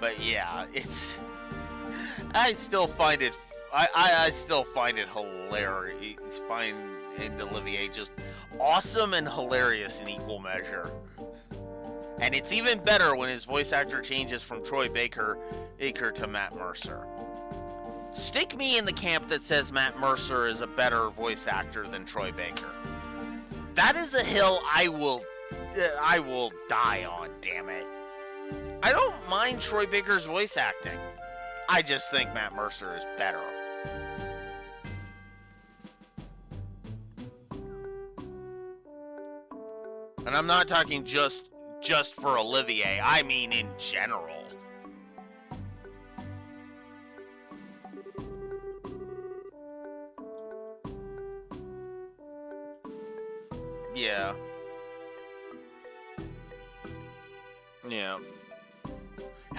But yeah, I still find it hilarious. Find Olivier just awesome and hilarious in equal measure. And it's even better when his voice actor changes from Troy Baker to Matt Mercer. Stick me in the camp that says Matt Mercer is a better voice actor than Troy Baker. That is a hill I will die on, damn it. I don't mind Troy Baker's voice acting. I just think Matt Mercer is better. And I'm not talking just for Olivier. I mean in general. Yeah.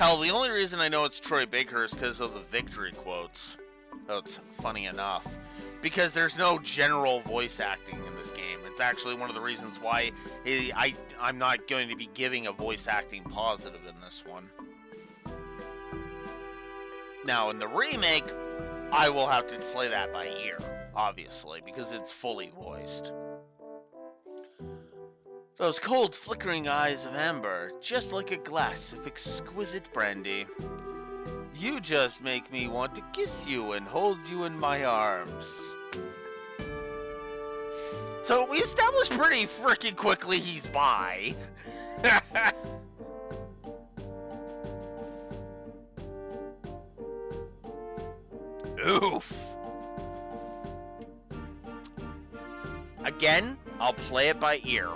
Hell, the only reason I know it's Troy Baker is because of the victory quotes. So it's funny enough. Because there's no general voice acting in this game. It's actually one of the reasons why I'm not going to be giving a voice acting positive in this one. Now, in the remake, I will have to play that by ear, obviously, because it's fully voiced. Those cold, flickering eyes of amber, just like a glass of exquisite brandy. You just make me want to kiss you and hold you in my arms. So we established pretty freaking quickly he's bi. Oof. Again, I'll play it by ear.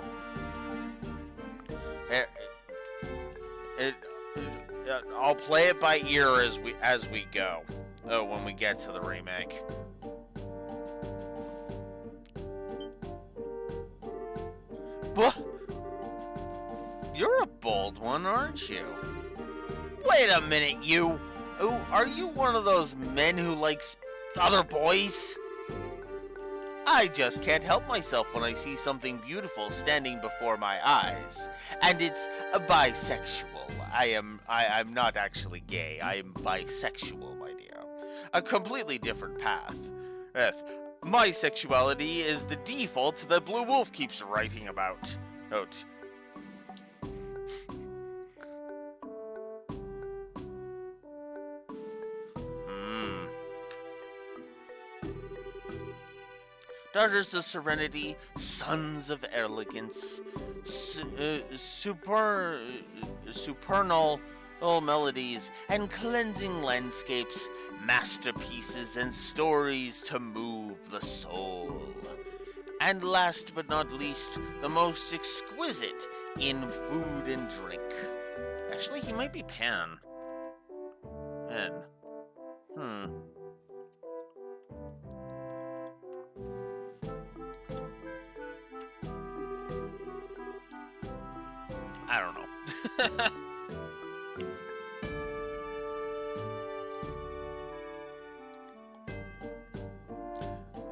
I'll play it by ear as we go. Oh, when we get to the remake. What? You're a bold one, aren't you? Wait a minute, you. Oh, are you one of those men who likes other boys? I just can't help myself when I see something beautiful standing before my eyes. And it's bisexual. I'm not actually gay. I am bisexual, my dear. A completely different path. My sexuality is the default that Blue Wolf keeps writing about. Note. Daughters of serenity, sons of elegance, supernal melodies, and cleansing landscapes, masterpieces and stories to move the soul. And last but not least, the most exquisite in food and drink. Actually, he might be Pan. Pan. I don't know.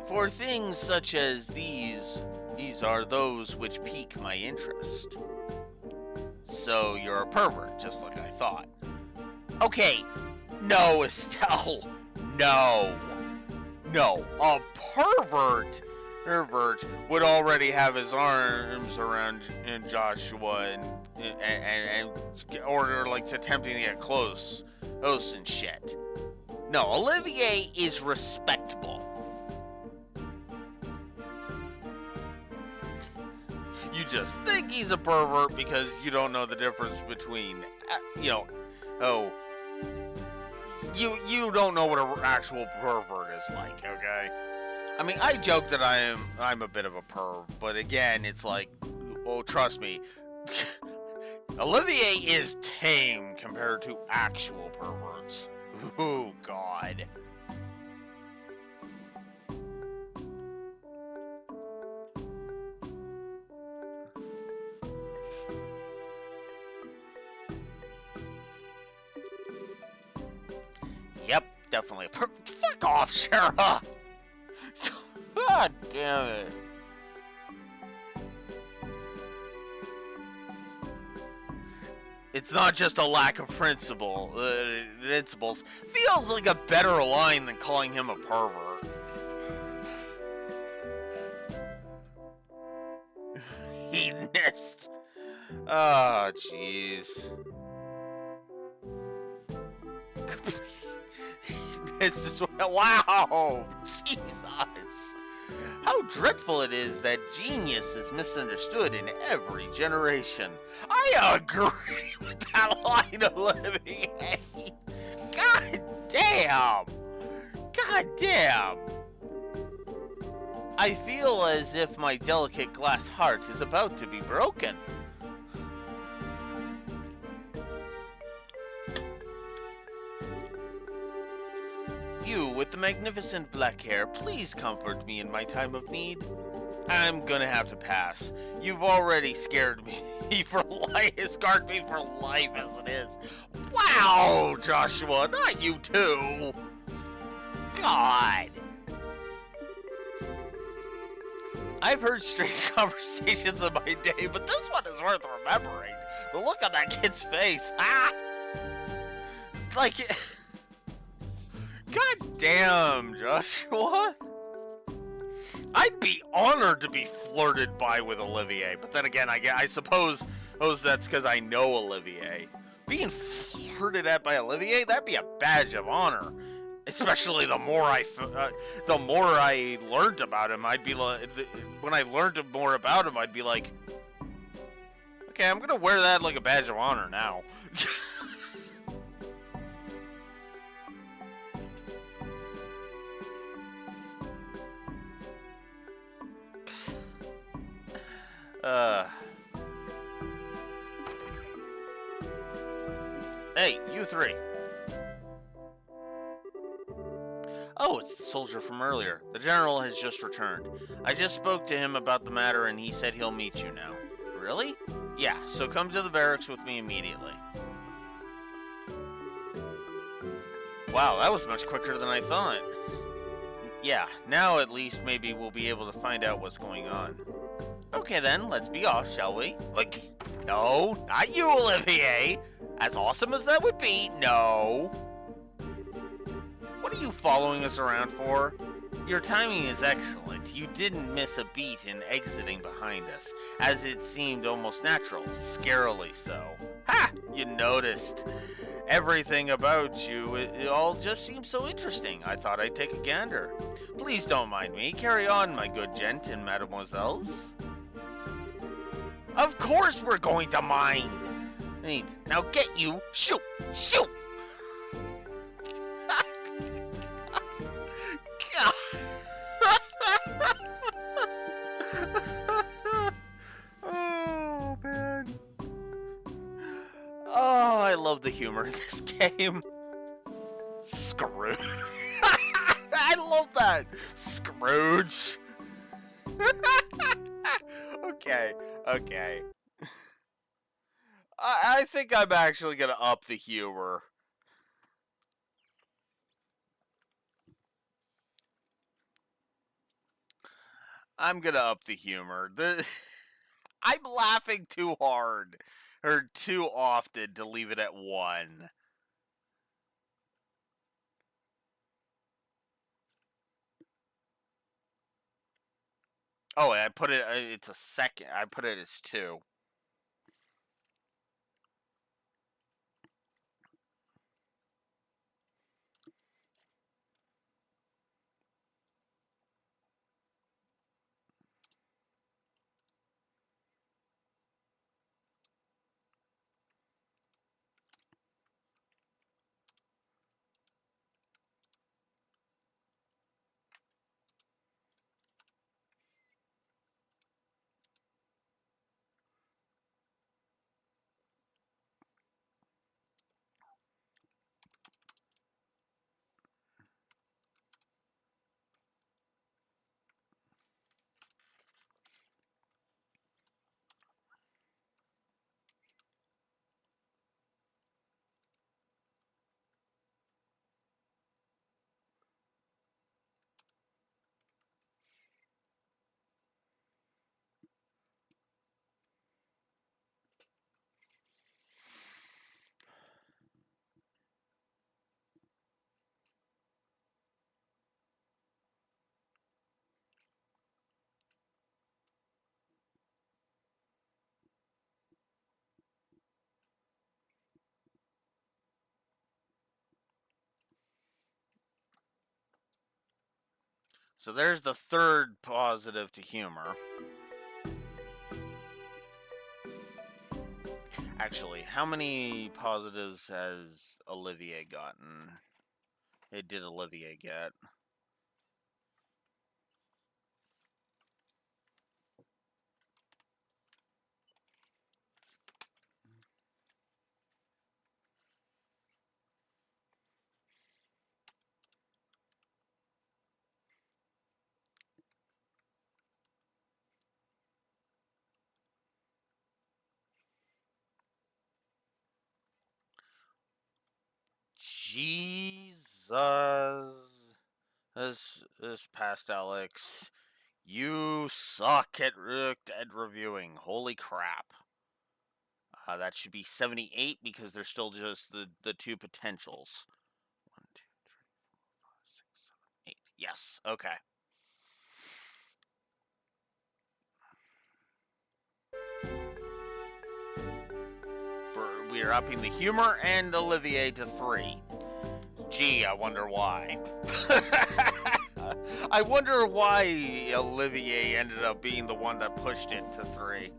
For things such as these are those which pique my interest. So you're a pervert, just like I thought. Okay, no, Estelle. No. A pervert would already have his arms around Joshua and or like attempting to get close and shit. No, Olivier is respectable. You just think he's a pervert because you don't know the difference between, you don't know what an actual pervert is like, okay? I mean, I joke that I'm a bit of a perv, but again, it's like, oh, trust me, Olivier is tame compared to actual perverts. Oh, God. Yep, definitely a perv. Fuck off, Sarah! God damn it. It's not just a lack of principles. Feels like a better line than calling him a pervert. Hedonist. Oh, jeez. This is wow. Jesus. How dreadful it is that genius is misunderstood in every generation. I agree with that line, Olivier. God damn. God damn. I feel as if my delicate glass heart is about to be broken. You, with the magnificent black hair, please comfort me in my time of need. I'm gonna have to pass. You've already scared me for life, scarred me for life as it is. Wow, Joshua, not you too. God. I've heard strange conversations in my day, but this one is worth remembering. The look on that kid's face. Ah! Like, God damn, Joshua. I'd be honored to be flirted by with Olivier, but then again, I suppose that's because I know Olivier. Being flirted at by Olivier, that'd be a badge of honor. Especially the more I learned about him, I'd be like, when I learned more about him, I'd be like, okay, I'm gonna wear that like a badge of honor now. Hey, you three. Oh, it's the soldier from earlier. The general has just returned. I just spoke to him about the matter and he said he'll meet you now. Really? Yeah, so come to the barracks with me immediately. Wow, that was much quicker than I thought. Yeah, now at least maybe we'll be able to find out what's going on. Okay then, let's be off, shall we? Like, no, not you, Olivier. As awesome as that would be, no. What are you following us around for? Your timing is excellent. You didn't miss a beat in exiting behind us, as it seemed almost natural, scarily so. Ha! You noticed. Everything about you, it all just seems so interesting. I thought I'd take a gander. Please don't mind me. Carry on, my good gent and mademoiselles. Of course we're going to mind. Neat. Now get you. Shoot! Shoot! Oh, man. Oh, I love the humor in this game. Scrooge. I love that. Scrooge. Okay. I think I'm actually going to up the humor. I'm going to up the humor. I'm laughing too hard or too often to leave it at 1. Oh, I put it, it's a second. I put it as 2. So there's the third positive to humor. Actually, how many positives has Olivier gotten? It did Olivier get? Jesus. This past Alex. You suck at reviewing. Holy crap. That should be 78 because there's still just the two potentials. 1, 2, 3, 4, 5, 6, 7, 8. Yes. Okay. We are upping the humor and Olivier to 3. Gee, I wonder why. I wonder why Olivier ended up being the one that pushed it to 3.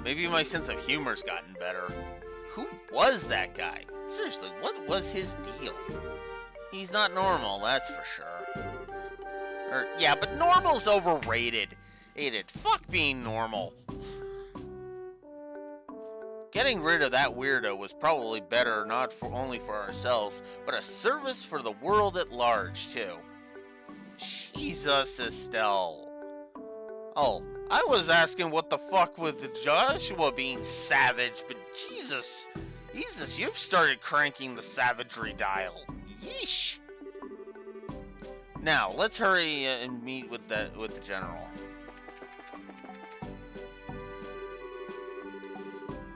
Maybe my sense of humor's gotten better. Who was that guy? Seriously, what was his deal? He's not normal, that's for sure. Yeah, but normal's overrated. Fuck being normal. Getting rid of that weirdo was probably better, not only for ourselves, but a service for the world at large, too. Jesus, Estelle. Oh, I was asking what the fuck with Joshua being savage, but Jesus, you've started cranking the savagery dial. Yeesh. Now, let's hurry and meet with the general.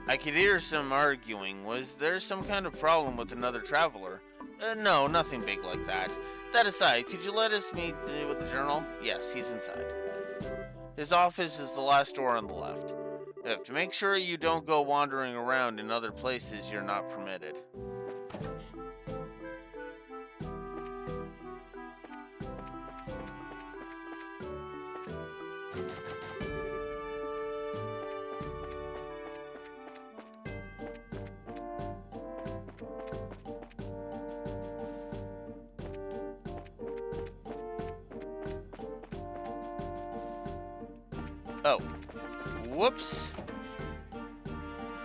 I could hear some arguing. Was there some kind of problem with another traveler? No, nothing big like that. That aside, could you let us meet with the general? Yes, he's inside. His office is the last door on the left. You have to make sure you don't go wandering around in other places you're not permitted. Oh. Whoops.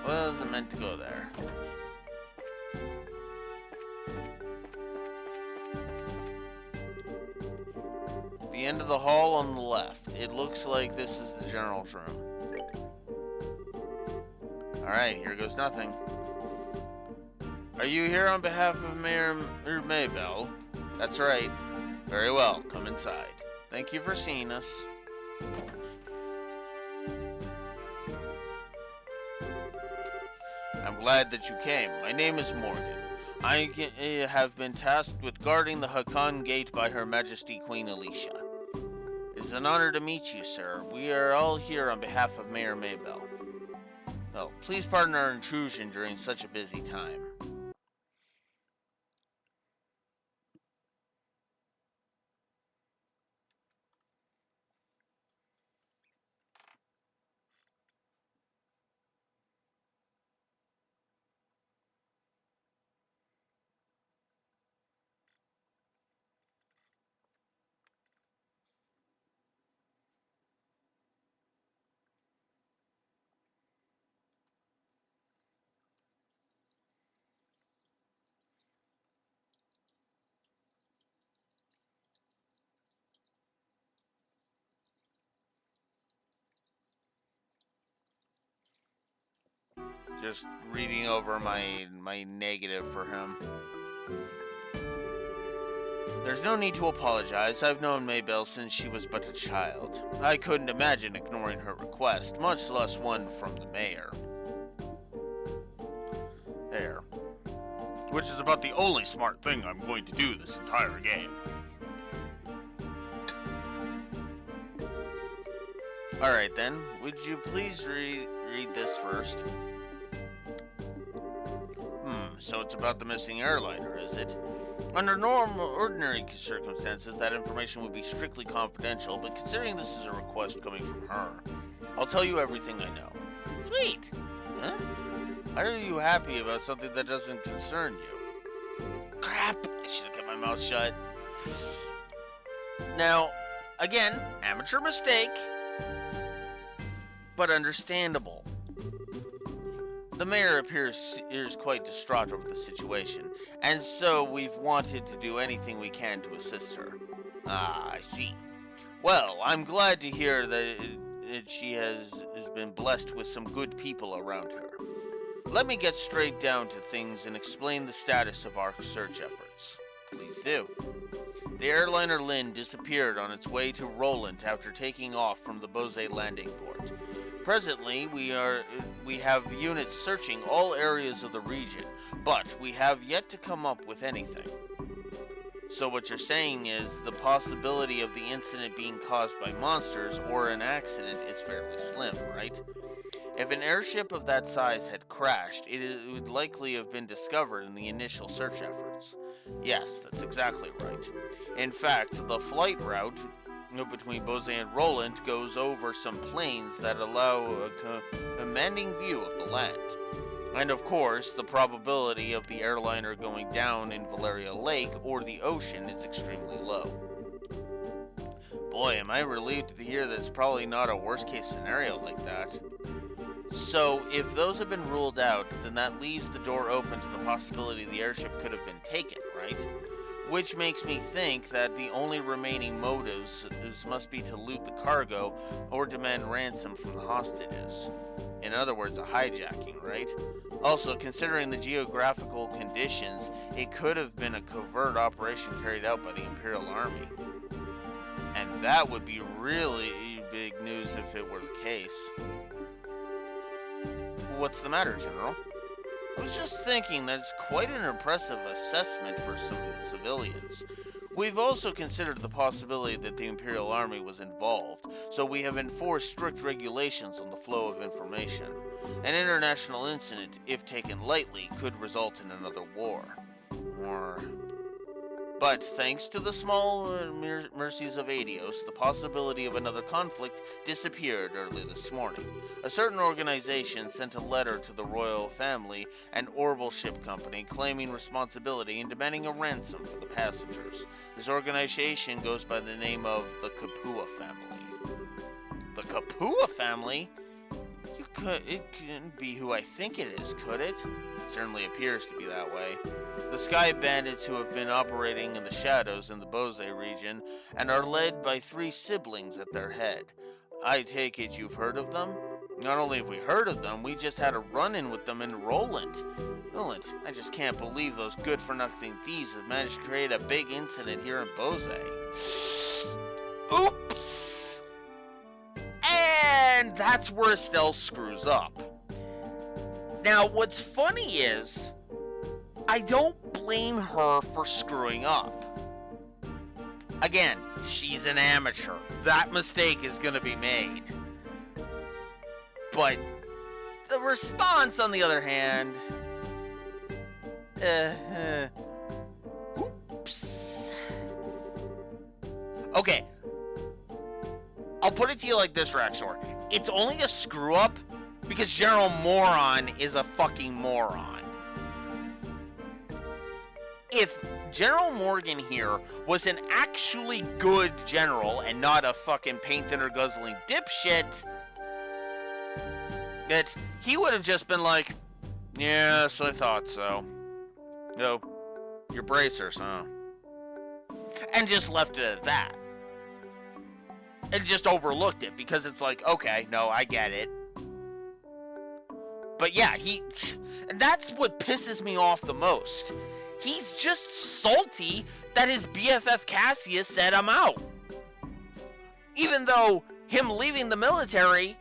Wasn't meant to go there. The end of the hall on the left. It looks like this is the general's room. Alright, here goes nothing. Are you here on behalf of Mayor Maybell? That's right. Very well, come inside. Thank you for seeing us. I'm glad that you came. My name is Morgan. I have been tasked with guarding the Hakan Gate by Her Majesty Queen Alicia. It is an honor to meet you, sir. We are all here on behalf of Mayor Maybell. Oh, please pardon our intrusion during such a busy time. Just reading over my negative for him. There's no need to apologize. I've known Maybell since she was but a child. I couldn't imagine ignoring her request, much less one from the mayor. There. Which is about the only smart thing I'm going to do this entire game. Alright then, would you please read this first? So it's about the missing airliner, is it? Under ordinary circumstances, that information would be strictly confidential, but considering this is a request coming from her, I'll tell you everything I know. Sweet! Huh? Why are you happy about something that doesn't concern you? Crap! I should have kept my mouth shut. Now, again, amateur mistake, but understandable. The mayor appears quite distraught over the situation, and so we've wanted to do anything we can to assist her. Ah, I see. Well, I'm glad to hear that she has been blessed with some good people around her. let me get straight down to things and explain the status of our search efforts. Please do. The airliner Lynn disappeared on its way to Roland after taking off from the Bose landing port. Presently, we have units searching all areas of the region, but we have yet to come up with anything. So what you're saying is the possibility of the incident being caused by monsters or an accident is fairly slim, right? If an airship of that size had crashed, it would likely have been discovered in the initial search efforts. Yes, that's exactly right. In fact, the flight route between Bose and Roland goes over some plains that allow a commanding view of the land. And of course, the probability of the airliner going down in Valeria Lake or the ocean is extremely low. Boy, am I relieved to hear that it's probably not a worst-case scenario like that. So, if those have been ruled out, then that leaves the door open to the possibility the airship could have been taken, right? Which makes me think that the only remaining motives must be to loot the cargo or demand ransom from the hostages. In other words, a hijacking, right? Also, considering the geographical conditions, it could have been a covert operation carried out by the Imperial Army. And that would be really big news if it were the case. What's the matter, General? I was just thinking that it's quite an impressive assessment for some civilians. We've also considered the possibility that the Imperial Army was involved, so we have enforced strict regulations on the flow of information. An international incident, if taken lightly, could result in another war. But thanks to the small mercies of Adios, the possibility of another conflict disappeared early this morning. A certain organization sent a letter to the royal family and Orbital Ship Company claiming responsibility and demanding a ransom for the passengers. This organization goes by the name of the Kapua family. The Kapua family? It couldn't be who I think it is, could it? It certainly appears to be that way. The Sky Bandits, who have been operating in the shadows in the Bose region and are led by 3 siblings at their head. I take it you've heard of them? Not only have we heard of them, we just had a run-in with them in Roland. I just can't believe those good-for-nothing thieves have managed to create a big incident here in Bose. Oops! And that's where Estelle screws up. Now, what's funny is, I don't blame her for screwing up. Again, she's an amateur. That mistake is going to be made. But the response, on the other hand... Oops. Okay. I'll put it to you like this, Raxor. It's only a screw-up because General Moron is a fucking moron. If General Morgan here was an actually good general and not a fucking paint-thinner guzzling dipshit, that he would have just been like, yes, I thought so. No, your bracers, huh? And just left it at that. And just overlooked it because it's like, okay, no, I get it. But yeah, that's what pisses me off the most. He's just salty that his BFF Cassius said I'm out. Even though him leaving the military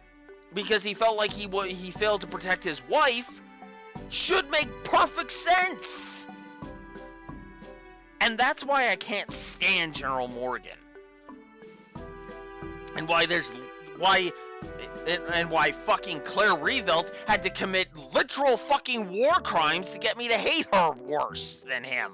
because he felt like he failed to protect his wife should make perfect sense. And that's why I can't stand General Morgan. And why fucking Claire Revelt had to commit literal fucking war crimes to get me to hate her worse than him.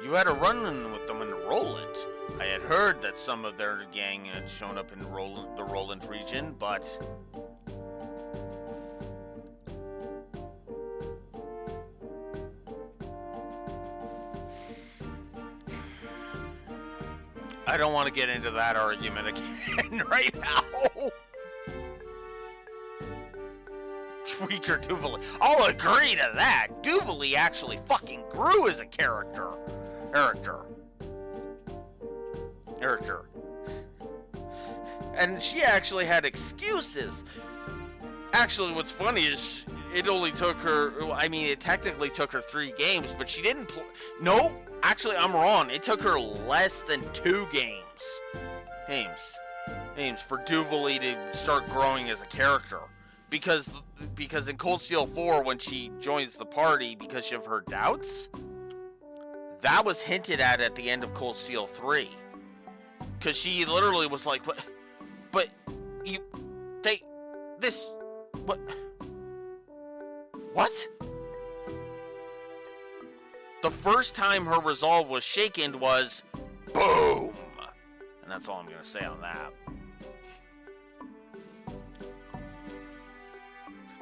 You had a run-in with them in Roland. I had heard that some of their gang had shown up in the Roland region, but... I don't want to get into that argument again right now. Tweaker Duvalie. I'll agree to that. Duvalie actually fucking grew as a character. character. And she actually had excuses. Actually, what's funny is it only took her, I mean, it technically took her 3 games, but she didn't no, actually, I'm wrong. It took her less than 2 games for Duvalie to start growing as a character. Because in Cold Steel 4, when she joins the party because of her doubts, that was hinted at the end of Cold Steel 3. Because she literally was like, but you, what? The first time her resolve was shaken was, boom! And that's all I'm going to say on that.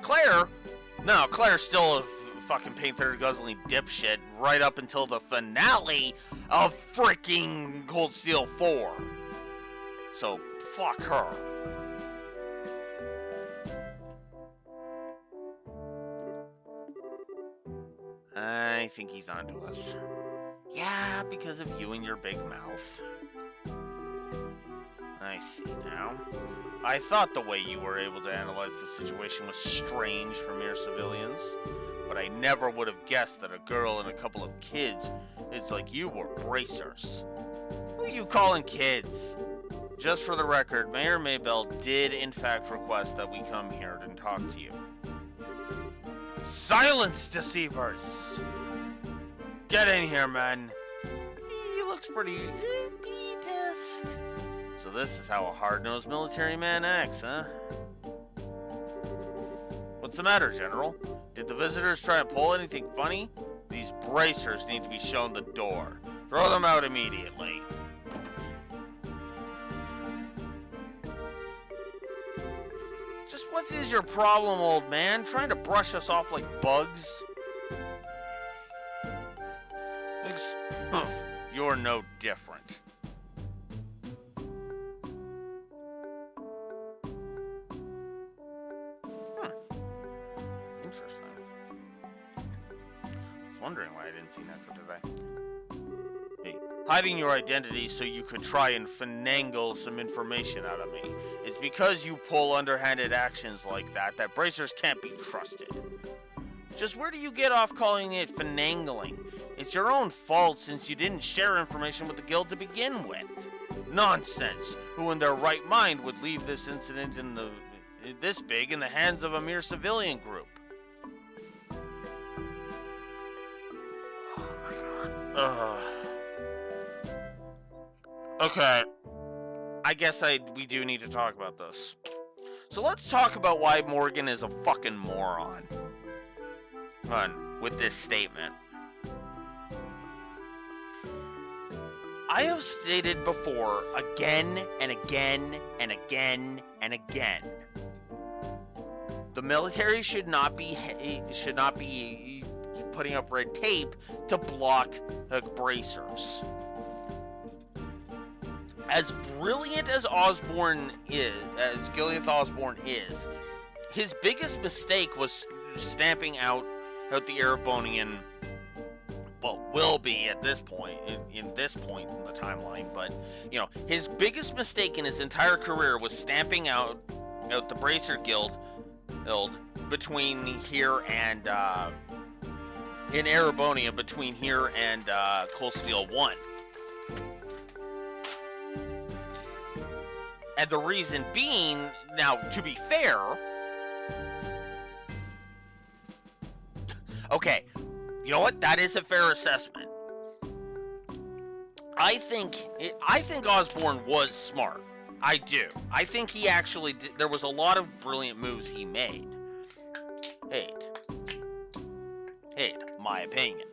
Claire's still a fucking paint-third guzzling dipshit right up until the finale of freaking Cold Steel 4. So, fuck her. I think he's onto us. Yeah, because of you and your big mouth. I see now. I thought the way you were able to analyze the situation was strange for mere civilians, but I never would have guessed that a girl and a couple of kids is like you were bracers. Who are you calling kids? Just for the record, Mayor Maybell did in fact request that we come here and talk to you. Silence, deceivers! Get in here, man. He looks pretty pissed. So this is how a hard-nosed military man acts, huh? What's the matter, General? Did the visitors try to pull anything funny? These bracers need to be shown the door. Throw them out immediately. Just what is your problem, old man? Trying to brush us off like bugs? You're no different. Interesting. I was wondering why I didn't see that today. Hey, hiding your identity so you could try and finagle some information out of me. It's because you pull underhanded actions like that bracers can't be trusted. Just where do you get off calling it finagling? It's your own fault since you didn't share information with the guild to begin with. Nonsense. Who in their right mind would leave this incident this big in the hands of a mere civilian group? Oh my god. Okay. I guess we do need to talk about this. So let's talk about why Morgan is a fucking moron. With this statement. I have stated before, again and again and again and again, the military should not be putting up red tape to block bracers. As brilliant as Gilliath Osborne is, his biggest mistake was stamping out the Erebonian. Well, will be at this point, in this point in the timeline, but, you know, his biggest mistake in his entire career was stamping out the Bracer Guild between here and, in Erebonia, between here and, Cold Steel 1. And the reason being, now, to be fair, okay, you know what? That is a fair assessment. I think Osborne was smart. I do. I think he actually did. There was a lot of brilliant moves he made. Hate, my opinion.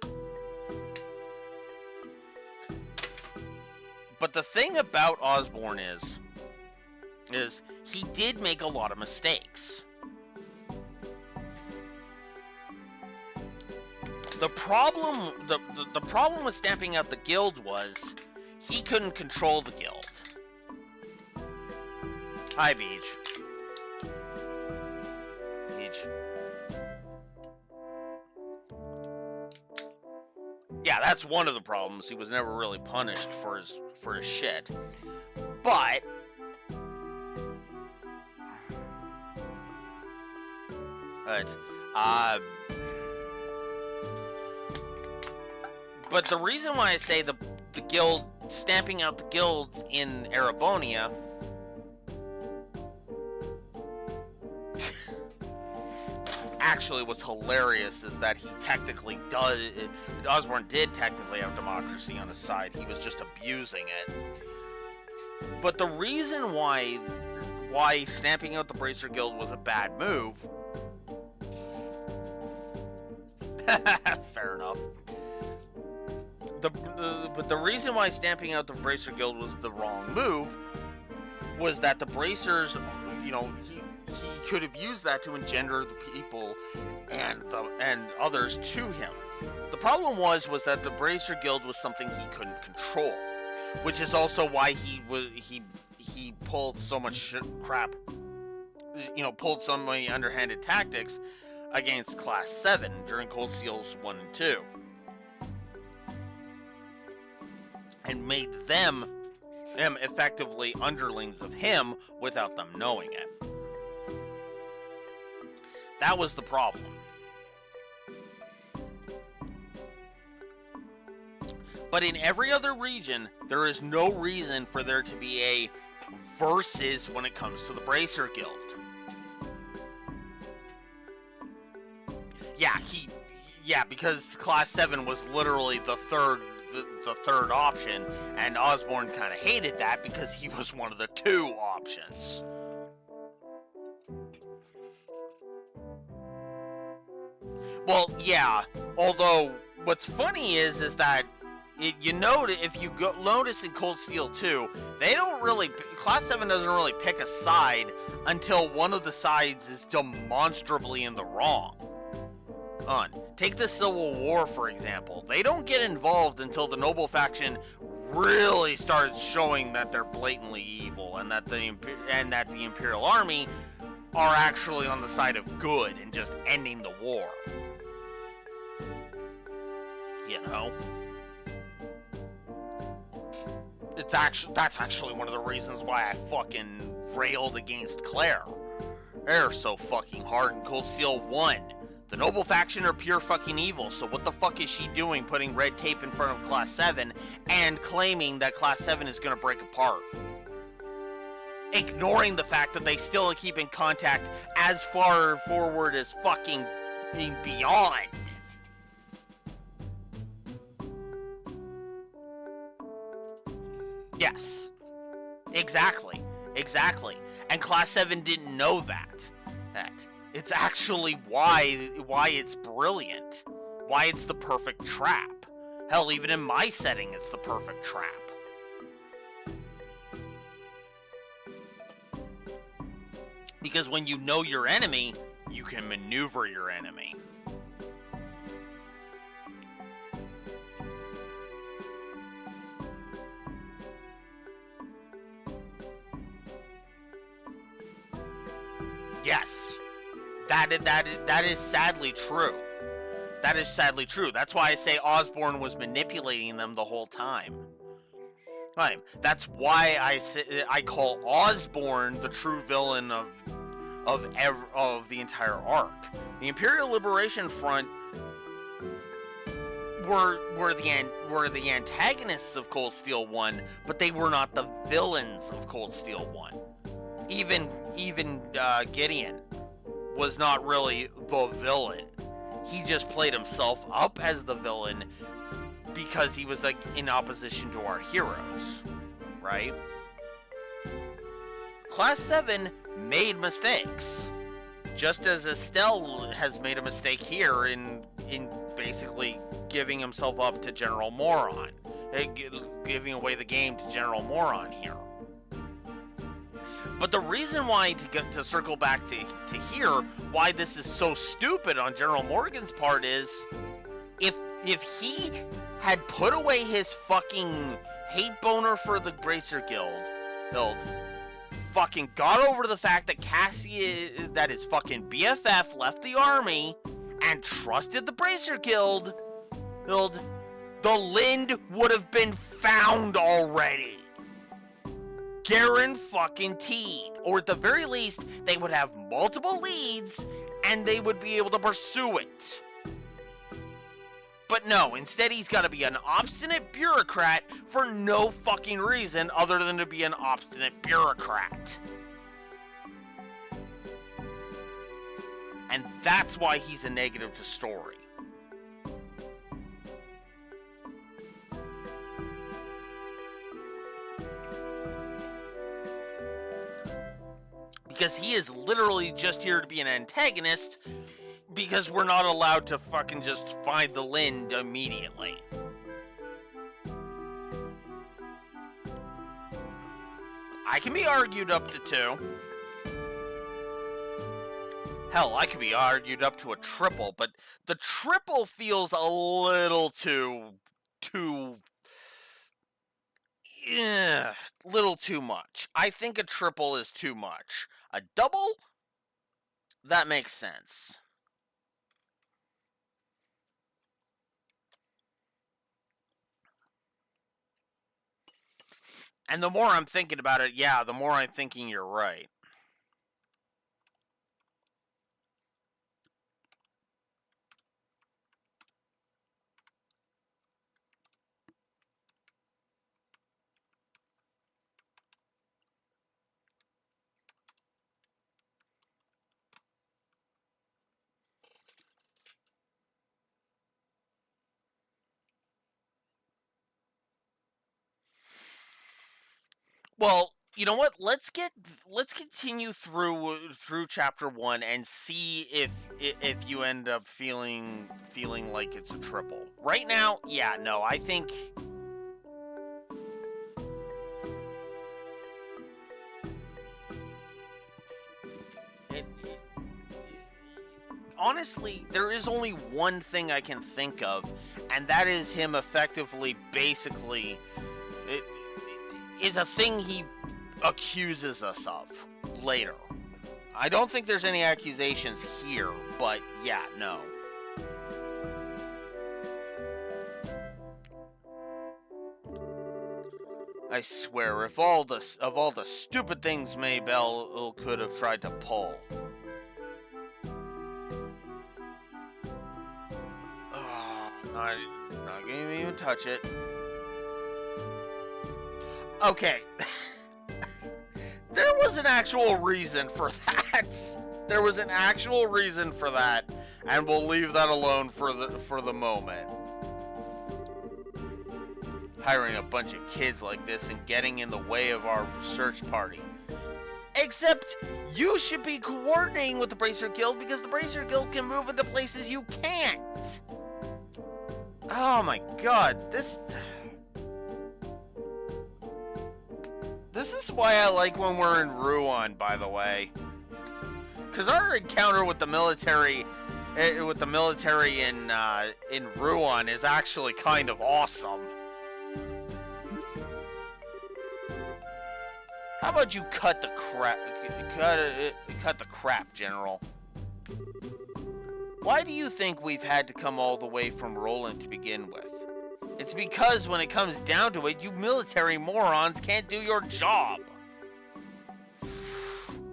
But the thing about Osborne is he did make a lot of mistakes. The problem with stamping out the guild was he couldn't control the guild. Hi, Beach. Yeah, Yeah, that's one of the problems. He was never really punished for his shit. But but the reason why I say the guild stamping out the guilds in Erebonia actually what's hilarious is that Osborn did technically have democracy on his side. He was just abusing it. But the reason why stamping out the Bracer Guild was a bad move, fair enough. But the reason why stamping out the Bracer Guild was the wrong move was that the Bracers, you know, he could have used that to engender the people and others to him. The problem was that the Bracer Guild was something he couldn't control, which is also why he pulled so much crap, you know, pulled so many underhanded tactics against Class 7 during Cold Steels 1 and 2. And made them effectively underlings of him without them knowing it. That was the problem. But in every other region, there is no reason for there to be a versus when it comes to the Bracer Guild. Yeah, because Class 7 was literally the third option, and Osborn kind of hated that because he was one of the two options. Well, yeah, although what's funny is that you notice, if you notice in Cold Steel 2, they don't really, Class 7 doesn't really pick a side until one of the sides is demonstrably in the wrong. Take the Civil War, for example. They don't get involved until the Noble faction really starts showing that they're blatantly evil, and that the Imperial Army are actually on the side of good and just ending the war. You know? That's actually one of the reasons why I fucking railed against Claire. They're so fucking hard in Cold Steel 1. The Noble faction are pure fucking evil, so what the fuck is she doing putting red tape in front of Class 7 and claiming that Class 7 is gonna break apart? Ignoring the fact that they still keep in contact as far forward as fucking beyond. Yes. Exactly. And Class 7 didn't know that. It's actually why it's brilliant. Why it's the perfect trap. Hell, even in my setting, it's the perfect trap. Because when you know your enemy, you can maneuver your enemy. Yes. That is sadly true. That is sadly true. That's why I say Osborn was manipulating them the whole time. Right. That's why I call Osborn the true villain of the entire arc. The Imperial Liberation Front were the antagonists of Cold Steel 1, but they were not the villains of Cold Steel 1. Even Gideon was not really the villain. He just played himself up as the villain because he was like in opposition to our heroes, right? Class 7 made mistakes, just as Estelle has made a mistake here in basically giving himself up to General Moron, giving away the game to General Moron here. But the reason why, to circle back to here, why this is so stupid on General Morgan's part is, if he had put away his fucking hate boner for the Bracer Guild, fucking got over the fact that Cassie, that his fucking BFF, left the army and trusted the Bracer Guild, the Lind would have been found already. Guaranteed. Or at the very least, they would have multiple leads and they would be able to pursue it. But no, instead he's got to be an obstinate bureaucrat for no fucking reason other than to be an obstinate bureaucrat. And that's why he's a negative to story. Because he is literally just here to be an antagonist because we're not allowed to fucking just find the Lind immediately. I can be argued up to 2. Hell, I could be argued up to a triple, but the triple feels a little little too much. I think a triple is too much. A double? That makes sense. And the more I'm thinking about it, yeah, the more I'm thinking you're right. Well, you know what? Let's continue through chapter 1 and see if you end up feeling like it's a triple. Right now, yeah, no, I think honestly, there is only one thing I can think of, and that is him effectively basically is a thing he accuses us of later. I don't think there's any accusations here, but yeah, no. I swear, of all the stupid things Maybell could have tried to pull. Not gonna even touch it. Okay. There was an actual reason for that. There was an actual reason for that, and we'll leave that alone for the moment. Hiring a bunch of kids like this and getting in the way of our search party. Except you should be coordinating with the Bracer Guild because the Bracer Guild can move into places you can't. Oh my god, this is why I like when we're in Ruan, by the way. Because our encounter with the military in Ruan is actually kind of awesome. How about you cut the crap, General? Why do you think we've had to come all the way from Roland to begin with? It's because when it comes down to it, you military morons can't do your job.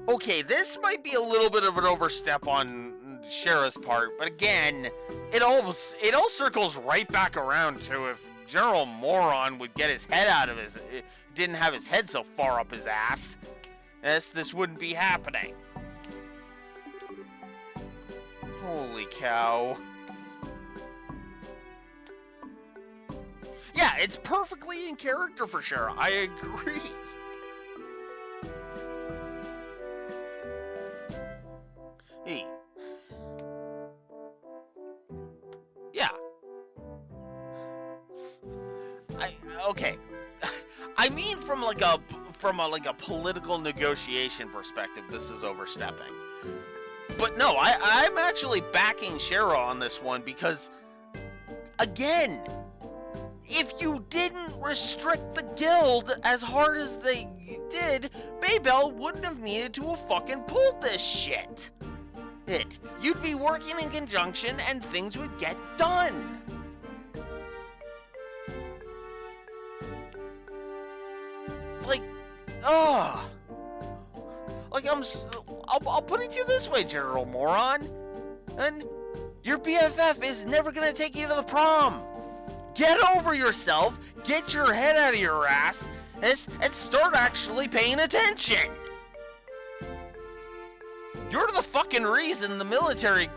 Okay, this might be a little bit of an overstep on Shara's part, but again, it all circles right back around to if General Moron would get his head out of his... didn't have his head so far up his ass, this wouldn't be happening. Holy cow. Yeah, it's perfectly in character for sure. I agree. Hey. Yeah. Okay. I mean, from a political negotiation perspective, this is overstepping. But no, I'm actually backing Shara on this one because, again, if you didn't restrict the guild as hard as they did, Maybell wouldn't have needed to have fucking pulled this shit. You'd be working in conjunction and things would get done. like, ugh. Like, I'll put it to you this way, General Moron. And your BFF is never gonna take you to the prom. Get over yourself, get your head out of your ass, and start actually paying attention. You're the fucking reason the military,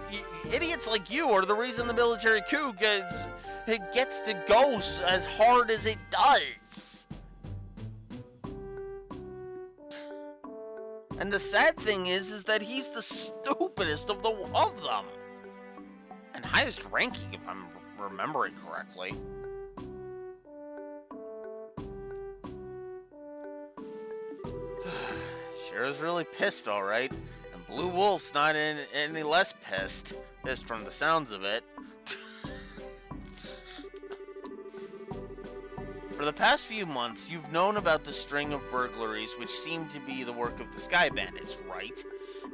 idiots like you are the reason the military coup gets to go as hard as it does. And the sad thing is that he's the stupidest of them. And highest ranking, if I'm remembering correctly. Shira's really pissed, alright. And Blue Wolf's not any less pissed from the sounds of it. For the past few months, you've known about the string of burglaries which seem to be the work of the Sky Bandits, right?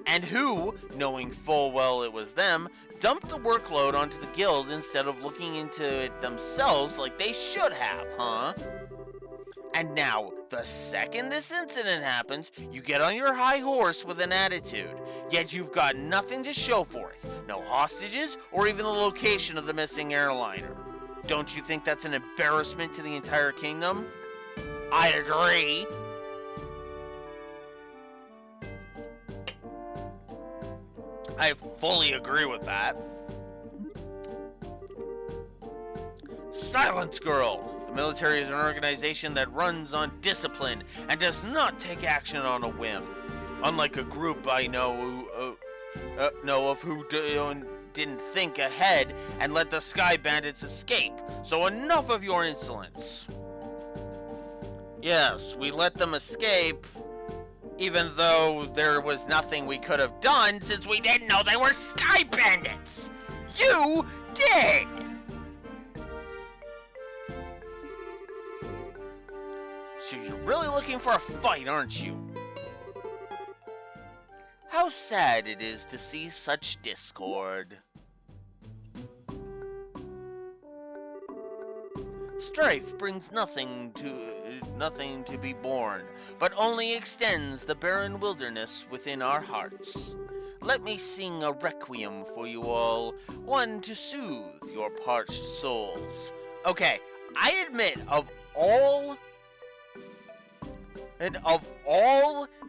And who, knowing full well it was them, dumped the workload onto the guild instead of looking into it themselves like they should have, huh? And now, the second this incident happens, you get on your high horse with an attitude, yet you've got nothing to show for it. No hostages, or even the location of the missing airliner. Don't you think that's an embarrassment to the entire kingdom? I agree. I fully agree with that. Silence, girl! The military is an organization that runs on discipline and does not take action on a whim. Unlike a group I know of who didn't think ahead and let the Sky Bandits escape. So enough of your insolence. Yes, we let them escape, even though there was nothing we could have done since we didn't know they were Sky Bandits. You did! So you're really looking for a fight, aren't you? How sad it is to see such discord. Strife brings nothing to be born, but only extends the barren wilderness within our hearts. Let me sing a requiem for you all, one to soothe your parched souls. Okay, I admit, of all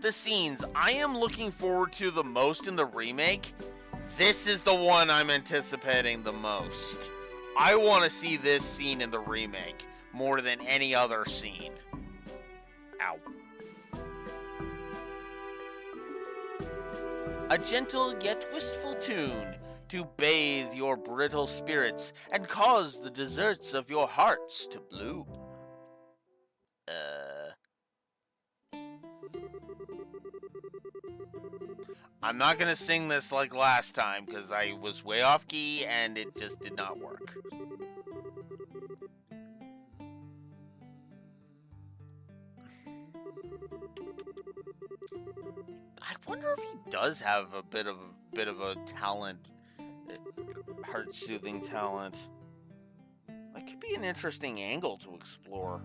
the scenes I am looking forward to the most in the remake, this is the one I'm anticipating the most. I want to see this scene in the remake more than any other scene. Ow. A gentle yet wistful tune to bathe your brittle spirits and cause the deserts of your hearts to bloom. I'm not gonna sing this like last time because I was way off key and it just did not work. I wonder if he does have a bit of a talent, heart-soothing talent. That could be an interesting angle to explore.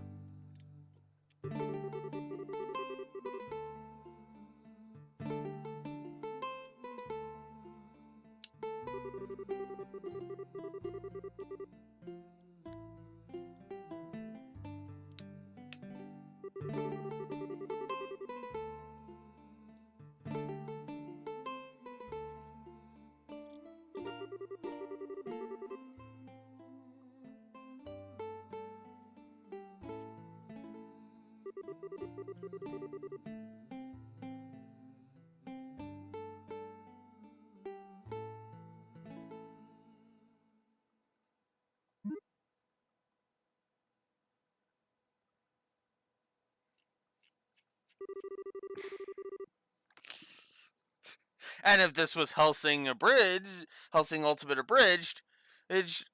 And if this was Hellsing Ultimate Abridged,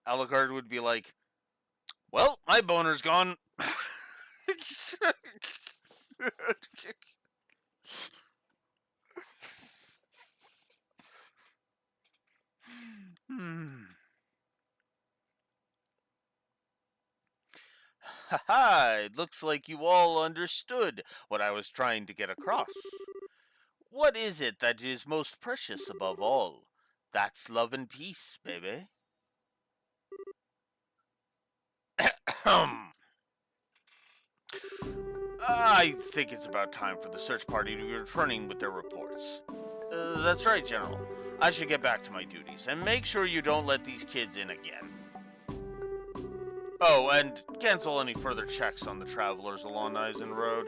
Alucard would be like, well, my boner's gone. Haha, it looks like you all understood what I was trying to get across. What is it that is most precious above all? That's love and peace, baby. I think it's about time for the search party to be returning with their reports. That's right, General. I should get back to my duties and make sure you don't let these kids in again. Oh, and cancel any further checks on the travelers along Eisen Road.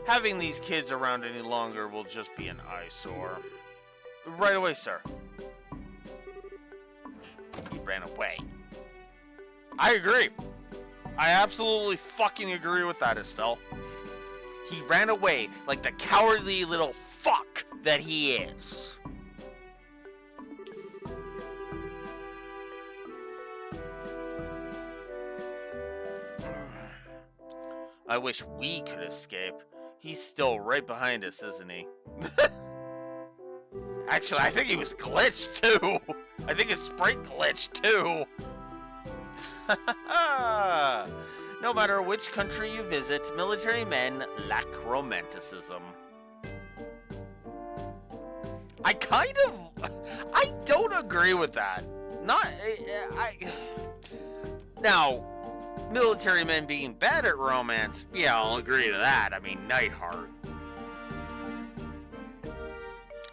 Having these kids around any longer will just be an eyesore. Right away, sir. He ran away. I agree. I absolutely fucking agree with that, Estelle. He ran away like the cowardly little fuck that he is. I wish we could escape. He's still right behind us, isn't he? Actually, I think he was glitched too. I think his sprite glitched too. No matter which country you visit, military men lack romanticism. I don't agree with that. Now, military men being bad at romance, yeah, I'll agree to that. I mean, Nightheart.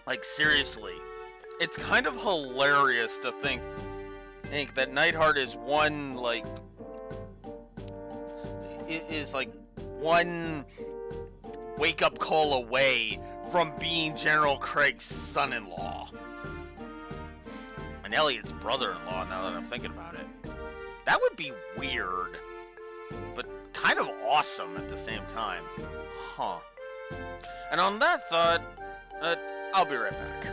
Like, seriously, it's kind of hilarious to think that Nightheart is one wake-up call away from being General Craig's son-in-law. And Elliot's brother-in-law, now that I'm thinking about it. That would be weird, but kind of awesome at the same time. Huh. And on that thought, I'll be right back.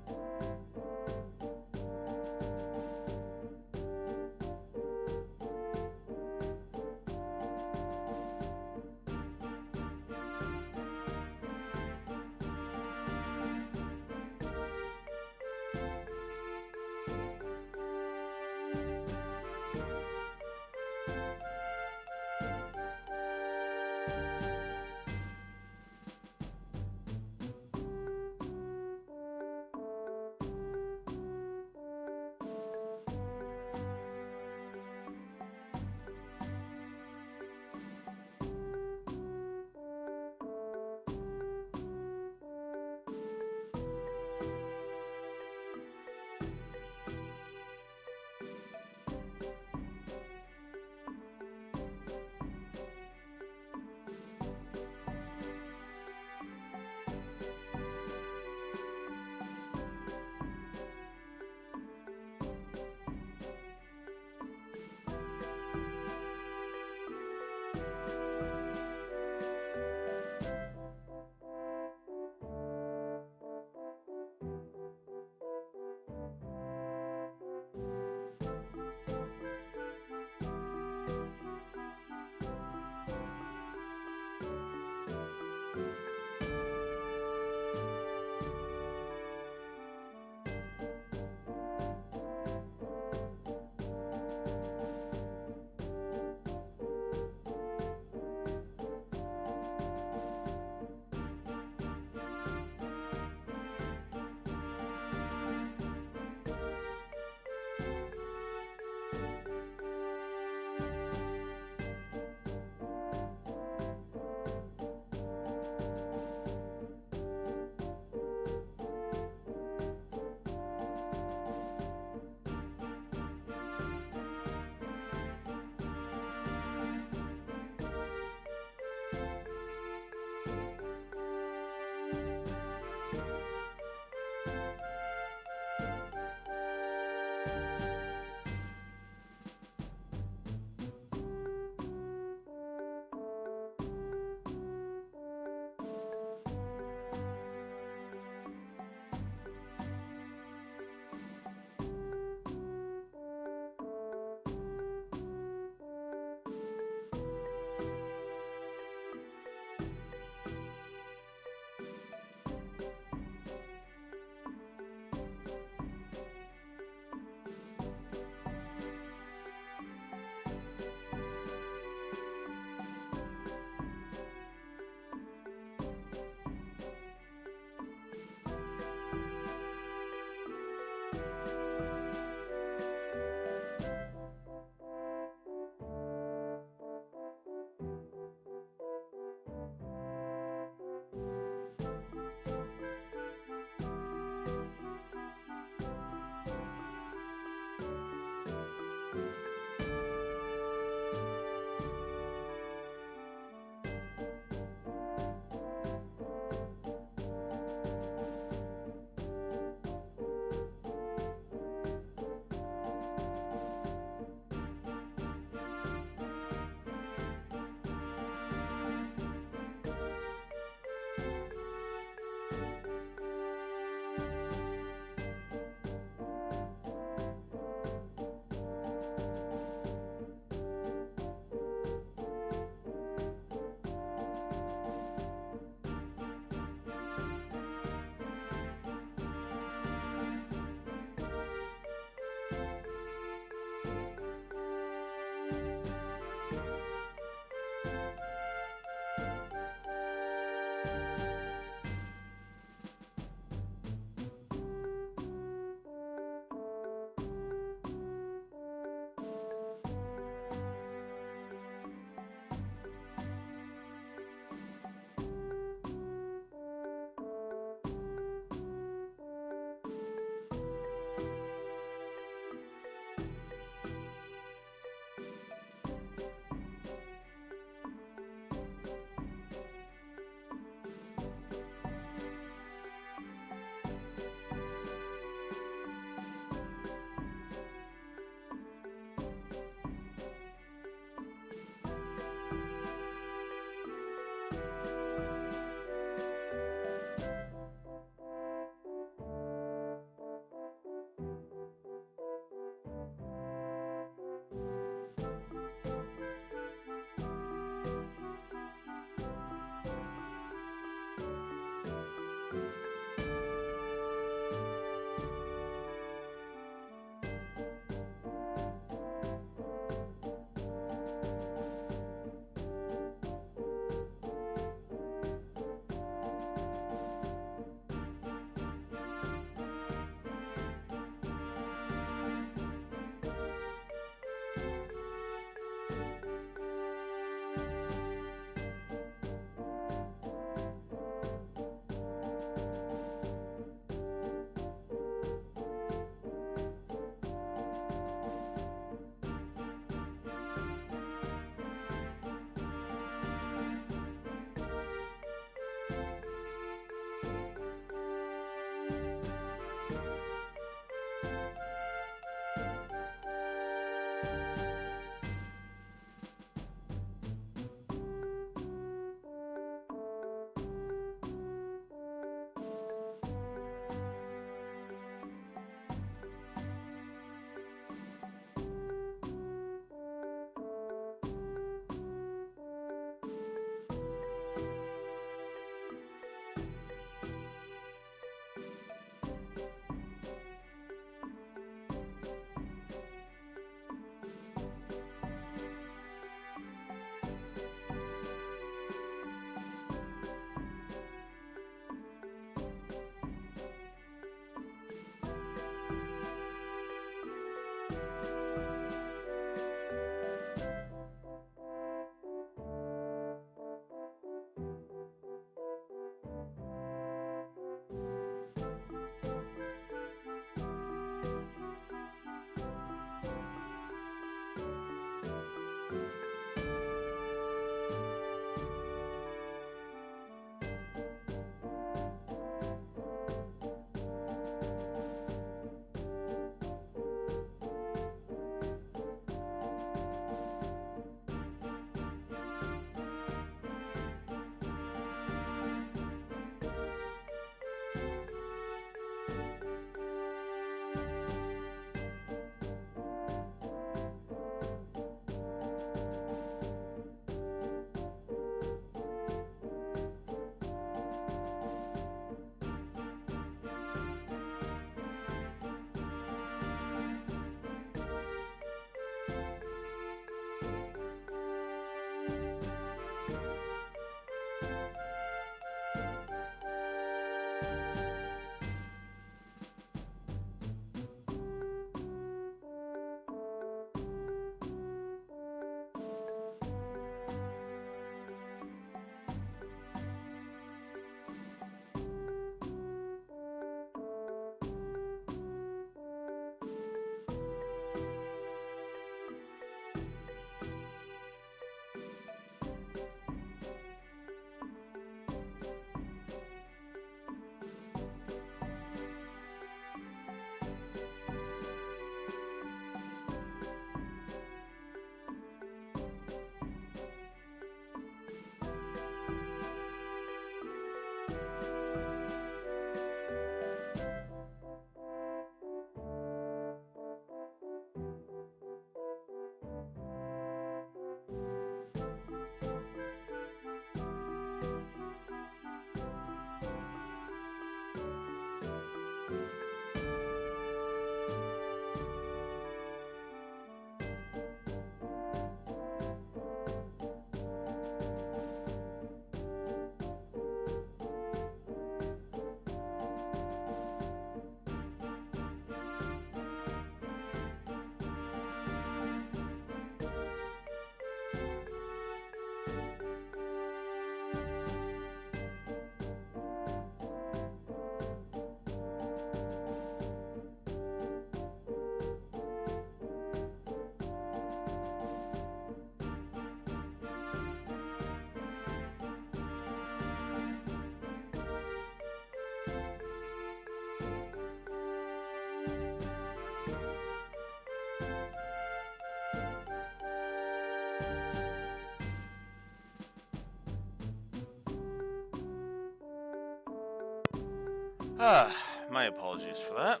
My apologies for that.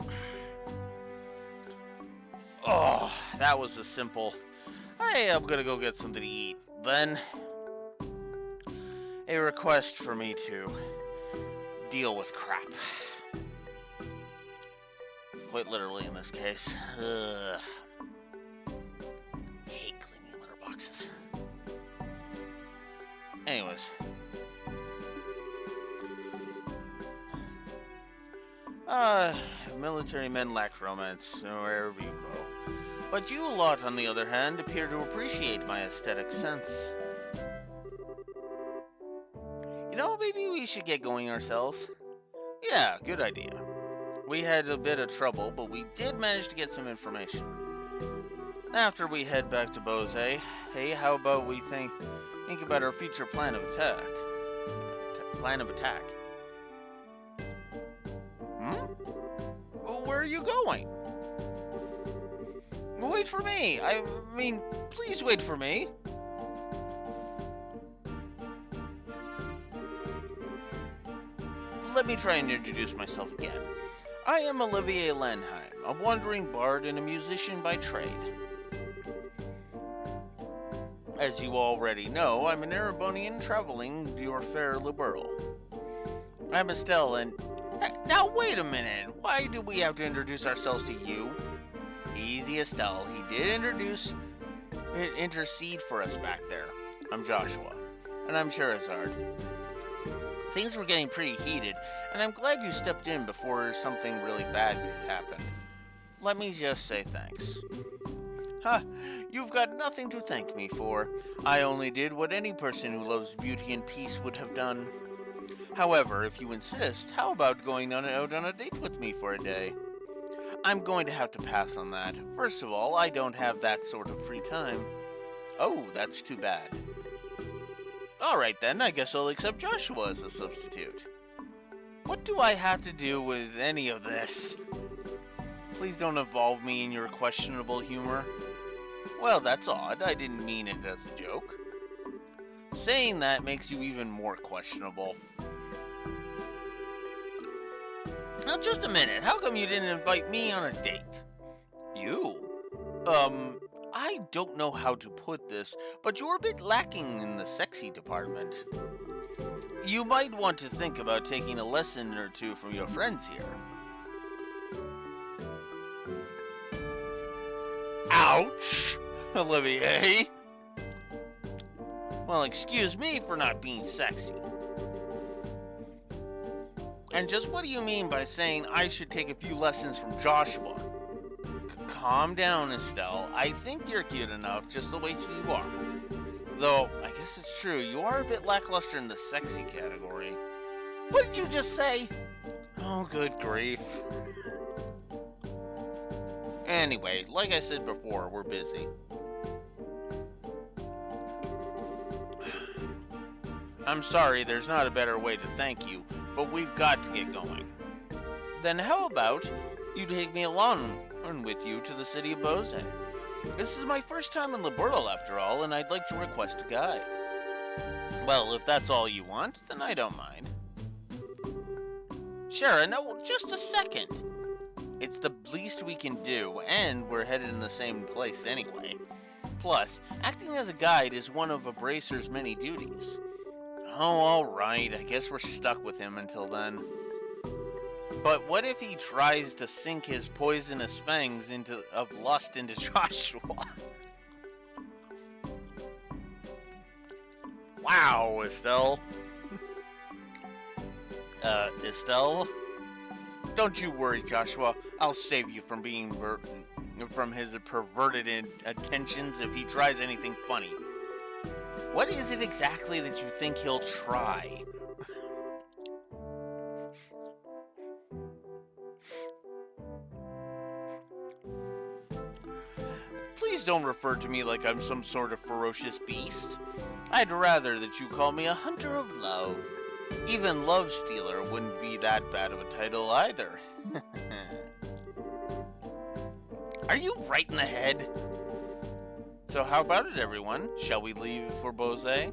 Oh, that was a simple, hey, I'm gonna go get something to eat. Then, a request for me to deal with crap. Quite literally in this case. Hate cleaning litter boxes. Anyways. Military men lack romance wherever you go. But you lot, on the other hand, appear to appreciate my aesthetic sense. You know, maybe we should get going ourselves. Yeah, good idea. We had a bit of trouble, but we did manage to get some information. After we head back to Bose, hey, how about we think about our future plan of attack? Well, where are you going? Wait for me. I mean, please wait for me. Let me try and introduce myself again. I am Olivier Lenheim, a wandering bard and a musician by trade. As you already know, I'm an Erebonian traveling your fair liberal. I'm Estelle, and... Now wait a minute, why do we have to introduce ourselves to you? Easy, Estelle, he did intercede for us back there. I'm Joshua, and I'm Sherazard. Things were getting pretty heated, and I'm glad you stepped in before something really bad happened. Let me just say thanks. You've got nothing to thank me for. I only did what any person who loves beauty and peace would have done. However, if you insist, how about going out on a date with me for a day? I'm going to have to pass on that. First of all, I don't have that sort of free time. Oh, that's too bad. Alright then, I guess I'll accept Joshua as a substitute. What do I have to do with any of this? Please don't involve me in your questionable humor. Well, that's odd. I didn't mean it as a joke. Saying that makes you even more questionable. Now, just a minute. How come you didn't invite me on a date? You? I don't know how to put this, but you're a bit lacking in the sexy department. You might want to think about taking a lesson or two from your friends here. Ouch! Olivier! Well, excuse me for not being sexy. And just what do you mean by saying I should take a few lessons from Joshua? Calm down, Estelle. I think you're cute enough just the way you are. Though, I guess it's true, you are a bit lackluster in the sexy category. What did you just say? Oh, good grief. Anyway, like I said before, we're busy. I'm sorry, there's not a better way to thank you, but we've got to get going. Then how about you take me along with you to the city of Bose? This is my first time in Liberal after all, and I'd like to request a guide. Well, if that's all you want, then I don't mind. Sure, no, just a second. It's the least we can do, and we're headed in the same place anyway. Plus, acting as a guide is one of a bracer's many duties. Oh, alright, I guess we're stuck with him until then. But what if he tries to sink his poisonous fangs of lust into Joshua? Wow, Estelle. Estelle? Don't you worry, Joshua. I'll save you from being from his perverted attentions if he tries anything funny. What is it exactly that you think he'll try? Please don't refer to me like I'm some sort of ferocious beast. I'd rather that you call me a hunter of love. Even love stealer wouldn't be that bad of a title either. Are you right in the head? So how about it, everyone? Shall we leave for Bose?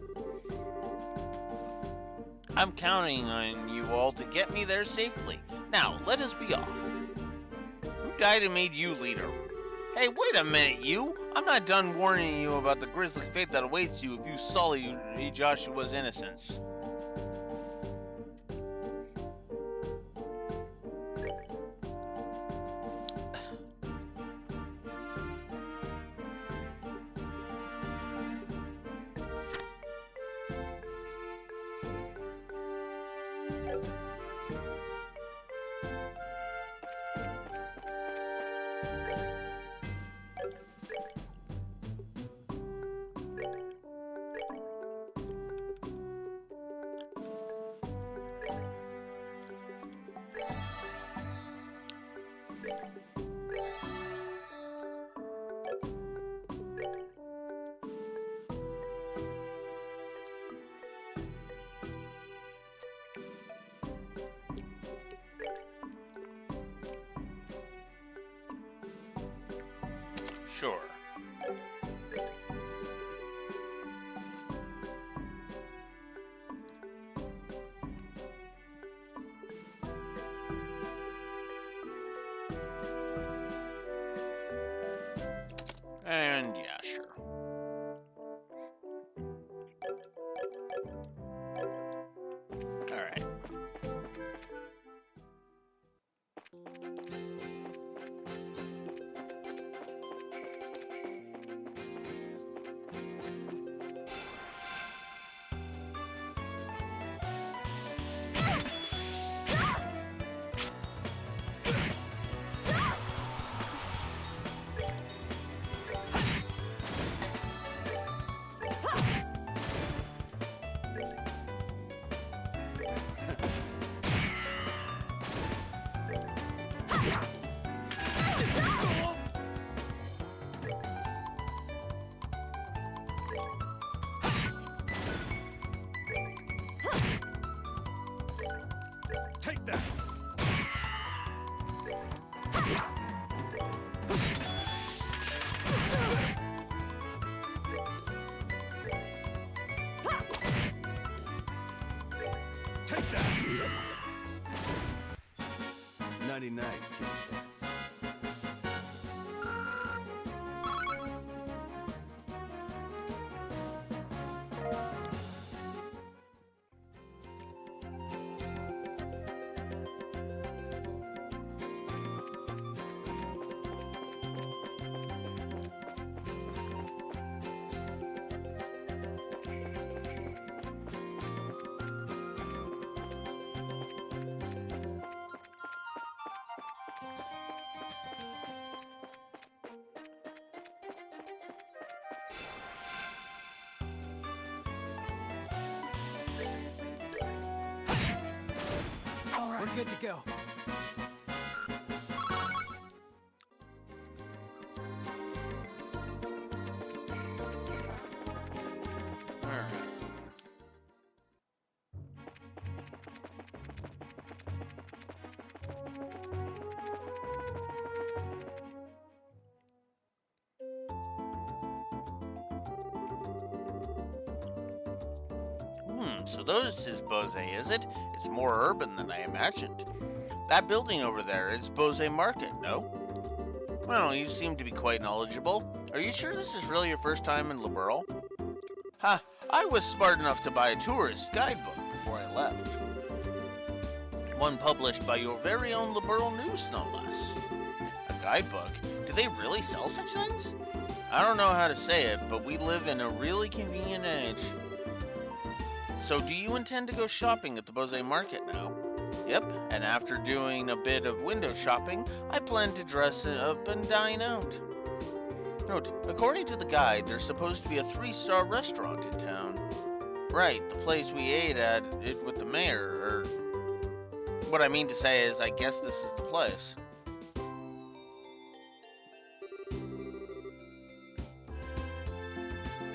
I'm counting on you all to get me there safely. Now, let us be off. Who died and made you leader? Hey, wait a minute, you! I'm not done warning you about the grisly fate that awaits you if you sully Joshua's innocence. Sure. And yeah, sure. All right. Take that! Take that! 99 kilograms. We're good to go. So this is Bose, is it? It's more urban than I imagined. That building over there is Bose Market, no? Well, you seem to be quite knowledgeable. Are you sure this is really your first time in Liberl? Ha! I was smart enough to buy a tourist guidebook before I left. One published by your very own Liberl News, no less. A guidebook? Do they really sell such things? I don't know how to say it, but we live in a really convenient age. So do you intend to go shopping at the Bose Market now? Yep, and after doing a bit of window shopping, I plan to dress up and dine out. Note, according to the guide, there's supposed to be a 3-star restaurant in town. Right, the place we ate at it with the mayor, or... What I mean to say is, I guess this is the place.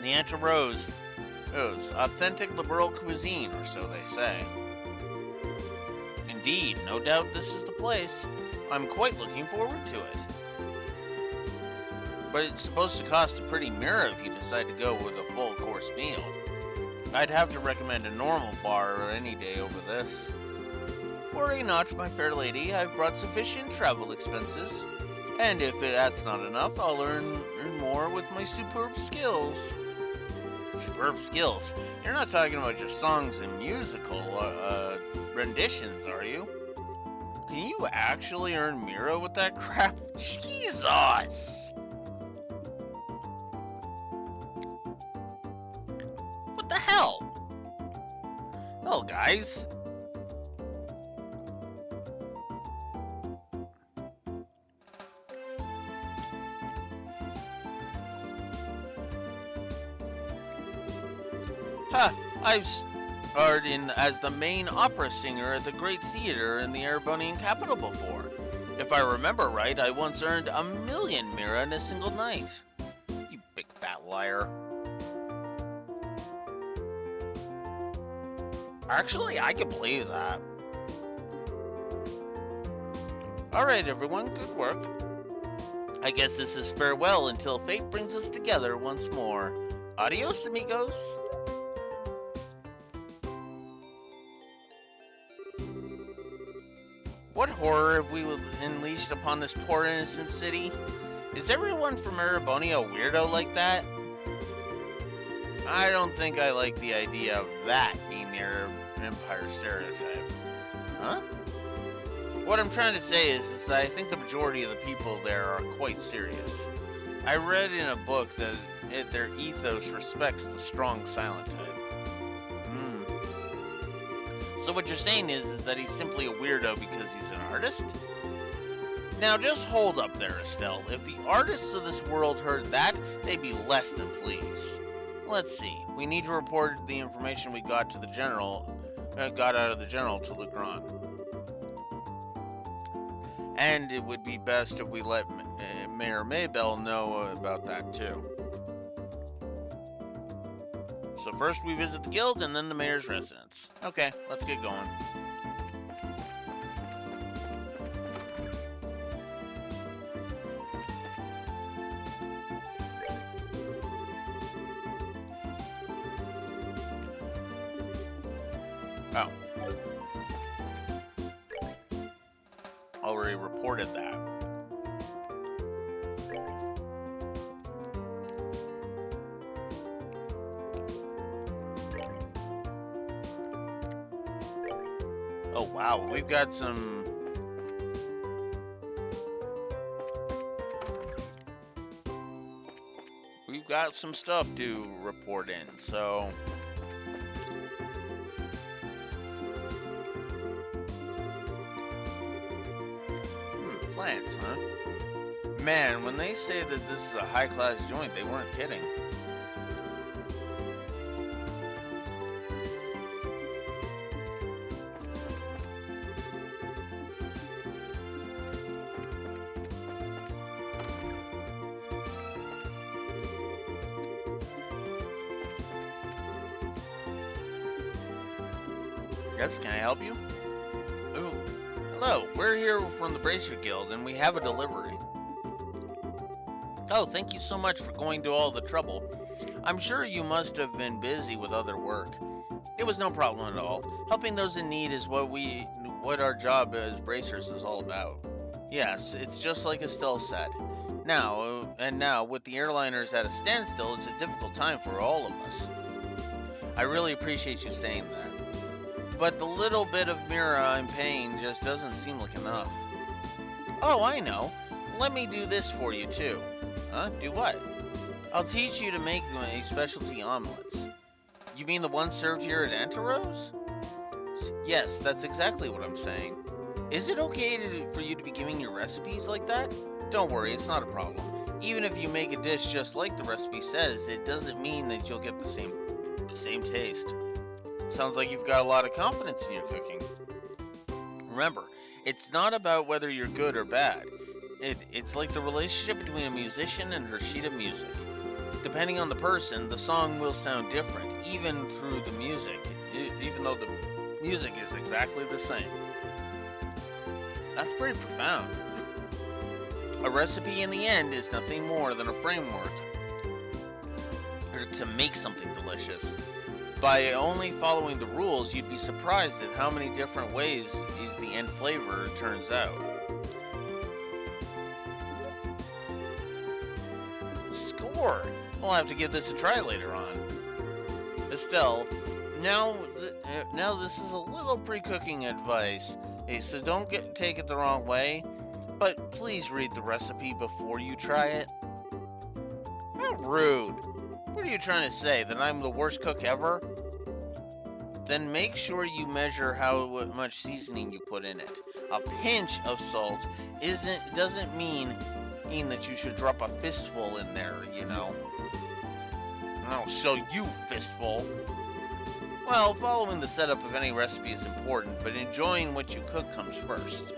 The Antra Rose. Authentic liberal cuisine, or so they say. Indeed, no doubt this is the place. I'm quite looking forward to it. But it's supposed to cost a pretty mirror if you decide to go with a full course meal. I'd have to recommend a normal bar any day over this. Worry not, my fair lady, I've brought sufficient travel expenses. And if that's not enough, I'll earn more with my superb skills. Superb skills? You're not talking about your songs and musical renditions, are you? Can you actually earn Mira with that crap? Jesus! What the hell? Well, guys. Ha! I've starred in as the main opera singer at the Great Theater in the Erebonian capital before. If I remember right, I once earned 1,000,000 Mira in a single night. You big fat liar. Actually, I can believe that. Alright, everyone, good work. I guess this is farewell until fate brings us together once more. Adios, amigos. What horror have we unleashed upon this poor innocent city? Is everyone from Erebonia a weirdo like that? I don't think I like the idea of that being the Arab Empire stereotype. Huh? What I'm trying to say is that I think the majority of the people there are quite serious. I read in a book that their ethos respects the strong silent type. So what you're saying is that he's simply a weirdo because he's an artist? Now just hold up there, Estelle. If the artists of this world heard that, they'd be less than pleased. Let's see. We need to report the information we got to the general, got out of the general to Legrand. And it would be best if we let Mayor Maybell know about that too. So first we visit the guild and then the mayor's residence. Okay, let's get going. Oh. Already reported that. Oh wow, we've got some... We've got some stuff to report in, so... Plants, huh? Man, when they say that this is a high-class joint, they weren't kidding. Yes, can I help you? Ooh. Hello, we're here from the Bracer Guild, and we have a delivery. Oh, thank you so much for going to all the trouble. I'm sure you must have been busy with other work. It was no problem at all. Helping those in need is what our job as bracers is all about. Yes, it's just like Estelle said. Now, with the airliners at a standstill, it's a difficult time for all of us. I really appreciate you saying that. But the little bit of Mira I'm paying just doesn't seem like enough. Oh, I know. Let me do this for you, too. Huh? Do what? I'll teach you to make my specialty omelets. You mean the ones served here at Anteros? Yes, that's exactly what I'm saying. Is it okay for you to be giving your recipes like that? Don't worry, it's not a problem. Even if you make a dish just like the recipe says, it doesn't mean that you'll get the same taste. Sounds like you've got a lot of confidence in your cooking. Remember, it's not about whether you're good or bad. It's like the relationship between a musician and her sheet of music. Depending on the person, the song will sound different, even through the music, even though the music is exactly the same. That's pretty profound. A recipe in the end is nothing more than a framework to make something delicious. By only following the rules, you'd be surprised at how many different ways the end flavor turns out. Score! We'll have to give this a try later on. Estelle, now this is a little pre-cooking advice, so don't take it the wrong way, but please read the recipe before you try it. How rude. What are you trying to say, that I'm the worst cook ever? Then make sure you measure how much seasoning you put in it. A pinch of salt doesn't mean that you should drop a fistful in there, you know. I'll show you, fistful. Well, following the setup of any recipe is important, but enjoying what you cook comes first.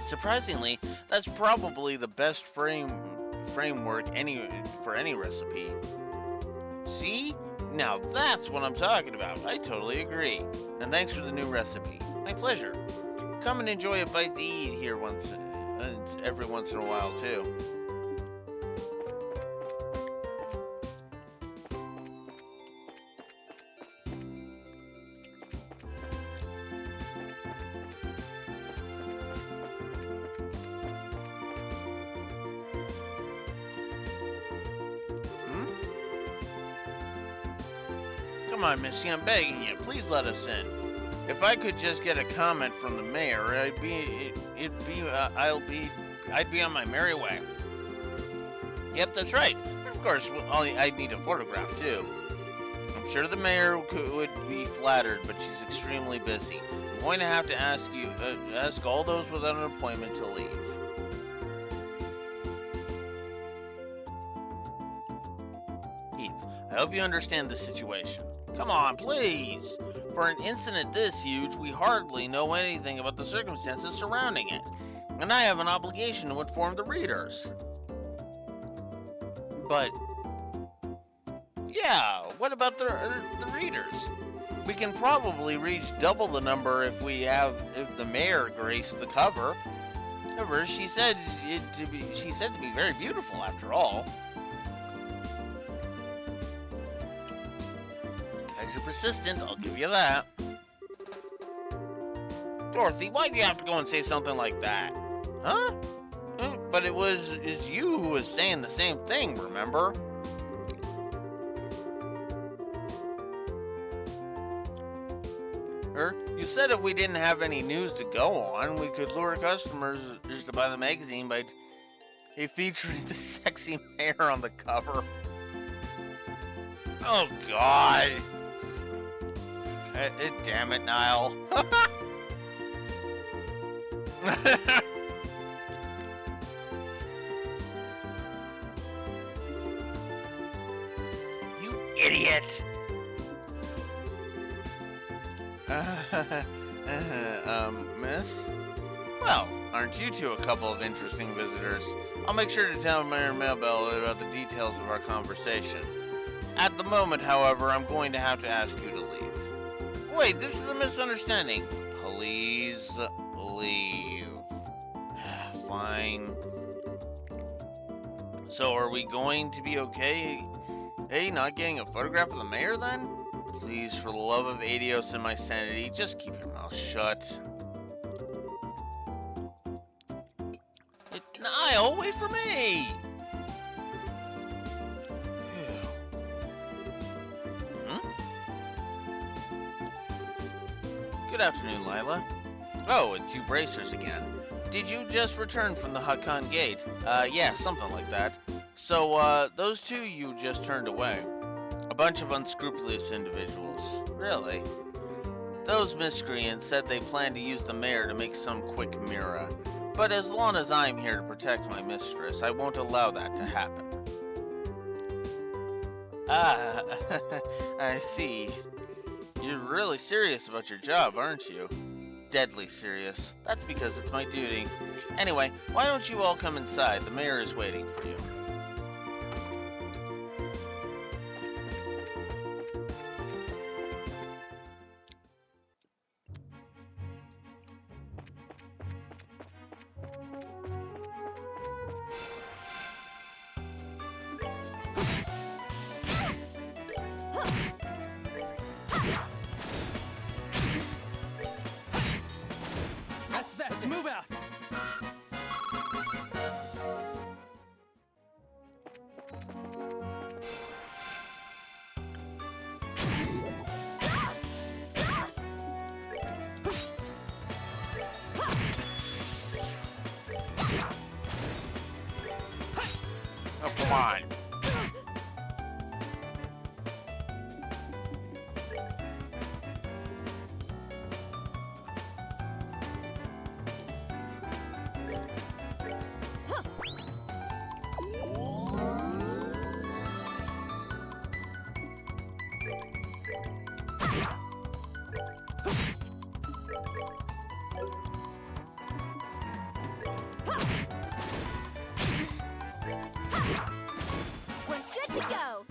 Surprisingly, that's probably the best framework for any recipe. See? Now that's what I'm talking about. I totally agree. And thanks for the new recipe. My pleasure. Come and enjoy a bite to eat here every once in a while too. Come on, Missy, I'm begging you. Please let us in. If I could just get a comment from the mayor, I'd be on my merry way. Yep, that's right. Of course, I'd need a photograph too. I'm sure the mayor would be flattered, but she's extremely busy. I'm going to have to ask all those without an appointment to leave. Eve, I hope you understand the situation. Come on, please! For an incident this huge, we hardly know anything about the circumstances surrounding it, and I have an obligation to inform the readers. But, yeah, what about the readers? We can probably reach double the number if the mayor graced the cover. However, she said to be very beautiful after all. You're persistent, I'll give you that. Dorothy, why'd you have to go and say something like that? Huh? But it's you who was saying the same thing, remember? You said if we didn't have any news to go on, we could lure customers just to buy the magazine by featuring the sexy mayor on the cover. Oh, God. Damn it, Niall. You idiot. Miss? Well, aren't you two a couple of interesting visitors? I'll make sure to tell Mayor Mailbell about the details of our conversation. At the moment, however, I'm going to have to ask you to leave. Wait, this is a misunderstanding. Please leave. Fine. So are we going to be okay? Hey, not getting a photograph of the mayor then? Please, for the love of Adios and my sanity, just keep your mouth shut. Niall, wait for me! Good afternoon, Lila. Oh, it's you bracers again. Did you just return from the Hakan Gate? Yeah, something like that. So, those two you just turned away. A bunch of unscrupulous individuals. Really? Those miscreants said they planned to use the mayor to make some quick mirror. But as long as I'm here to protect my mistress, I won't allow that to happen. Ah, I see. You're really serious about your job, aren't you? Deadly serious. That's because it's my duty. Anyway, why don't you all come inside? The mayor is waiting for you. Let's move out. Oh, come on. We're good to go.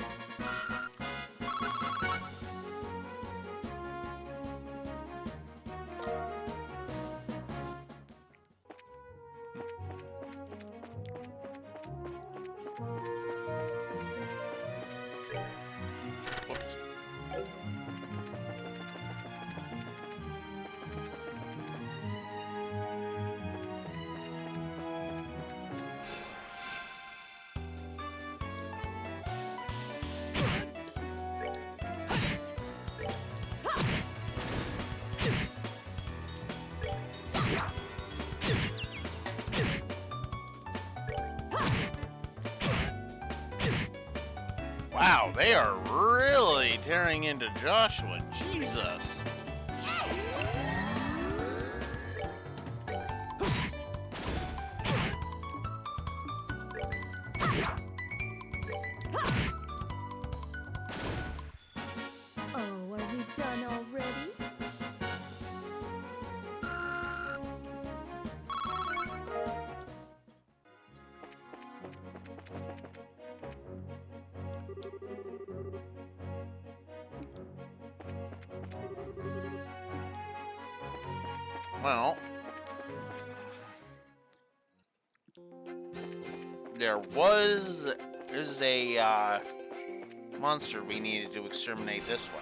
Wow, they are really tearing into Joshua. Jesus. Oh, are we done already? Well, there's a monster we needed to exterminate this way.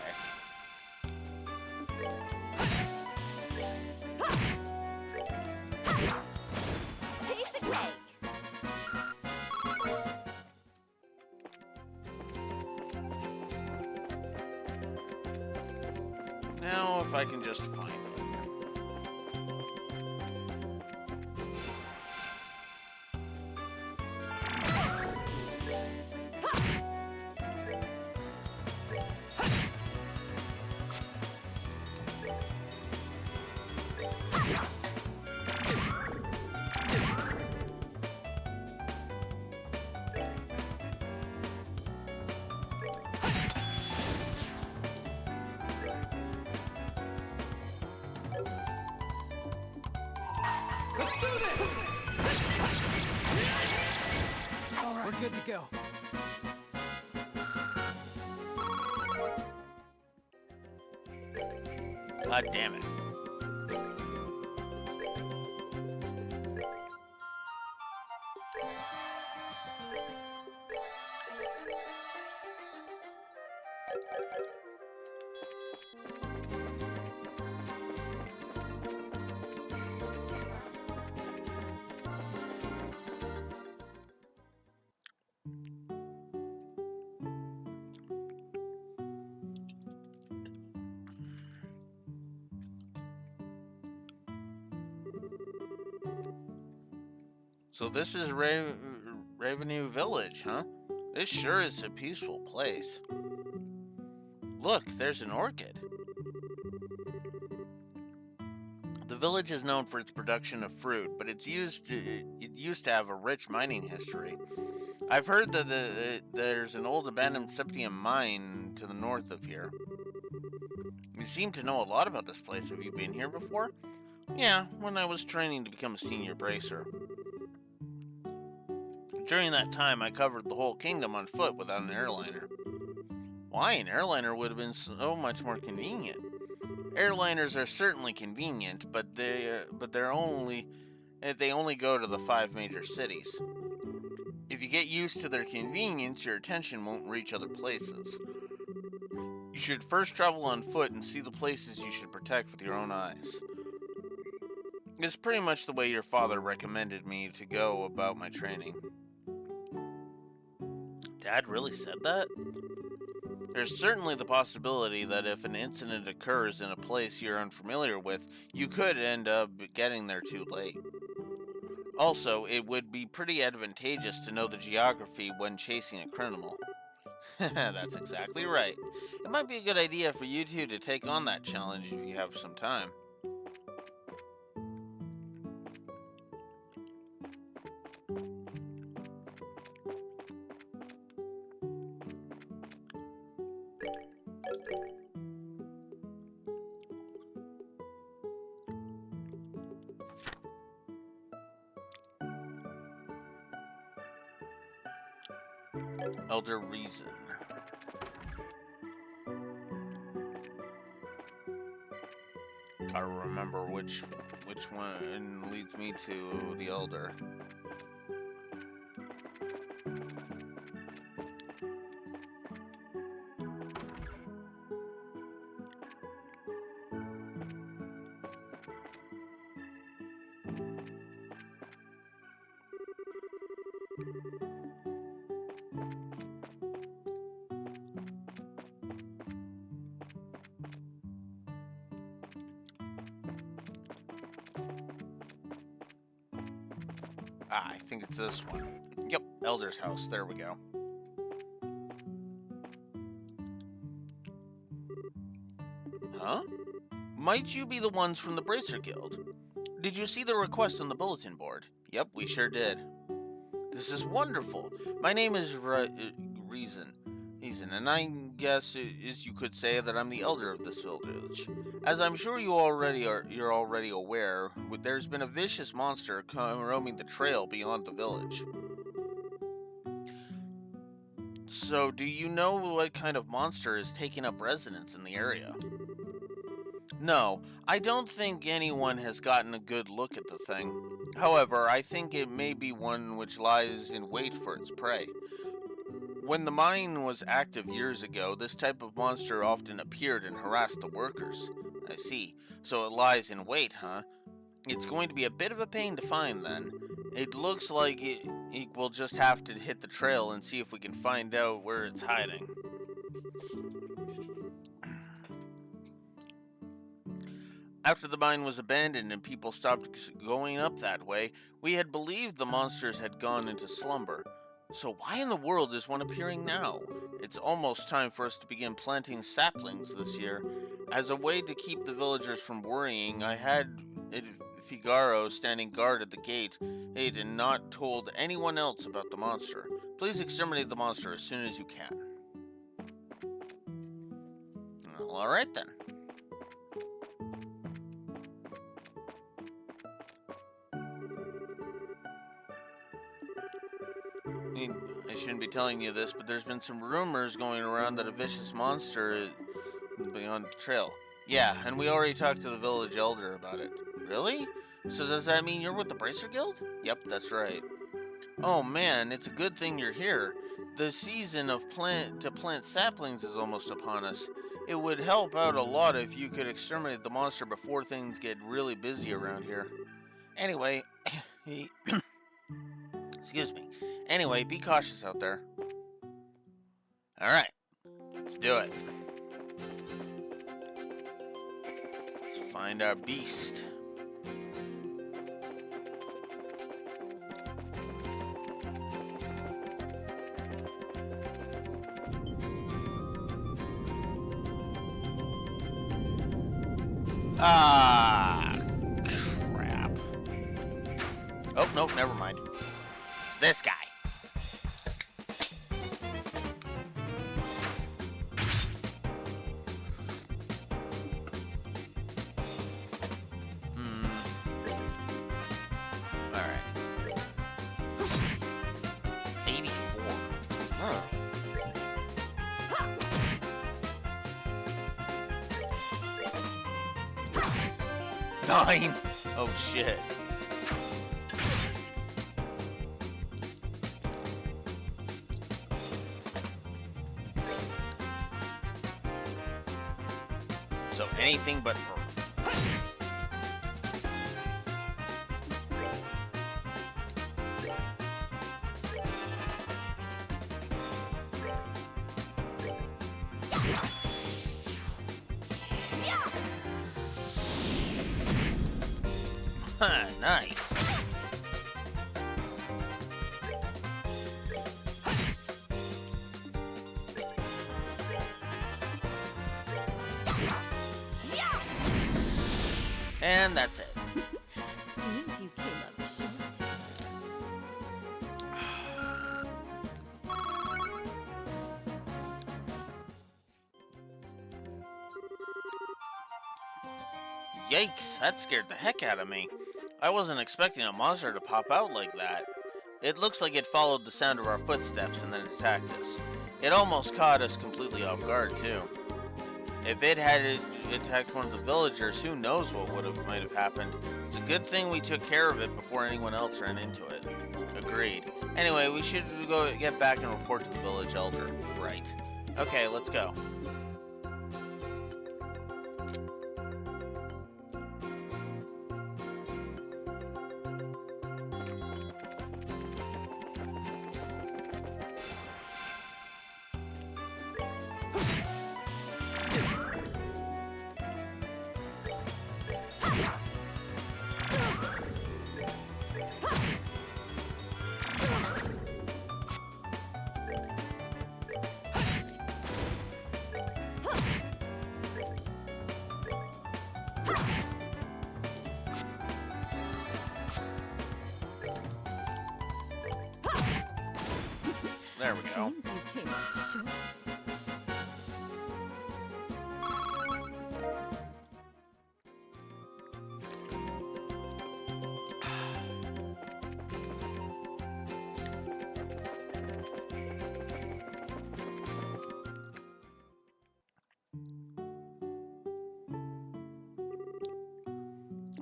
Piece of cake. Now, if I can just find it. Let's do this! All right. We're good to go. God damn it. So this is Revenue Village, huh? This sure is a peaceful place. Look, there's an orchid. The village is known for its production of fruit, but it used to have a rich mining history. I've heard that there's an old abandoned septium mine to the north of here. You seem to know a lot about this place. Have you been here before? Yeah, when I was training to become a senior bracer. During that time, I covered the whole kingdom on foot without an airliner. Why? An airliner would have been so much more convenient. Airliners are certainly convenient, but they only go to the 5 major cities. If you get used to their convenience, your attention won't reach other places. You should first travel on foot and see the places you should protect with your own eyes. It's pretty much the way your father recommended me to go about my training. Dad really said that? There's certainly the possibility that if an incident occurs in a place you're unfamiliar with, you could end up getting there too late. Also, it would be pretty advantageous to know the geography when chasing a criminal. That's exactly right. It might be a good idea for you two to take on that challenge if you have some time. Elder Reason. Gotta remember which one leads me to the Elder. I think it's this one. Yep, Elder's house. There we go. Huh? Might you be the ones from the Bracer Guild? Did you see the request on the bulletin board? Yep, we sure did. This is wonderful. My name is Reason, and I guess you could say that I'm the elder of this village. As I'm sure you're already aware, there's been a vicious monster roaming the trail beyond the village. So, do you know what kind of monster is taking up residence in the area? No, I don't think anyone has gotten a good look at the thing. However, I think it may be one which lies in wait for its prey. When the mine was active years ago, this type of monster often appeared and harassed the workers. I see. So it lies in wait, huh? It's going to be a bit of a pain to find then. It looks like we'll just have to hit the trail and see if we can find out where it's hiding. After the mine was abandoned and people stopped going up that way, we had believed the monsters had gone into slumber. So why in the world is one appearing now? It's almost time for us to begin planting saplings this year. As a way to keep the villagers from worrying, I had Figaro standing guard at the gate and not told anyone else about the monster. Please exterminate the monster as soon as you can. Well, alright then. I shouldn't be telling you this, but there's been some rumors going around that a vicious monster is beyond the trail. Yeah, and we already talked to the village elder about it. Really? So does that mean you're with the Bracer Guild? Yep, that's right. Oh man, it's a good thing you're here. The season of plant saplings is almost upon us. It would help out a lot if you could exterminate the monster before things get really busy around here. Anyway, excuse me. Anyway, be cautious out there. Alright, let's do it. Let's find our beast. Ah, crap. Oh, nope, never mind. It's this guy. Alright. 84. Huh. Nine. Oh shit. So anything but Earth. Ha, nice. And that's it. Seems you came up short. Yikes, that scared the heck out of me. I wasn't expecting a monster to pop out like that. It looks like it followed the sound of our footsteps and then attacked us. It almost caught us completely off guard, too. If it had attacked one of the villagers, who knows what might have happened. It's a good thing we took care of it before anyone else ran into it. Agreed. Anyway, we should go get back and report to the village elder. Right. Okay, let's go. There we go. Seems you came up short.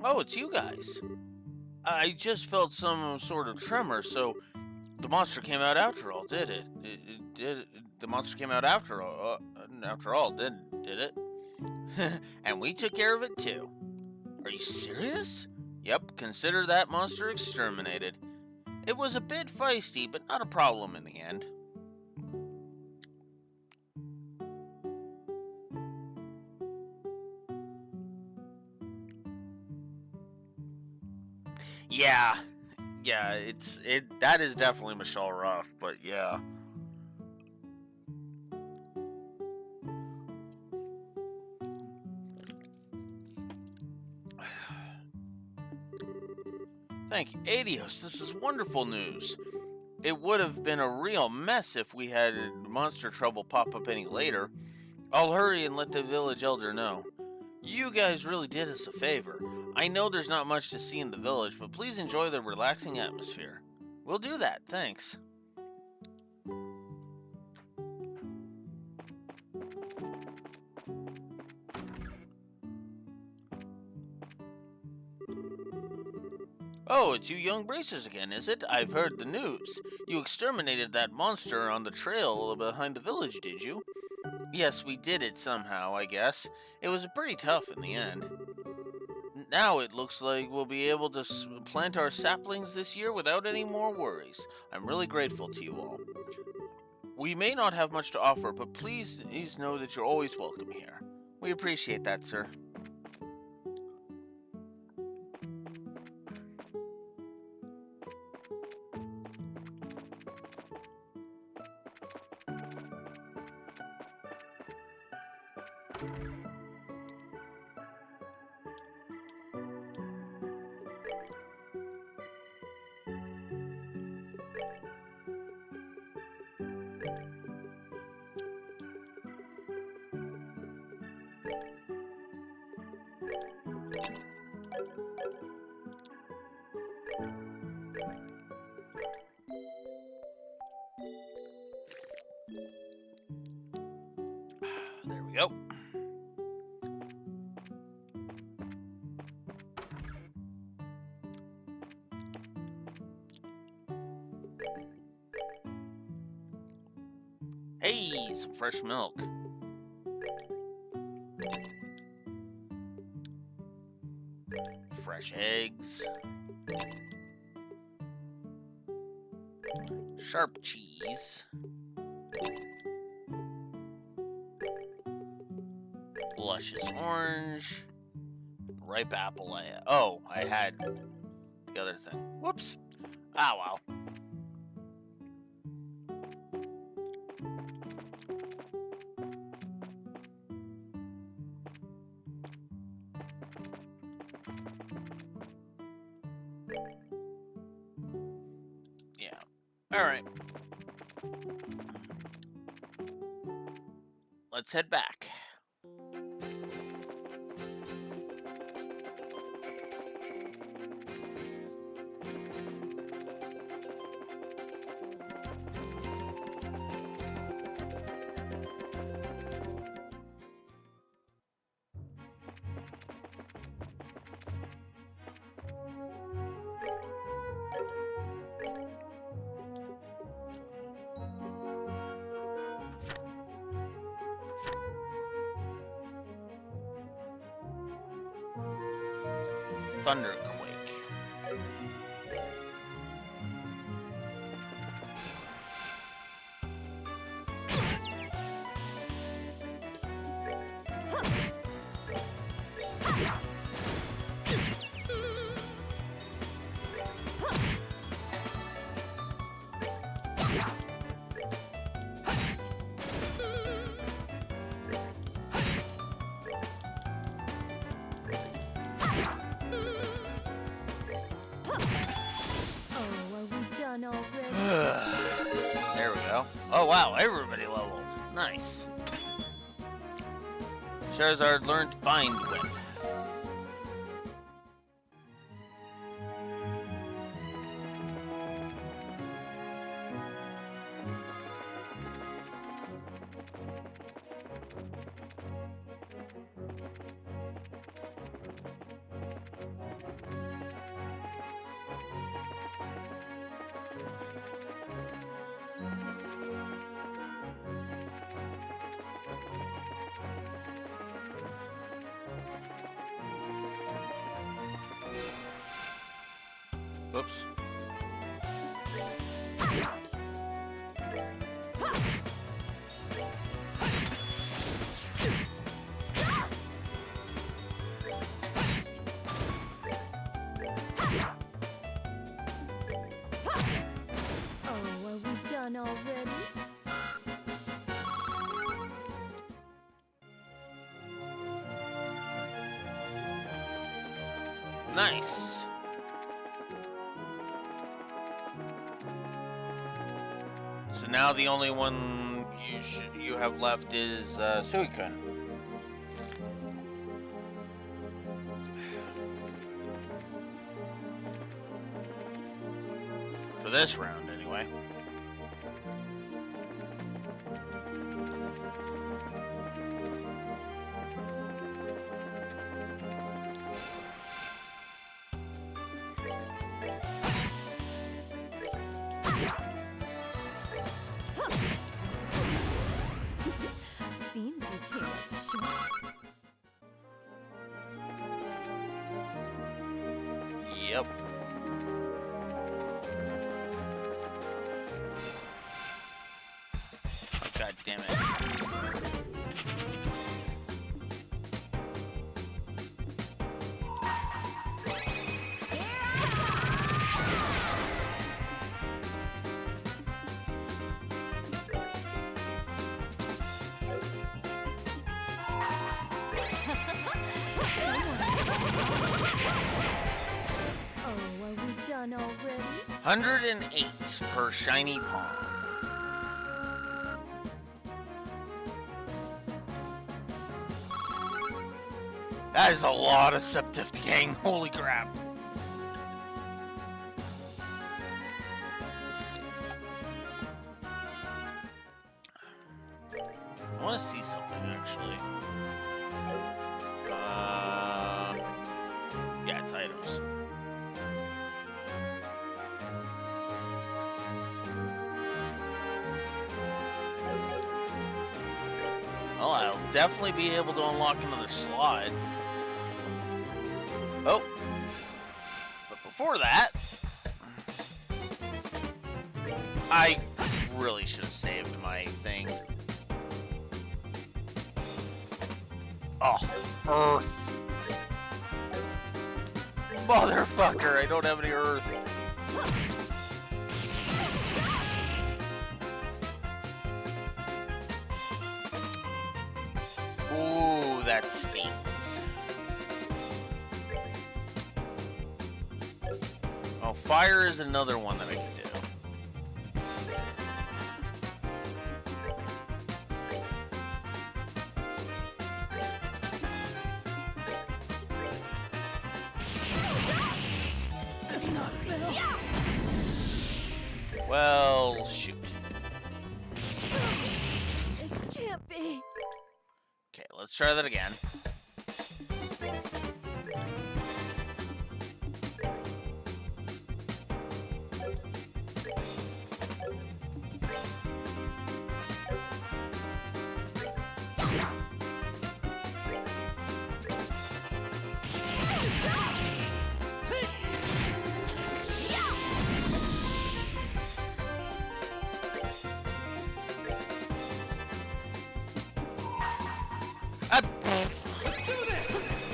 Oh, it's you guys. I just felt some sort of tremor, so the monster came out after all, did it? The monster came out after all, did it? And we took care of it too. Are you serious? Yep, consider that monster exterminated. It was a bit feisty, but not a problem in the end. Yeah, that is definitely Michelle Ruff, but yeah. Thank you, Adios. This is wonderful news. It would have been a real mess if we had monster trouble pop up any later. I'll hurry and let the village elder know. You guys really did us a favor. I know there's not much to see in the village, but please enjoy the relaxing atmosphere. We'll do that, thanks. Oh, it's you young bracers again, is it? I've heard the news. You exterminated that monster on the trail behind the village, did you? Yes, we did it somehow, I guess. It was pretty tough in the end. Now it looks like we'll be able to plant our saplings this year without any more worries. I'm really grateful to you all. We may not have much to offer, but please know that you're always welcome here. We appreciate that, sir. There we go. Hey, some fresh milk. Fresh eggs. Sharp cheese. luscious orange. Ripe apple. I had the other thing. Whoops. Ah, well. Yeah. All right. Let's head back. Thunderquake. There we go. Oh wow, everybody leveled. Nice. Charizard learned Bind Whip. Whoops. Oh, are we done already? Nice. So now the only one you have left is Suicune. For this round, anyway. Seems you came up short. Yep. Oh, God damn it. Oh, are we done already? 108 per shiny palm. That is a lot of Septificating. Holy crap. I want to see something, actually. Yeah, it's items. Well, I'll definitely be able to unlock another slot. Oh. But before that, I really should have saved my thing. Oh, earth. Motherfucker, I don't have any earth. Ooh, that stings. Oh, fire is another one that I can do. Well, shoot. It can't be. Okay, let's try that again.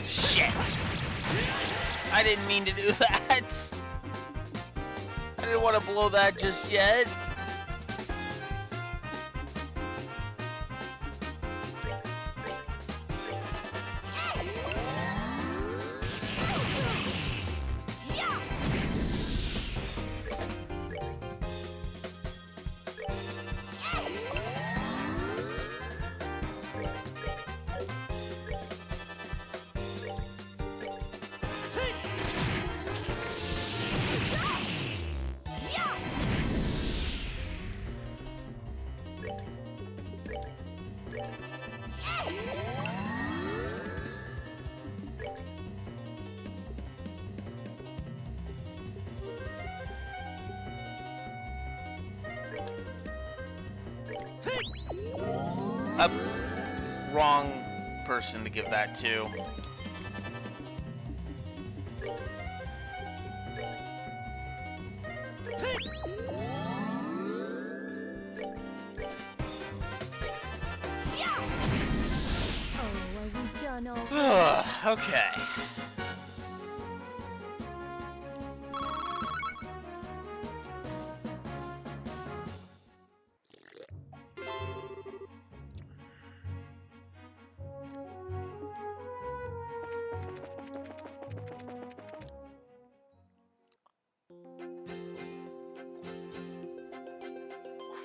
Shit! I didn't mean to do that. I didn't want to blow that just yet. Wrong person to give that to. Oh, are we done already? Okay.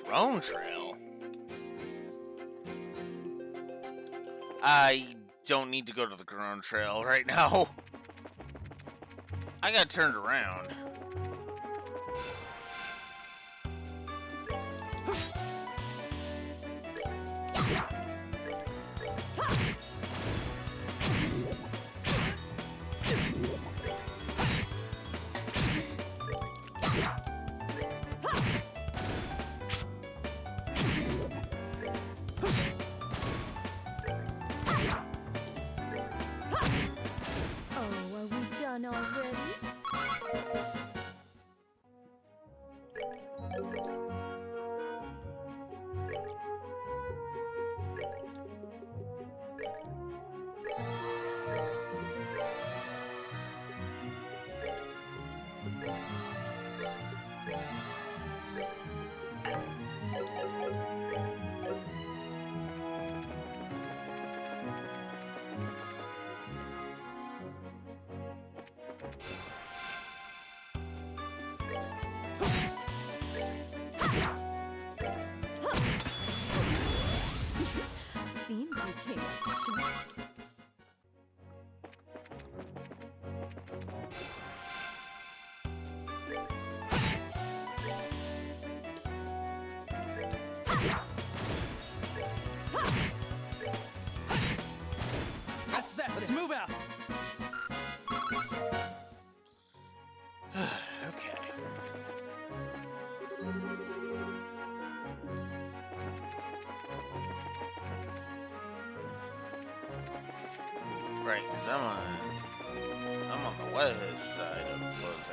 Crone Trail? I don't need to go to the Crone Trail right now. I got turned around. Oh, are we done already? Seems you came up short. That's that. Let's move out. Okay. Right, because I'm on the west side of Lose.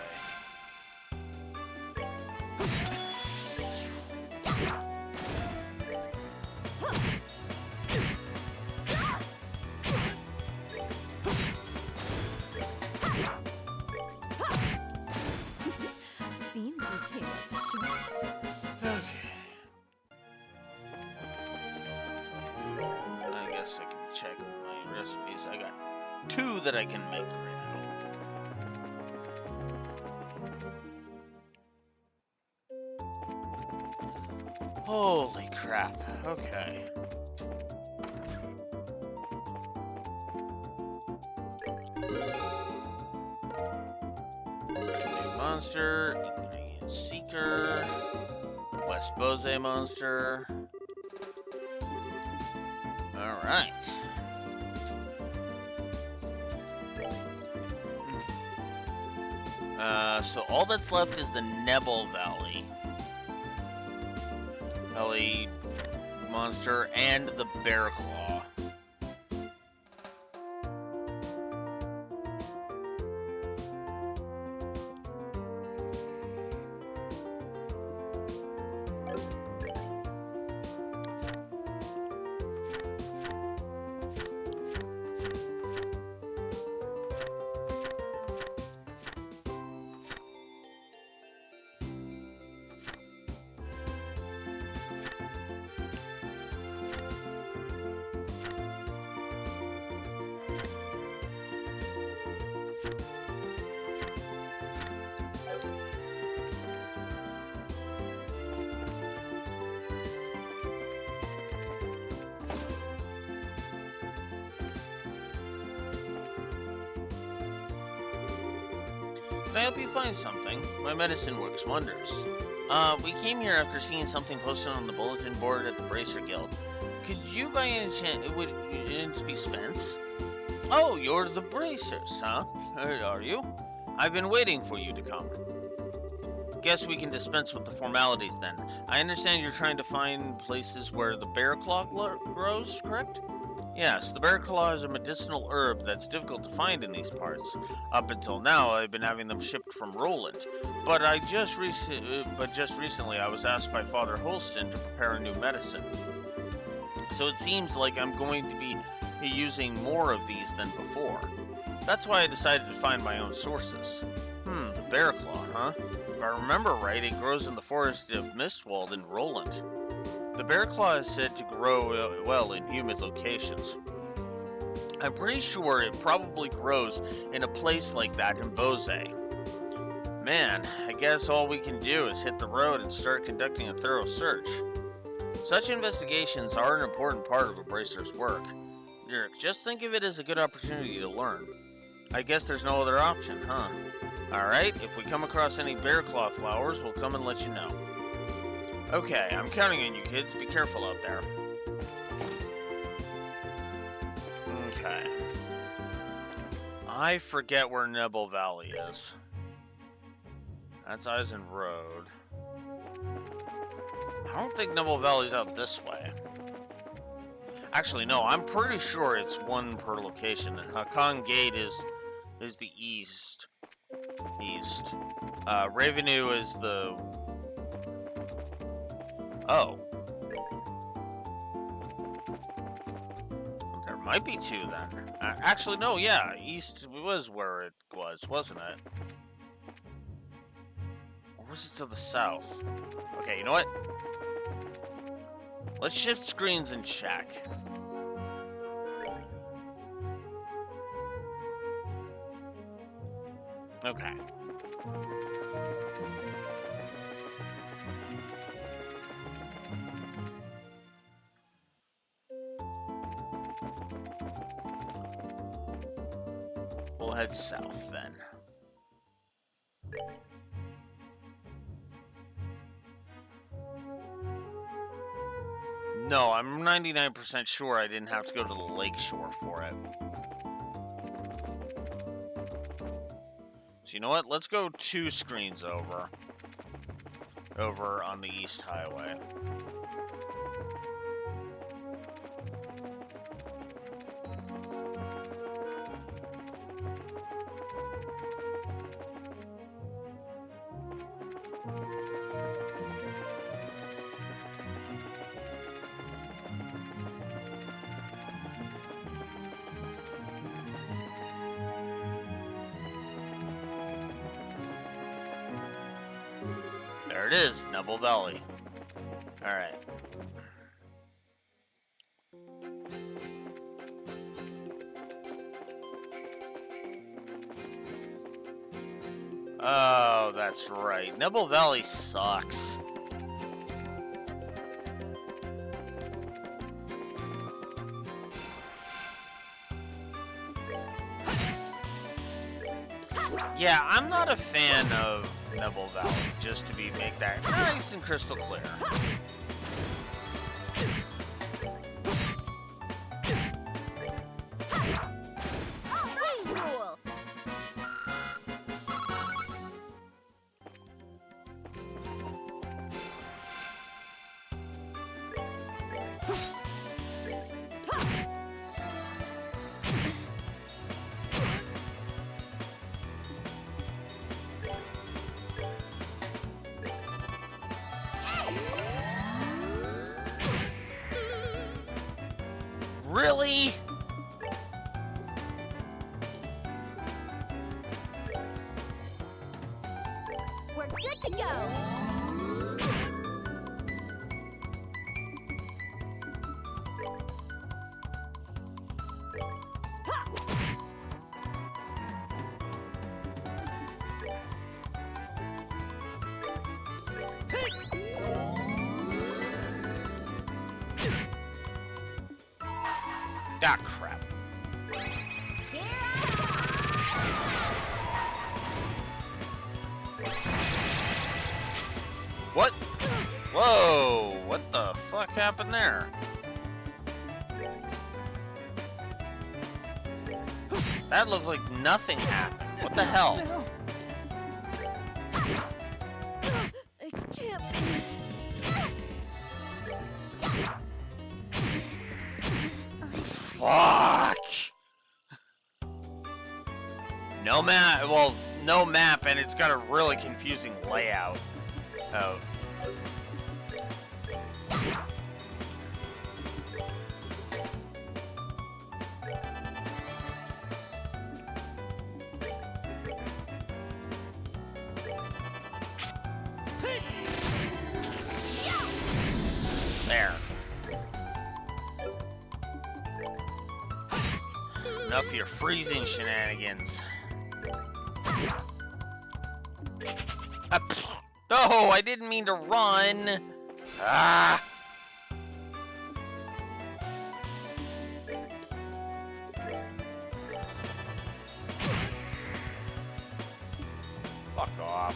guess I can check my recipes. I got 2 that I can make right now. Holy crap. Okay. Monster, Ingredient Seeker, West Bose Monster. Alright. So all that's left is the Nebel Valley monster and the Bear Claw. Can I help you find something? My medicine works wonders. We came here after seeing something posted on the bulletin board at the Bracer Guild. Could you by any chance be Spence? Oh, you're the Bracers, huh? Are you? I've been waiting for you to come. Guess we can dispense with the formalities then. I understand you're trying to find places where the bear claw grows, correct? Yes, the bear claw is a medicinal herb that's difficult to find in these parts. Up until now, I've been having them shipped from Roland, but just recently I was asked by Father Holston to prepare a new medicine. So it seems like I'm going to be using more of these than before. That's why I decided to find my own sources. The bear claw, huh? If I remember right, it grows in the forest of Mistwald in Roland. The bear claw is said to grow well in humid locations. I'm pretty sure it probably grows in a place like that in Bose. Man, I guess all we can do is hit the road and start conducting a thorough search. Such investigations are an important part of a bracer's work. Just think of it as a good opportunity to learn. I guess there's no other option, huh? Alright, if we come across any bear claw flowers, we'll come and let you know. Okay, I'm counting on you kids. Be careful out there. Okay. I forget where Nebel Valley is. That's Eisen Road. I don't think Nebel Valley's out this way. Actually, no, I'm pretty sure it's one per location, and Hakan Gate is the east. Ravenue is the... Oh. There might be 2 then. Actually, no, yeah, east was where it was, wasn't it? Or was it to the south? Okay, you know what? Let's shift screens and check. Okay. We'll head south then. No, I'm 99% sure I didn't have to go to the lakeshore for it. So you know what? Let's go 2 screens over. Over on the East Highway. There it is, Nebel Valley. Alright. that's right. Nibble Valley sucks. Yeah, I'm not a fan of Nibble Valley, just to make that nice and crystal clear. Really? We're good to go. Ah, crap. What? Whoa, what the fuck happened there? That looked like nothing happened. What the hell? No. It can't be. Fuck! No map, well, no map, and it's got a really confusing layout. Oh. There. Enough of your freezing shenanigans. No, I didn't mean to run. Ah. Fuck off.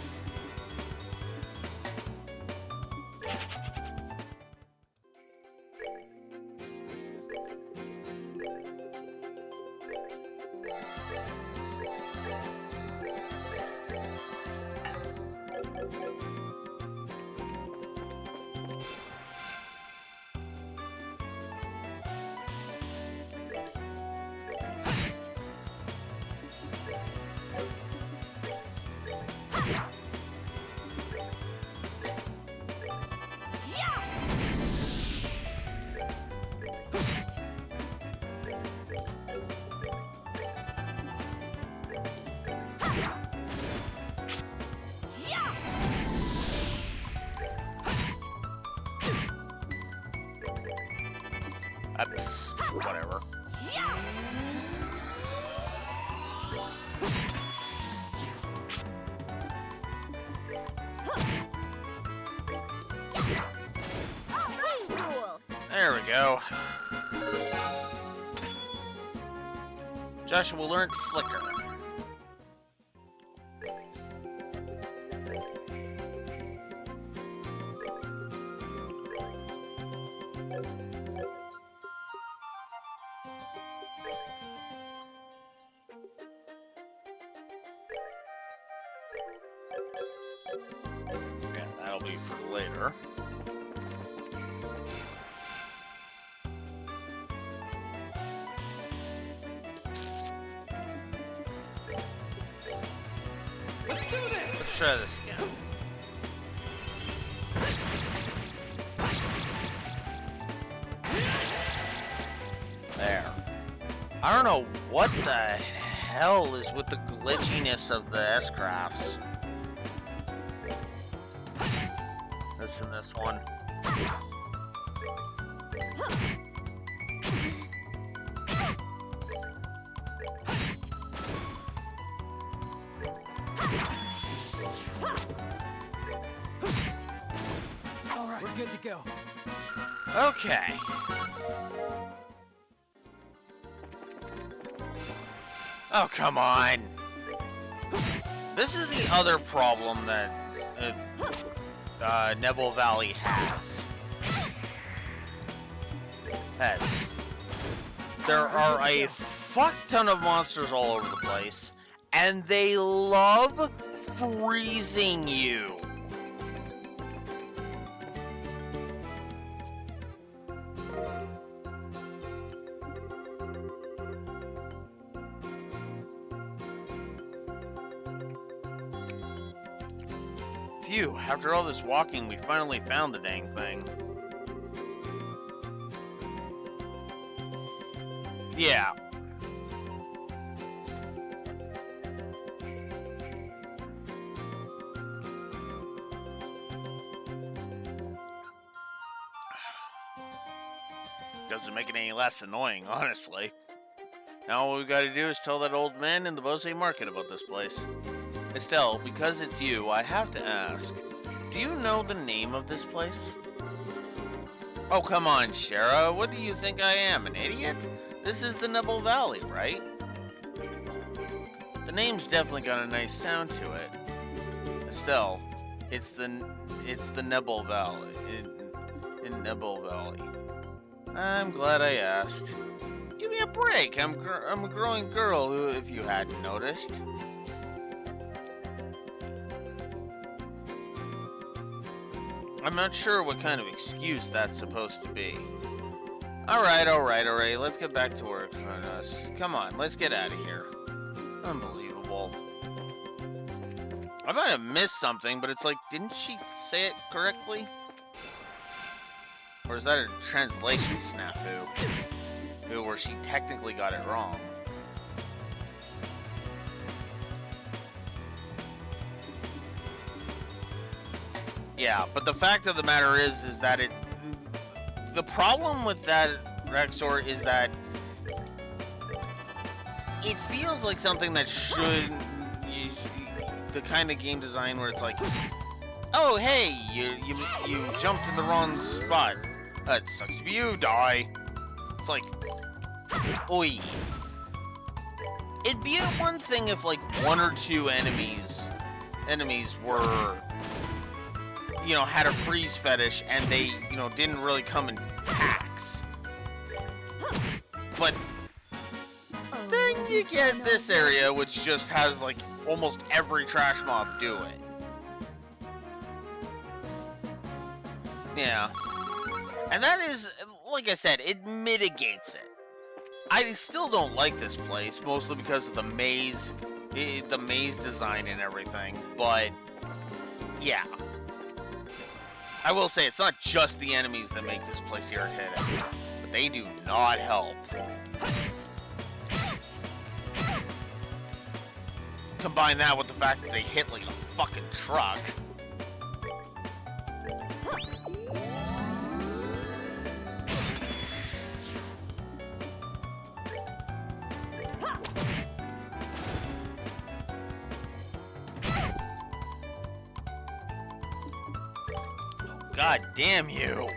Whatever. There we go. Joshua learned Flicker. Yeah, that'll be for later. Let's do this. Let's try this again. There. I don't know what the hell is with the glitchiness of the S-crafts. This and this one. go. Okay. Oh, come on. This is the other problem that Nebel Valley has. There are a fuck ton of monsters all over the place, and they love freezing you. Phew, after all this walking, we finally found the dang thing. Yeah. Doesn't make it any less annoying, honestly. Now all we gotta do is tell that old man in the Bose Market about this place. Estelle, because it's you, I have to ask. Do you know the name of this place? Oh, come on, Shara. What do you think I am, an idiot? This is the Nebel Valley, right? The name's definitely got a nice sound to it. Estelle, it's the Nebel Valley. In Nebel Valley. I'm glad I asked. Give me a break. I'm a growing girl, if you hadn't noticed. I'm not sure what kind of excuse that's supposed to be. Alright, let's get back to work on us. Come on, let's get out of here. Unbelievable. I might have missed something, but it's like, didn't she say it correctly? Or is that a translation snafu? Where she technically got it wrong. Yeah, but the fact of the matter is that the problem with that Rexor is that it feels like something that should the kind of game design where it's like, oh hey, you jumped in the wrong spot. That sucks to be you, die. It's like, oi. It'd be one thing if like one or two enemies were, had a freeze fetish and they, didn't really come in packs. But then you get this area which just has like almost every trash mob do it. Yeah. And that is, like I said, it mitigates it. I still don't like this place, mostly because of the maze design and everything, but yeah. I will say, it's not just the enemies that make this place irritating, but they do not help. Combine that with the fact that they hit like a fucking truck. God damn you.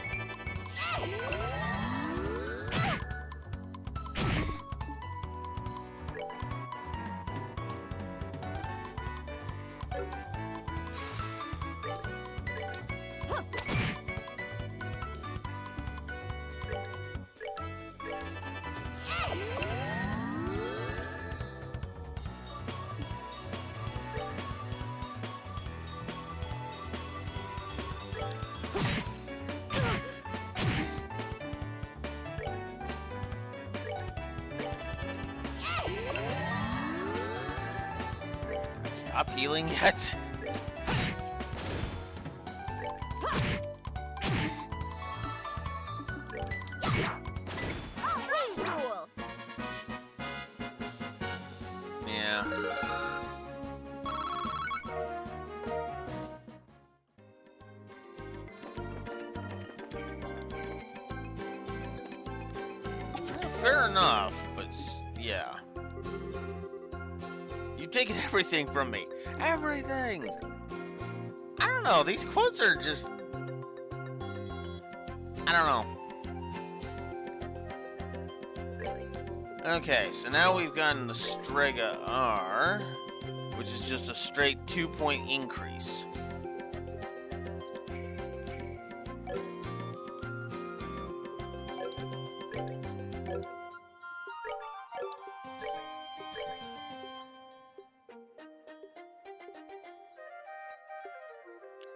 Stop healing yet? Yeah. Fair enough, but yeah. You've taken everything from me. Everything! I don't know, these quotes are just... I don't know. Okay, so now we've gotten the Strega R, which is just a straight 2-point increase.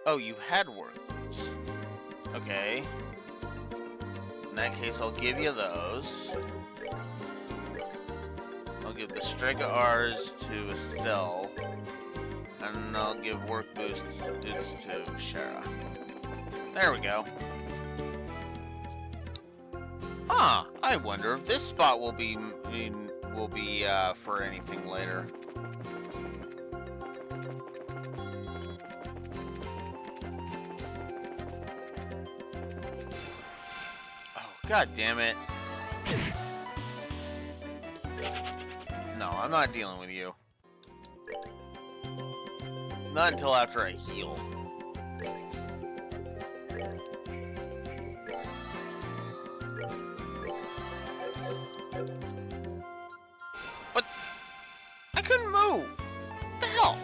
Oh, you had work boots. Okay. In that case, I'll give you those. I'll give the Strega R's to Estelle. And I'll give work boosts to Shara. There we go. Huh. I wonder if this spot will be for anything later. God damn it. No, I'm not dealing with you. Not until after I heal. But I couldn't move. What the hell?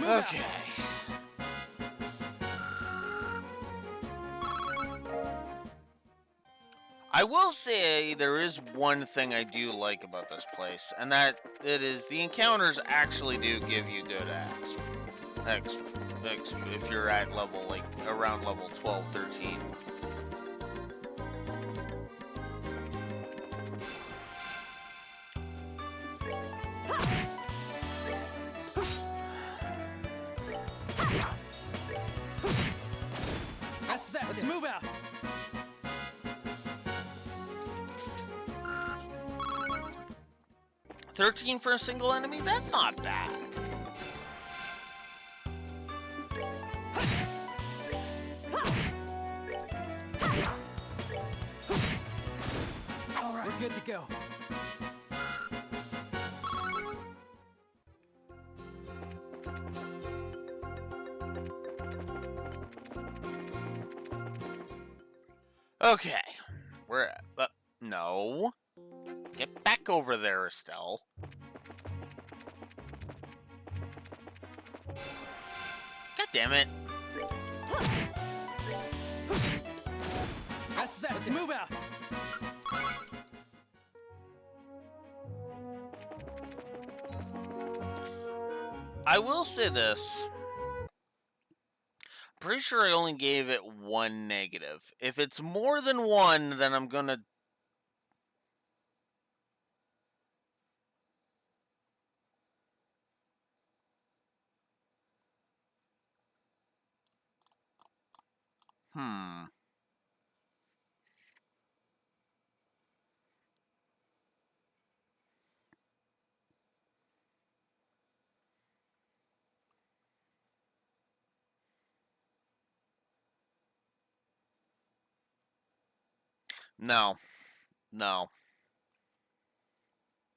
Okay. I will say there is one thing I do like about this place, and that it is the encounters actually do give you good X if you're at level, like, around level 12, 13. That's that. Let's move out. $13 for a single enemy? That's not bad. All right, we're good to go. Okay. We're at... no. Get back over there, Estelle. God damn it. That's that. Let's move out. I will say this. Pretty sure I only gave it 1 negative. If it's more than 1, then I'm gonna... No. No.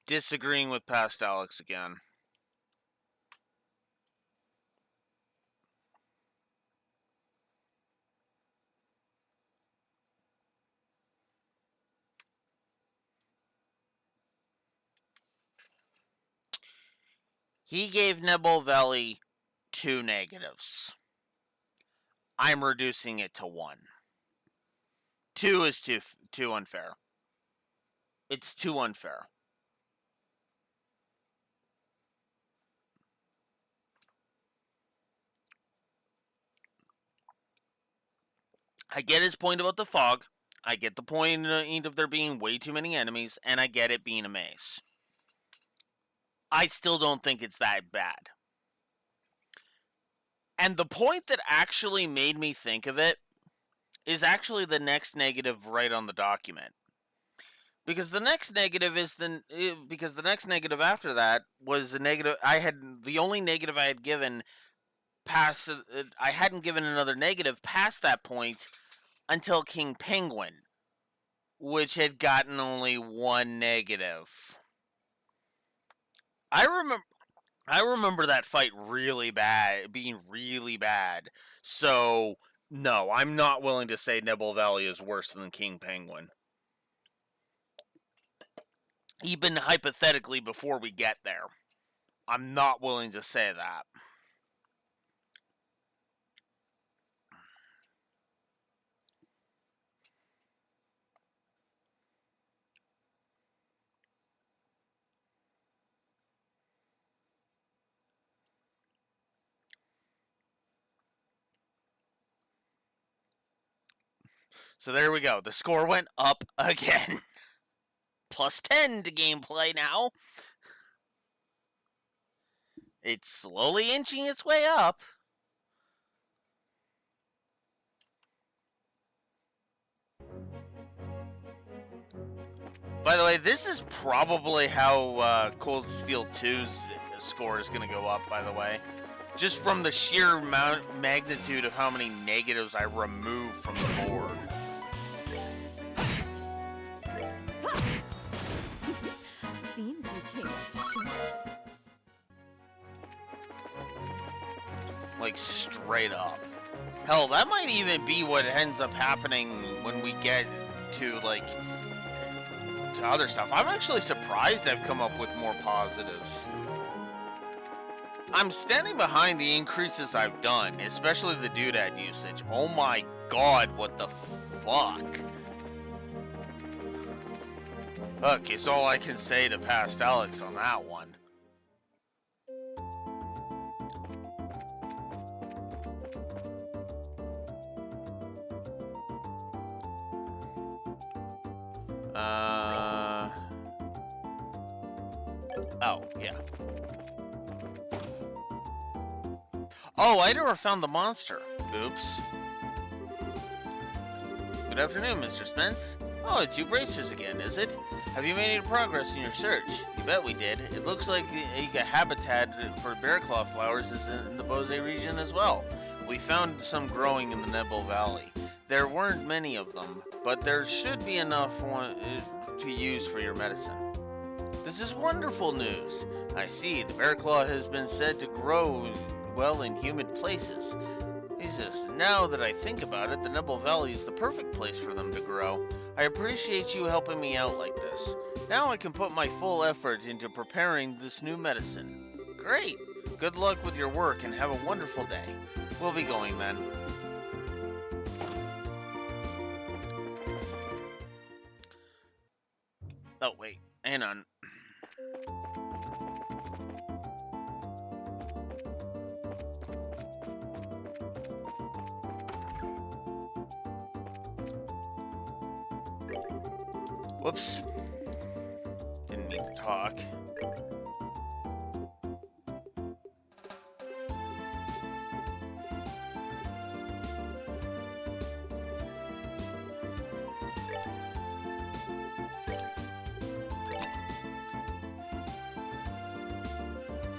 Disagreeing with past Alex again. He gave Nebel Valley 2 negatives. I'm reducing it to 1. 2 is too unfair. It's too unfair. I get his point about the fog. I get the point of there being way too many enemies, and I get it being a maze. I still don't think it's that bad. And the point that actually made me think of it is actually the next negative right on the document. Because the next negative because the next negative after that was a negative. The only negative I had given past. I hadn't given another negative past that point until King Penguin, which had gotten only one negative. I remember that fight being really bad. So no, I'm not willing to say Nibble Valley is worse than King Penguin. Even hypothetically before we get there, I'm not willing to say that. So there we go. The score went up again. Plus 10 to gameplay now. It's slowly inching its way up. By the way, this is probably how Cold Steel 2's score is going to go up, by the way. Just from the sheer magnitude of how many negatives I removed from the board. Seems you came up short. Like, straight up. Hell, that might even be what ends up happening when we get to, like, to other stuff. I'm actually surprised I've come up with more positives. I'm standing behind the increases I've done, especially the doodad usage. Oh my god, what the fuck? Okay, so all I can say to past Alex on that one. Oh, yeah. Oh, I never found the monster. Oops. Good afternoon, Mr. Spence. Oh, it's you bracers again, is it? Have you made any progress in your search? You bet we did. It looks like a habitat for bear claw flowers is in the Bose region as well. We found some growing in the Nibble Valley. There weren't many of them, but there should be enough to use for your medicine. This is wonderful news. I see, the bear claw has been said to grow well in humid places. Jesus, now that I think about it, the Nibble Valley is the perfect place for them to grow. I appreciate you helping me out like this. Now I can put my full effort into preparing this new medicine. Great! Good luck with your work and have a wonderful day. We'll be going then. Oh, wait. Hang on. Whoops. Didn't mean to talk.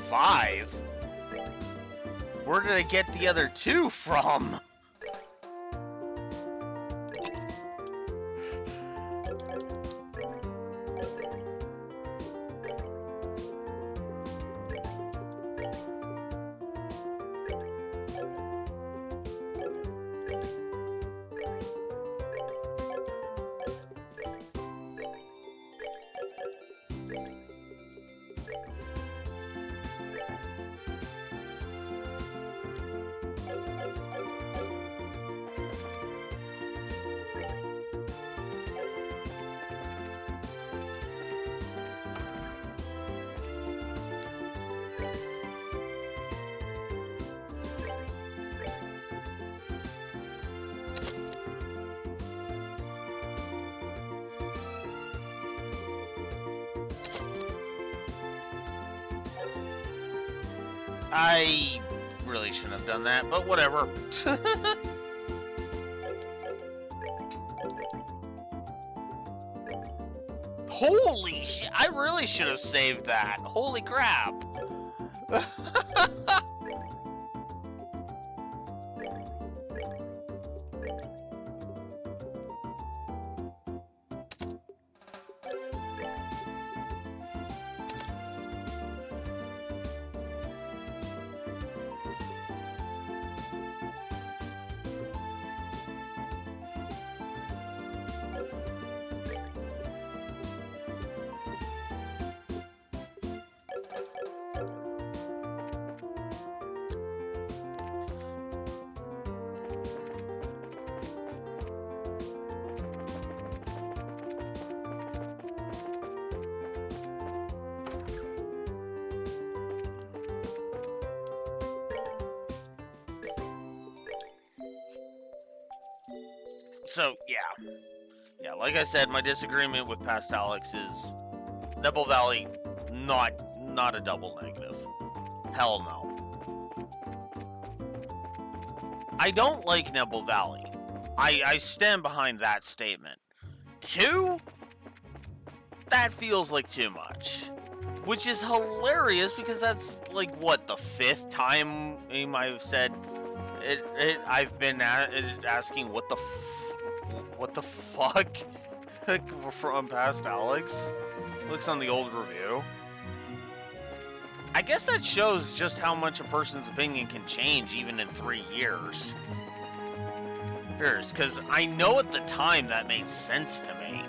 Five? Where did I get the other two from? I really shouldn't have done that, but whatever. Holy shit! I really should have saved that. Holy crap! So, yeah, like I said, my disagreement with Past Alex is Nebel Valley, not a double negative. Hell no. I don't like Nebel Valley. I stand behind that statement. 2? That feels like too much. Which is hilarious because that's like, what, the 5th time I've said it I've been asking what the fuck from Past Alex. Looks on the old review. I guess that shows just how much a person's opinion can change even in 3 years. Because I know at the time that made sense to me.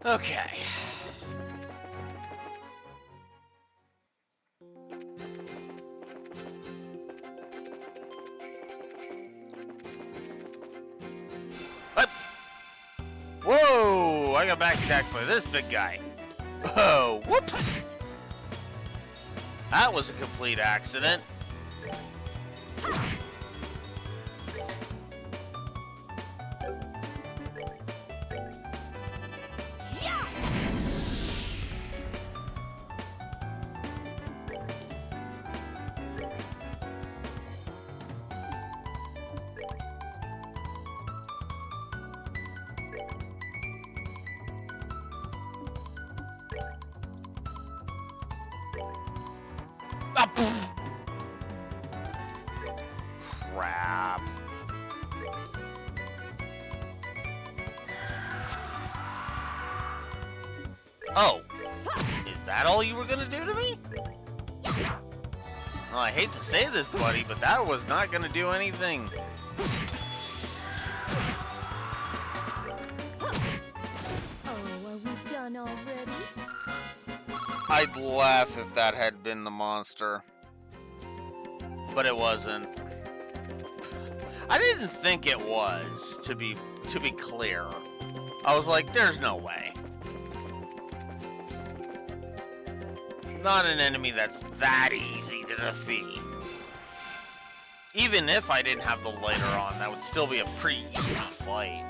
Okay. What? Whoa! I got back attacked by this big guy. Oh, whoops! That was a complete accident. Crap. Oh, is that all you were gonna do to me? Well, I hate to say this, buddy, but that was not gonna do anything. Oh, are we done already? I'd laugh if that had been the monster. But it wasn't. I didn't think it was, to be clear. I was like, there's no way. Not an enemy that's that easy to defeat. Even if I didn't have the lighter on, that would still be a pretty easy fight.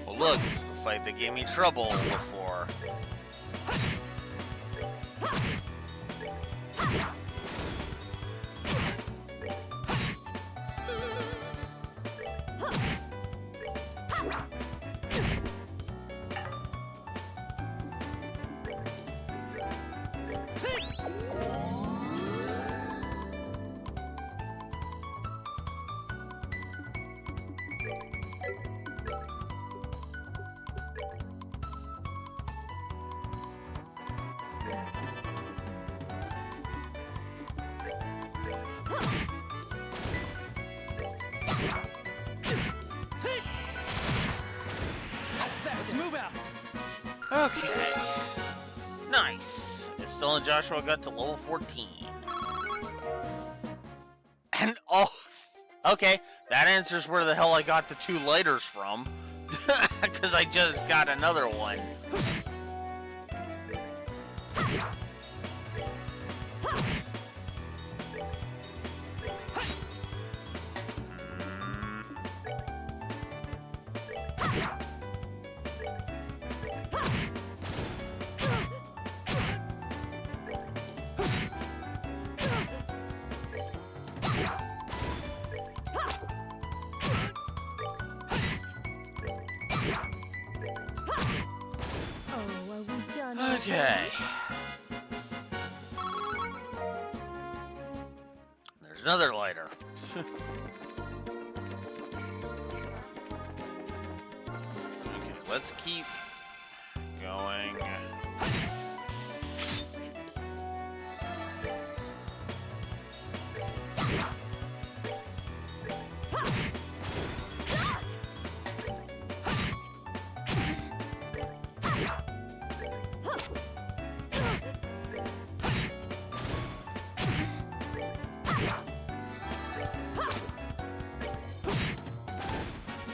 Well, look, it's the fight that gave me trouble before. Okay. Nice. Estelle and Joshua got to level 14. And, oh, okay. That answers where the hell I got the 2 lighters from. Because I just got another one. Oh, are we done? Okay. There's another lighter. Okay, let's keep going.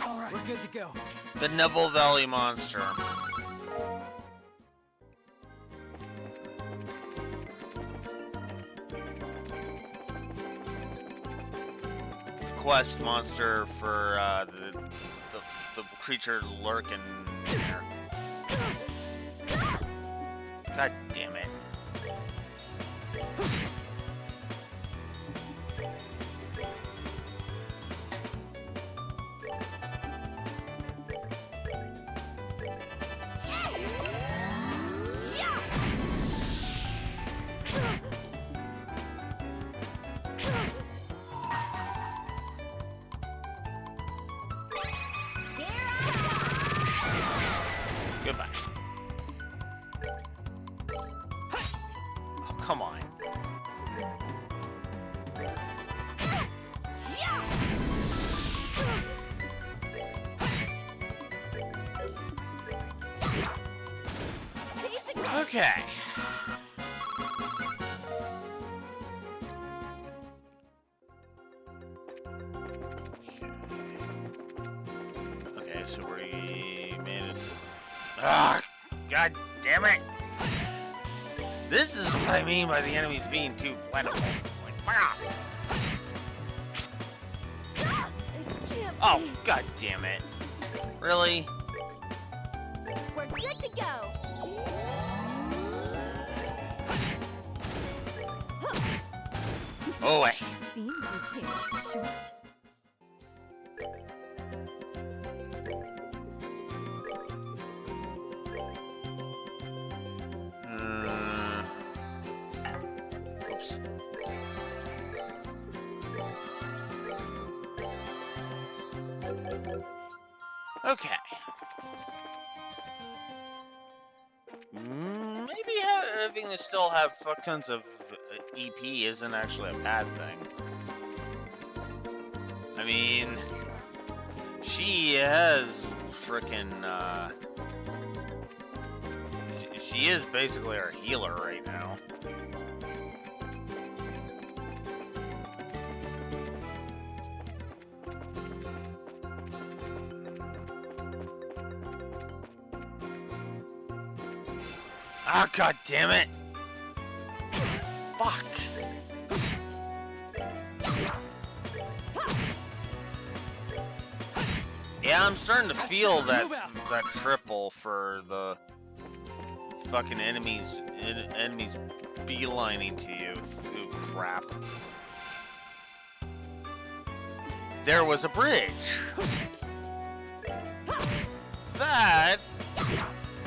Alright, we're good to go. The Nibble Valley Monster. Quest monster for the creature lurking there. God damn it. Goodbye. Oh, come on. Okay. Okay, so we made it. Ah, God damn it! This is what I mean by the enemies being too plentiful. It's like, ah! It can't Oh, be. God damn it! Really? We're good to go. Oh wait. Seems you came up short. Oops. Okay. Maybe having to still have fuck tons of EP isn't actually a bad thing. I mean, she has frickin' she is basically our healer right now. Ah, god damn it! Fuck! Yeah, I'm starting to feel that triple for the fucking enemies beelining to you. Ooh, crap. There was a bridge. That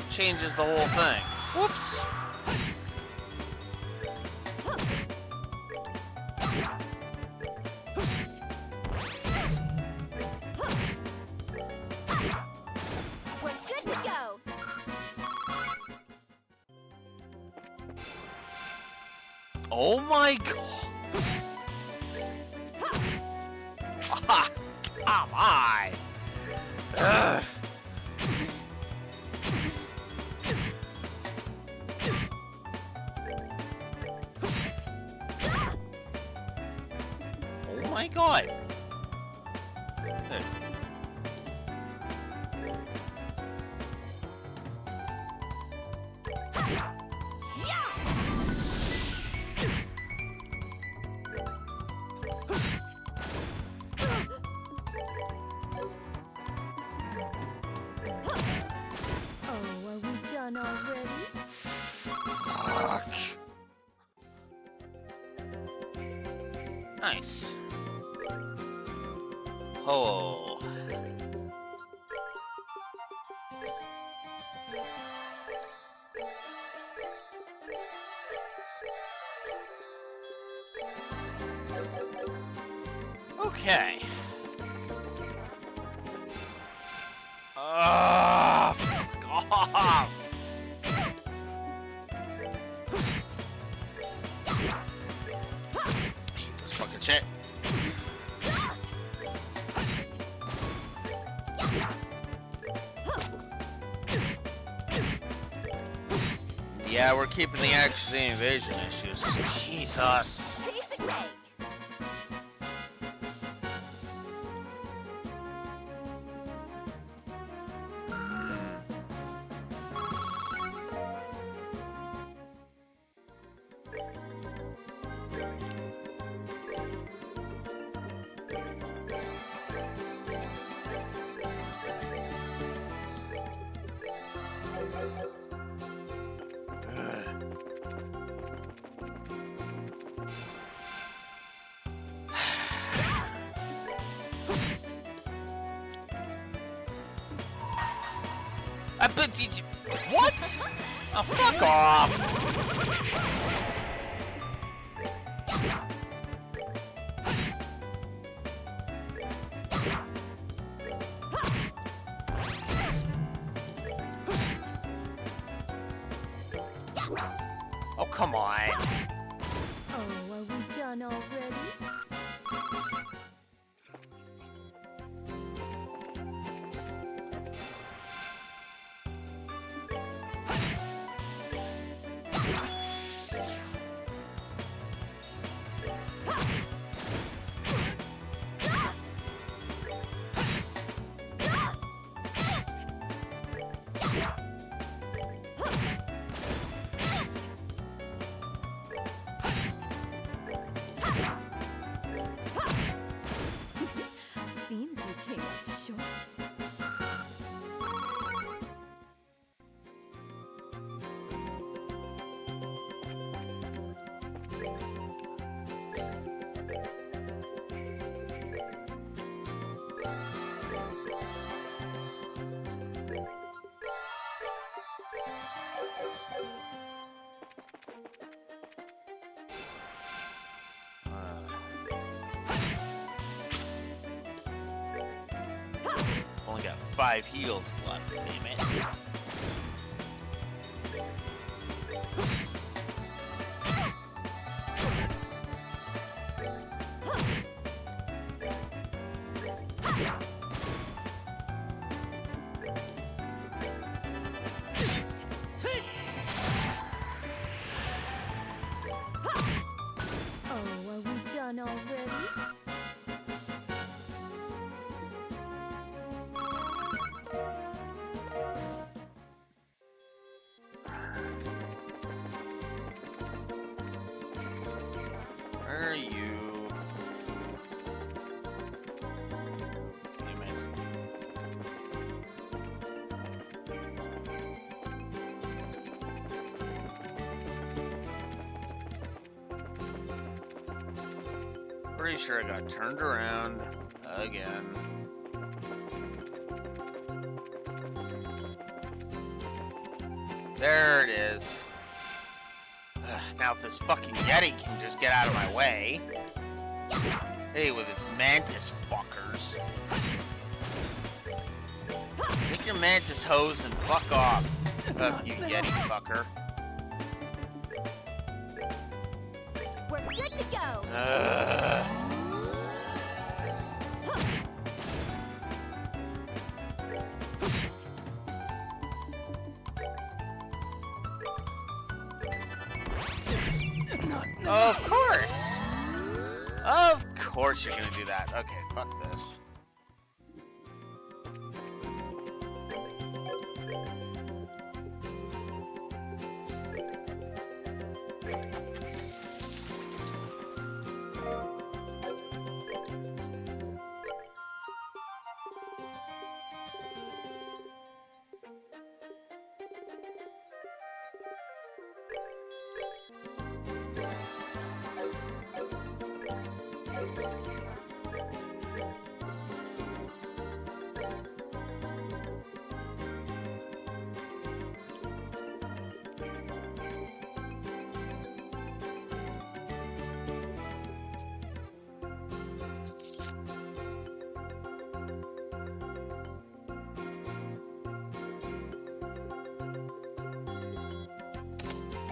changes the whole thing. Whoops. We're good to go. Oh my god. Ah, come on. Ugh. going? There. Oh, are we done already? Fuck. Nice. Oh. Okay. Fuck off. Hate this fucking shit. Yeah, we're keeping the accuracy and evasion issues. Jesus. Piece of cake. I bet you. What? Oh, fuck off. Oh, come on. Oh, are we done already? Seems you came up short. Only got 5 heals left, damn it. Oh, are we done already? Where are you? Damn it. Pretty sure I got turned around again. There it is. Now if this fucking Yeti can just get out of my way. Hey, with his mantis fuckers. Take your mantis hose and fuck off. You Yeti fucker. We're good to go. Of course! Of course! course you're gonna do that. Okay, fuck this.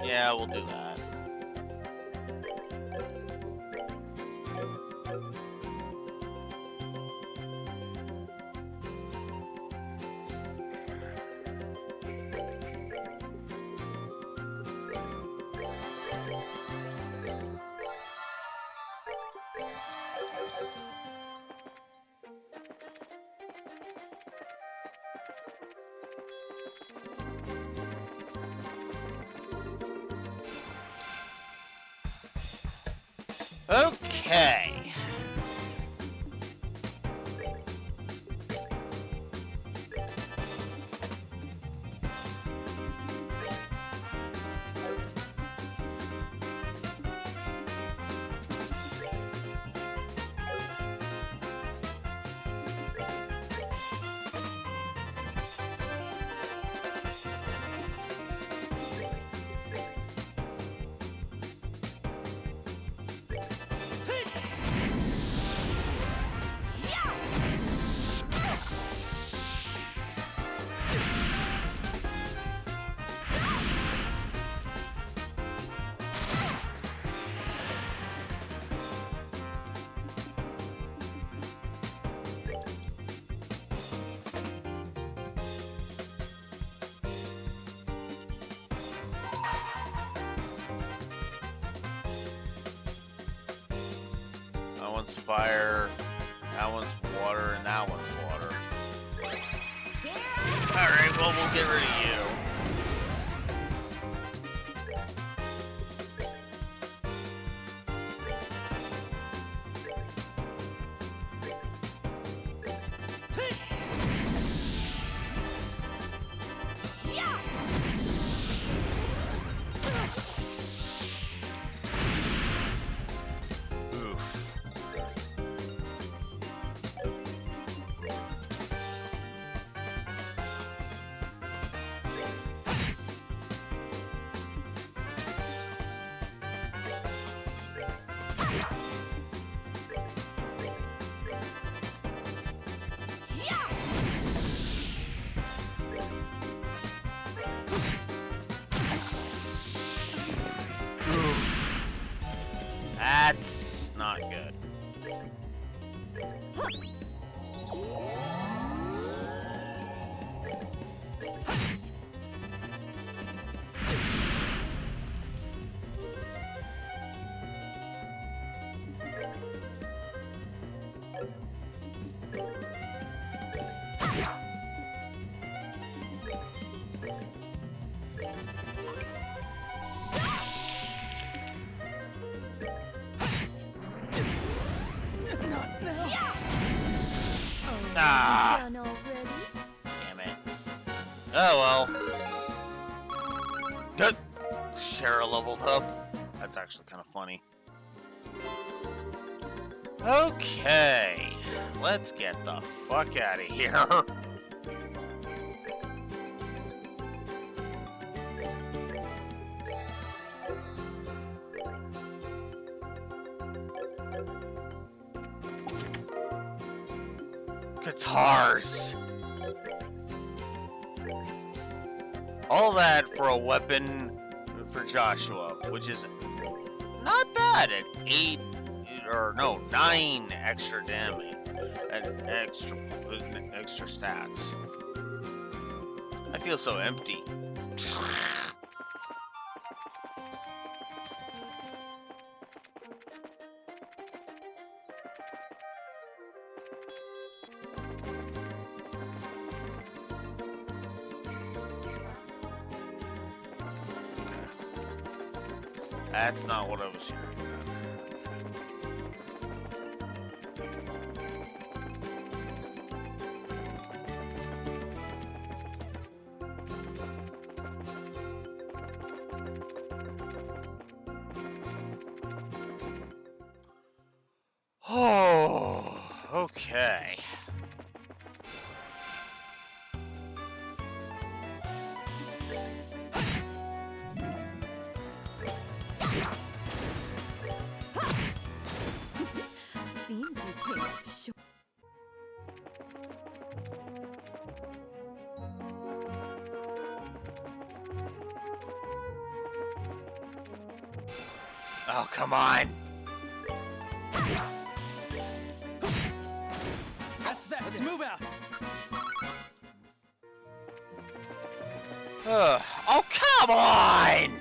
Yeah, we'll do that. Okay. That one's fire, that one's water, and that one's water. Alright, well, we'll get rid of you. That's not good. Ah! Done already? Damn it. Oh well. Good. Shara leveled up. That's actually kind of funny. Okay. Let's get the fuck out of here. Guitars. All that for a weapon for Joshua, which is not bad at 9 extra damage and extra stats. I feel so empty. That's not what I was hearing. Oh, okay. Seems you came up short. Oh, come on. That's that. Let's move out. Oh, come on!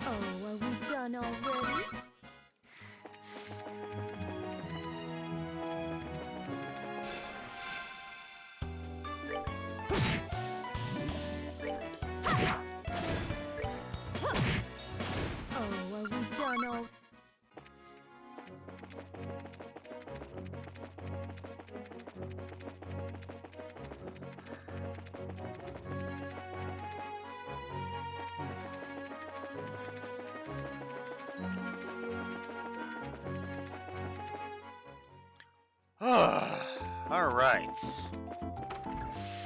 Oh, are we done already? Oh, are we done already? All right.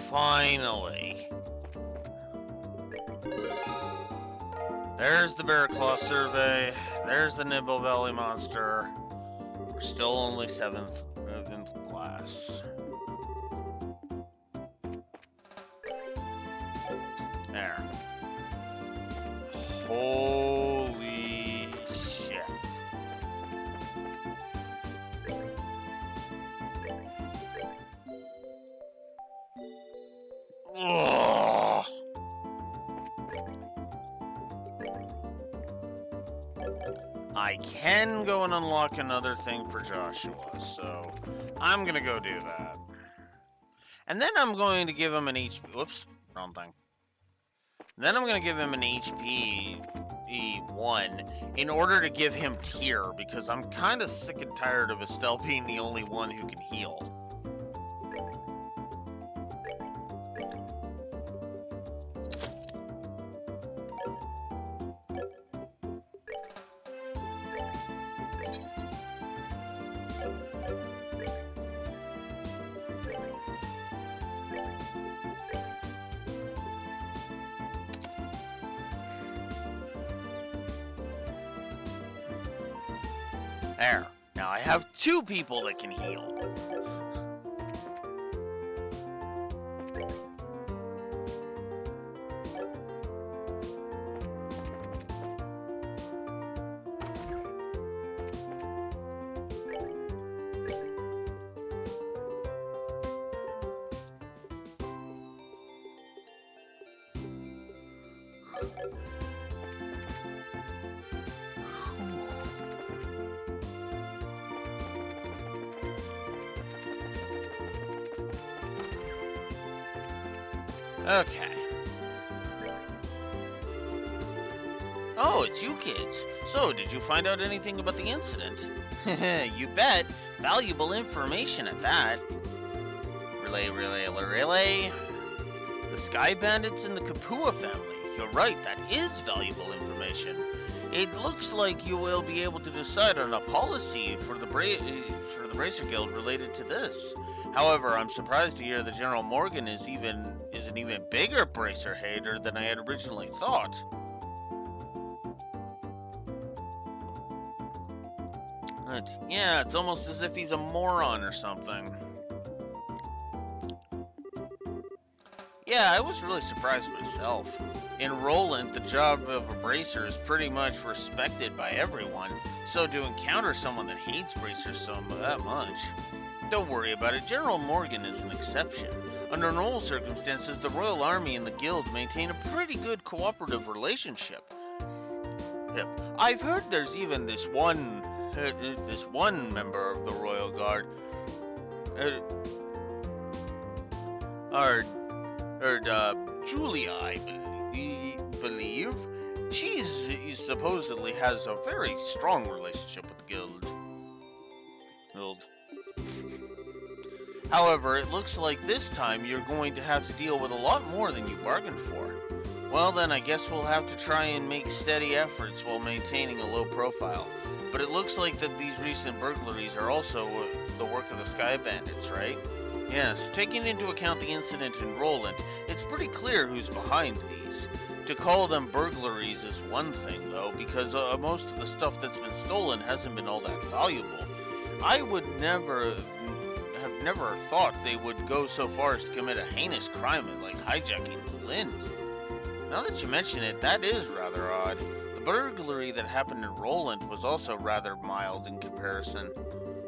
Finally. There's the Bear Claw survey. There's the Nibble Valley monster. We're still only 7th class. There. Holy shit. Ugh. I can go and unlock another thing for Joshua, so I'm gonna go do that. And then I'm going to give him an HP. Whoops, wrong thing. Then I'm going to give him an HP 1 in order to give him tier, because I'm kind of sick and tired of Estelle being the only one who can heal. There. Now I have 2 people that can heal. Okay. Oh, it's you kids. So, did you find out anything about the incident? You bet. Valuable information at that. Relay. The Sky Bandits and the Kapua family. You're right, that is valuable information. It looks like you will be able to decide on a policy for the Bracer Guild related to this. However, I'm surprised to hear that General Morgan is an even bigger Bracer hater than I had originally thought. But, yeah, it's almost as if he's a moron or something. Yeah, I was really surprised myself. In Roland, the job of a bracer is pretty much respected by everyone, so to encounter someone that hates bracers that much, Don't worry about it. General Morgan is an exception. Under normal circumstances, the Royal Army and the Guild maintain a pretty good cooperative relationship. Yep. I've heard there's even this one member of the Royal Guard, Julia, I believe. She supposedly has a very strong relationship with the Guild. However, it looks like this time you're going to have to deal with a lot more than you bargained for. Well then, I guess we'll have to try and make steady efforts while maintaining a low profile. But it looks like that these recent burglaries are also the work of the Sky Bandits, right? Yes, taking into account the incident in Roland, it's pretty clear who's behind these. To call them burglaries is one thing, though, because most of the stuff that's been stolen hasn't been all that valuable. I would never thought they would go so far as to commit a heinous crime like hijacking the Lind. Now that you mention it, that is rather odd. The burglary that happened in Roland was also rather mild in comparison.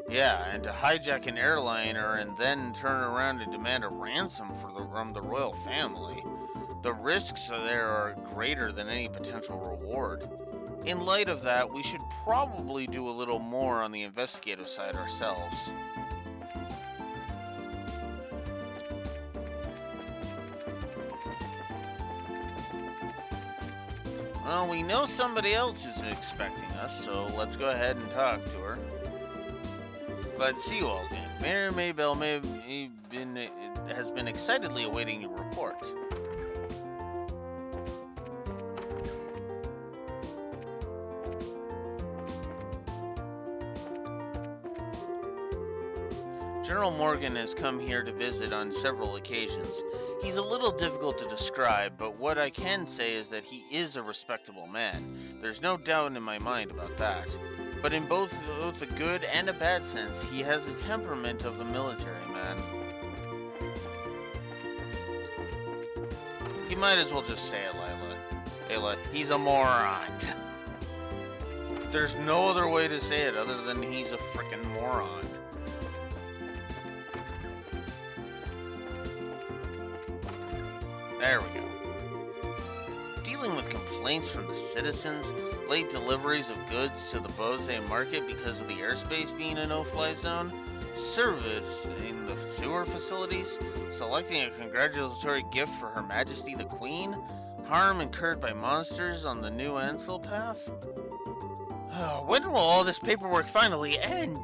Yeah, and to hijack an airliner and then turn around and demand a ransom from the royal family. The risks there are greater than any potential reward. In light of that, we should probably do a little more on the investigative side ourselves. Well, we know somebody else is expecting us, so let's go ahead and talk to her. Glad to see you all again. Mayor Maybell has been excitedly awaiting your report. General Morgan has come here to visit on several occasions. He's a little difficult to describe, but what I can say is that he is a respectable man. There's no doubt in my mind about that. But in both a good and a bad sense, he has the temperament of a military man. You might as well just say it, Layla. He's a moron. There's no other way to say it other than he's a frickin' moron. There we go. Dealing with complaints from the citizens, late deliveries of goods to the Bose market because of the airspace being a no-fly zone, service in the sewer facilities, selecting a congratulatory gift for Her Majesty the Queen, harm incurred by monsters on the new Ansel path. When will all this paperwork finally end?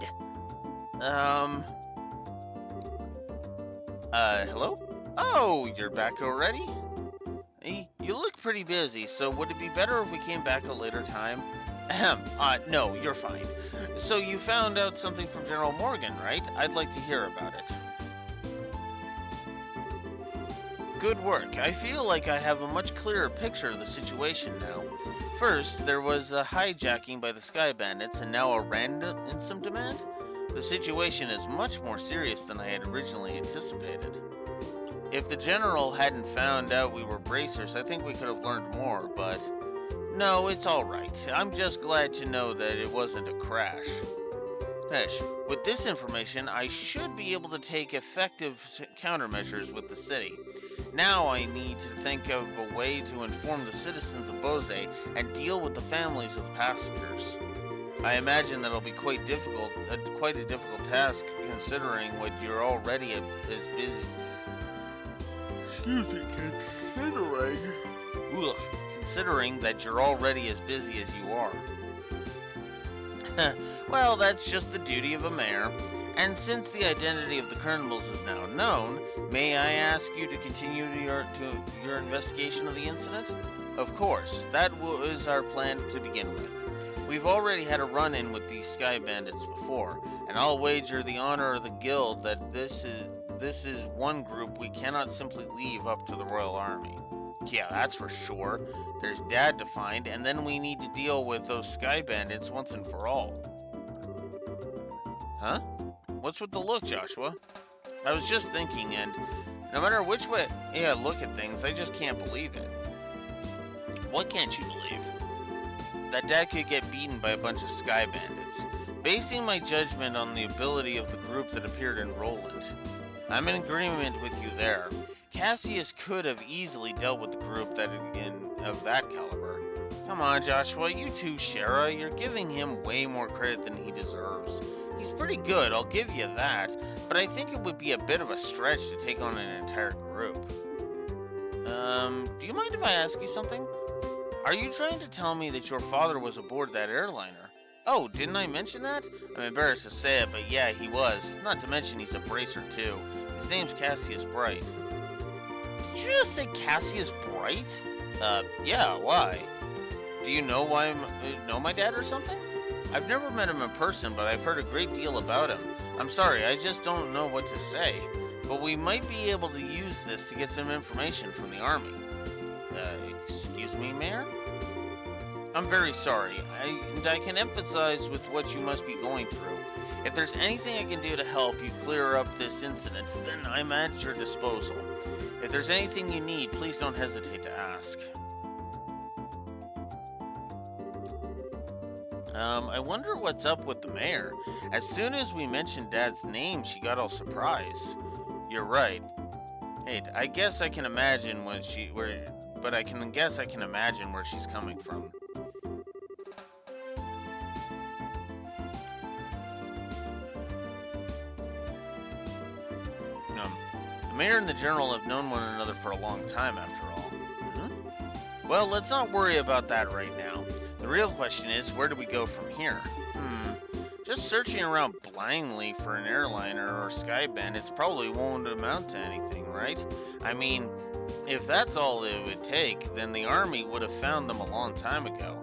Hello? Oh, you're back already? You look pretty busy, so would it be better if we came back a later time? No, you're fine. So you found out something from General Morgan, right? I'd like to hear about it. Good work. I feel like I have a much clearer picture of the situation now. First, there was a hijacking by the Sky Bandits, and now a ransom demand? The situation is much more serious than I had originally anticipated. If the General hadn't found out we were bracers, I think we could have learned more, but... No, it's alright. I'm just glad to know that it wasn't a crash. Hesh, with this information, I should be able to take effective countermeasures with the city. Now I need to think of a way to inform the citizens of Bose and deal with the families of the passengers. I imagine that'll be quite a difficult task, considering what you're already as busy. Considering that you're already as busy as you are. Well, that's just the duty of a mayor. And since the identity of the Colonels is now known, may I ask you to continue your investigation of the incident? Of course, that was our plan to begin with. We've already had a run-in with these Sky Bandits before, and I'll wager the honor of the Guild that this is one group we cannot simply leave up to the Royal Army. Yeah, that's for sure. There's Dad to find, and then we need to deal with those Sky Bandits once and for all. Huh? What's with the look, Joshua? I was just thinking, and no matter which way I look at things, I just can't believe it. What can't you believe? That Dad could get beaten by a bunch of Sky Bandits. basing my judgment on the ability of the group that appeared in Roland. I'm in agreement with you there. Cassius could have easily dealt with the group of that caliber. Come on, Joshua, you too, Shara. You're giving him way more credit than he deserves. He's pretty good, I'll give you that, but I think it would be a bit of a stretch to take on an entire group. Do you mind if I ask you something? Are you trying to tell me that your father was aboard that airliner? Oh, didn't I mention that? I'm embarrassed to say it, but yeah, he was. Not to mention he's a bracer too. His name's Cassius Bright. Did you just say Cassius Bright? Yeah, why? Do you know know my dad or something? I've never met him in person, but I've heard a great deal about him. I'm sorry, I just don't know what to say. But we might be able to use this to get some information from the Army. Excuse me, Mayor? I'm very sorry, and I can empathize with what you must be going through. If there's anything I can do to help you clear up this incident, then I'm at your disposal. If there's anything you need, please don't hesitate to ask. I wonder what's up with the mayor. As soon as we mentioned Dad's name, she got all surprised. You're right. Hey, I guess I can imagine where she's coming from. The mayor and the general have known one another for a long time, after all. Well, let's not worry about that right now. The real question is, where do we go from here? Just searching around blindly for an airliner or sky bandits probably won't amount to anything, right? I mean, if that's all it would take, then the Army would have found them a long time ago.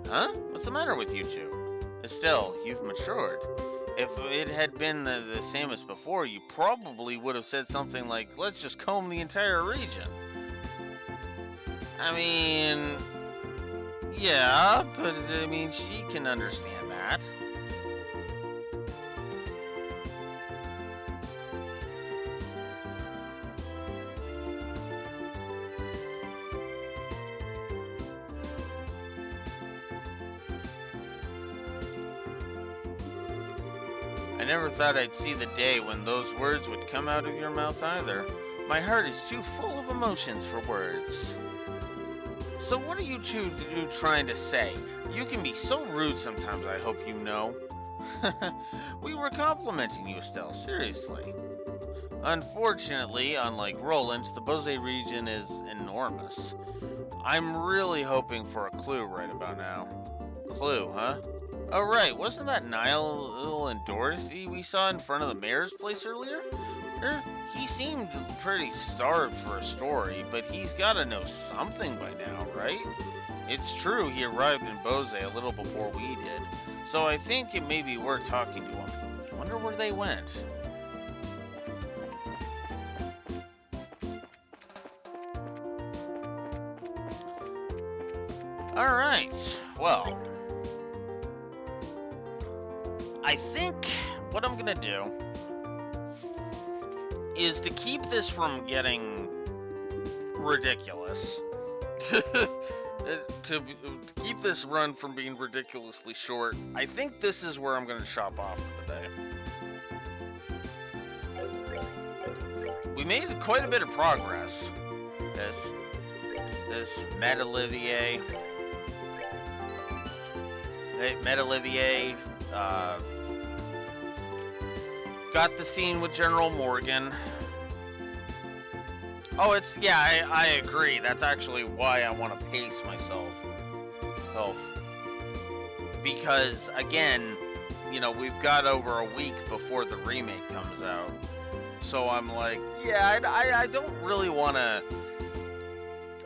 Huh? What's the matter with you two? Estelle, you've matured. If it had been the same as before, you probably would have said something like, let's just comb the entire region. I mean, yeah, but I mean, she can understand that. I never thought I'd see the day when those words would come out of your mouth either. My heart is too full of emotions for words. So what are you two trying to say? You can be so rude sometimes, I hope you know. We were complimenting you, Estelle, seriously. Unfortunately, unlike Roland, the Bose region is enormous. I'm really hoping for a clue right about now. Clue, huh? Oh right, wasn't that Niall and Dorothy we saw in front of the mayor's place earlier? He seemed pretty starved for a story, but he's gotta know something by now, right? It's true he arrived in Bose a little before we did, so I think it may be worth talking to him. Wonder where they went. Alright, well, I think what I'm gonna do is to keep this from getting ridiculous, to keep this run from being ridiculously short, I think this is where I'm going to chop off for the day. We made quite a bit of progress. This Metalivier, got the scene with General Morgan. Oh, I agree. That's actually why I want to pace myself. Because, again, you know, we've got over a week before the remake comes out. So I'm like, yeah, I don't really want to...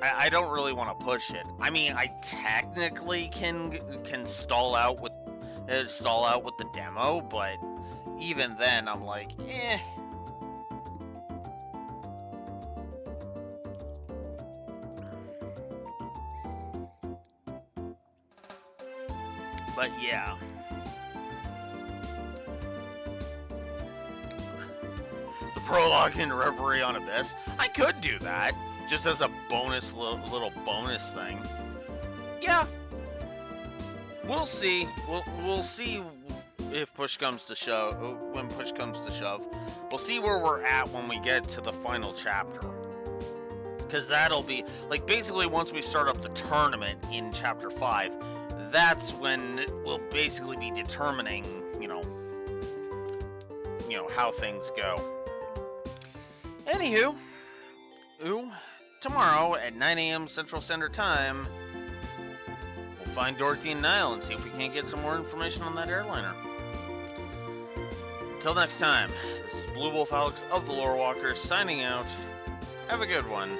I don't really want to push it. I mean, I technically can stall out with the demo, but even then, I'm like, eh. But yeah. The prologue in Reverie on Abyss. I could do that, just as a bonus, little bonus thing. Yeah. We'll see. We'll see if push comes to shove. When push comes to shove, we'll see where we're at when we get to the final chapter. Because that'll be like basically once we start up the tournament in chapter 5, that's when we'll basically be determining, how things go. Anywho, tomorrow at 9 a.m. Central Standard Time, we'll find Dorothy and Niall and see if we can't get some more information on that airliner. Until next time, this is Blue Wolf Alex of the Lore Walkers signing out. Have a good one.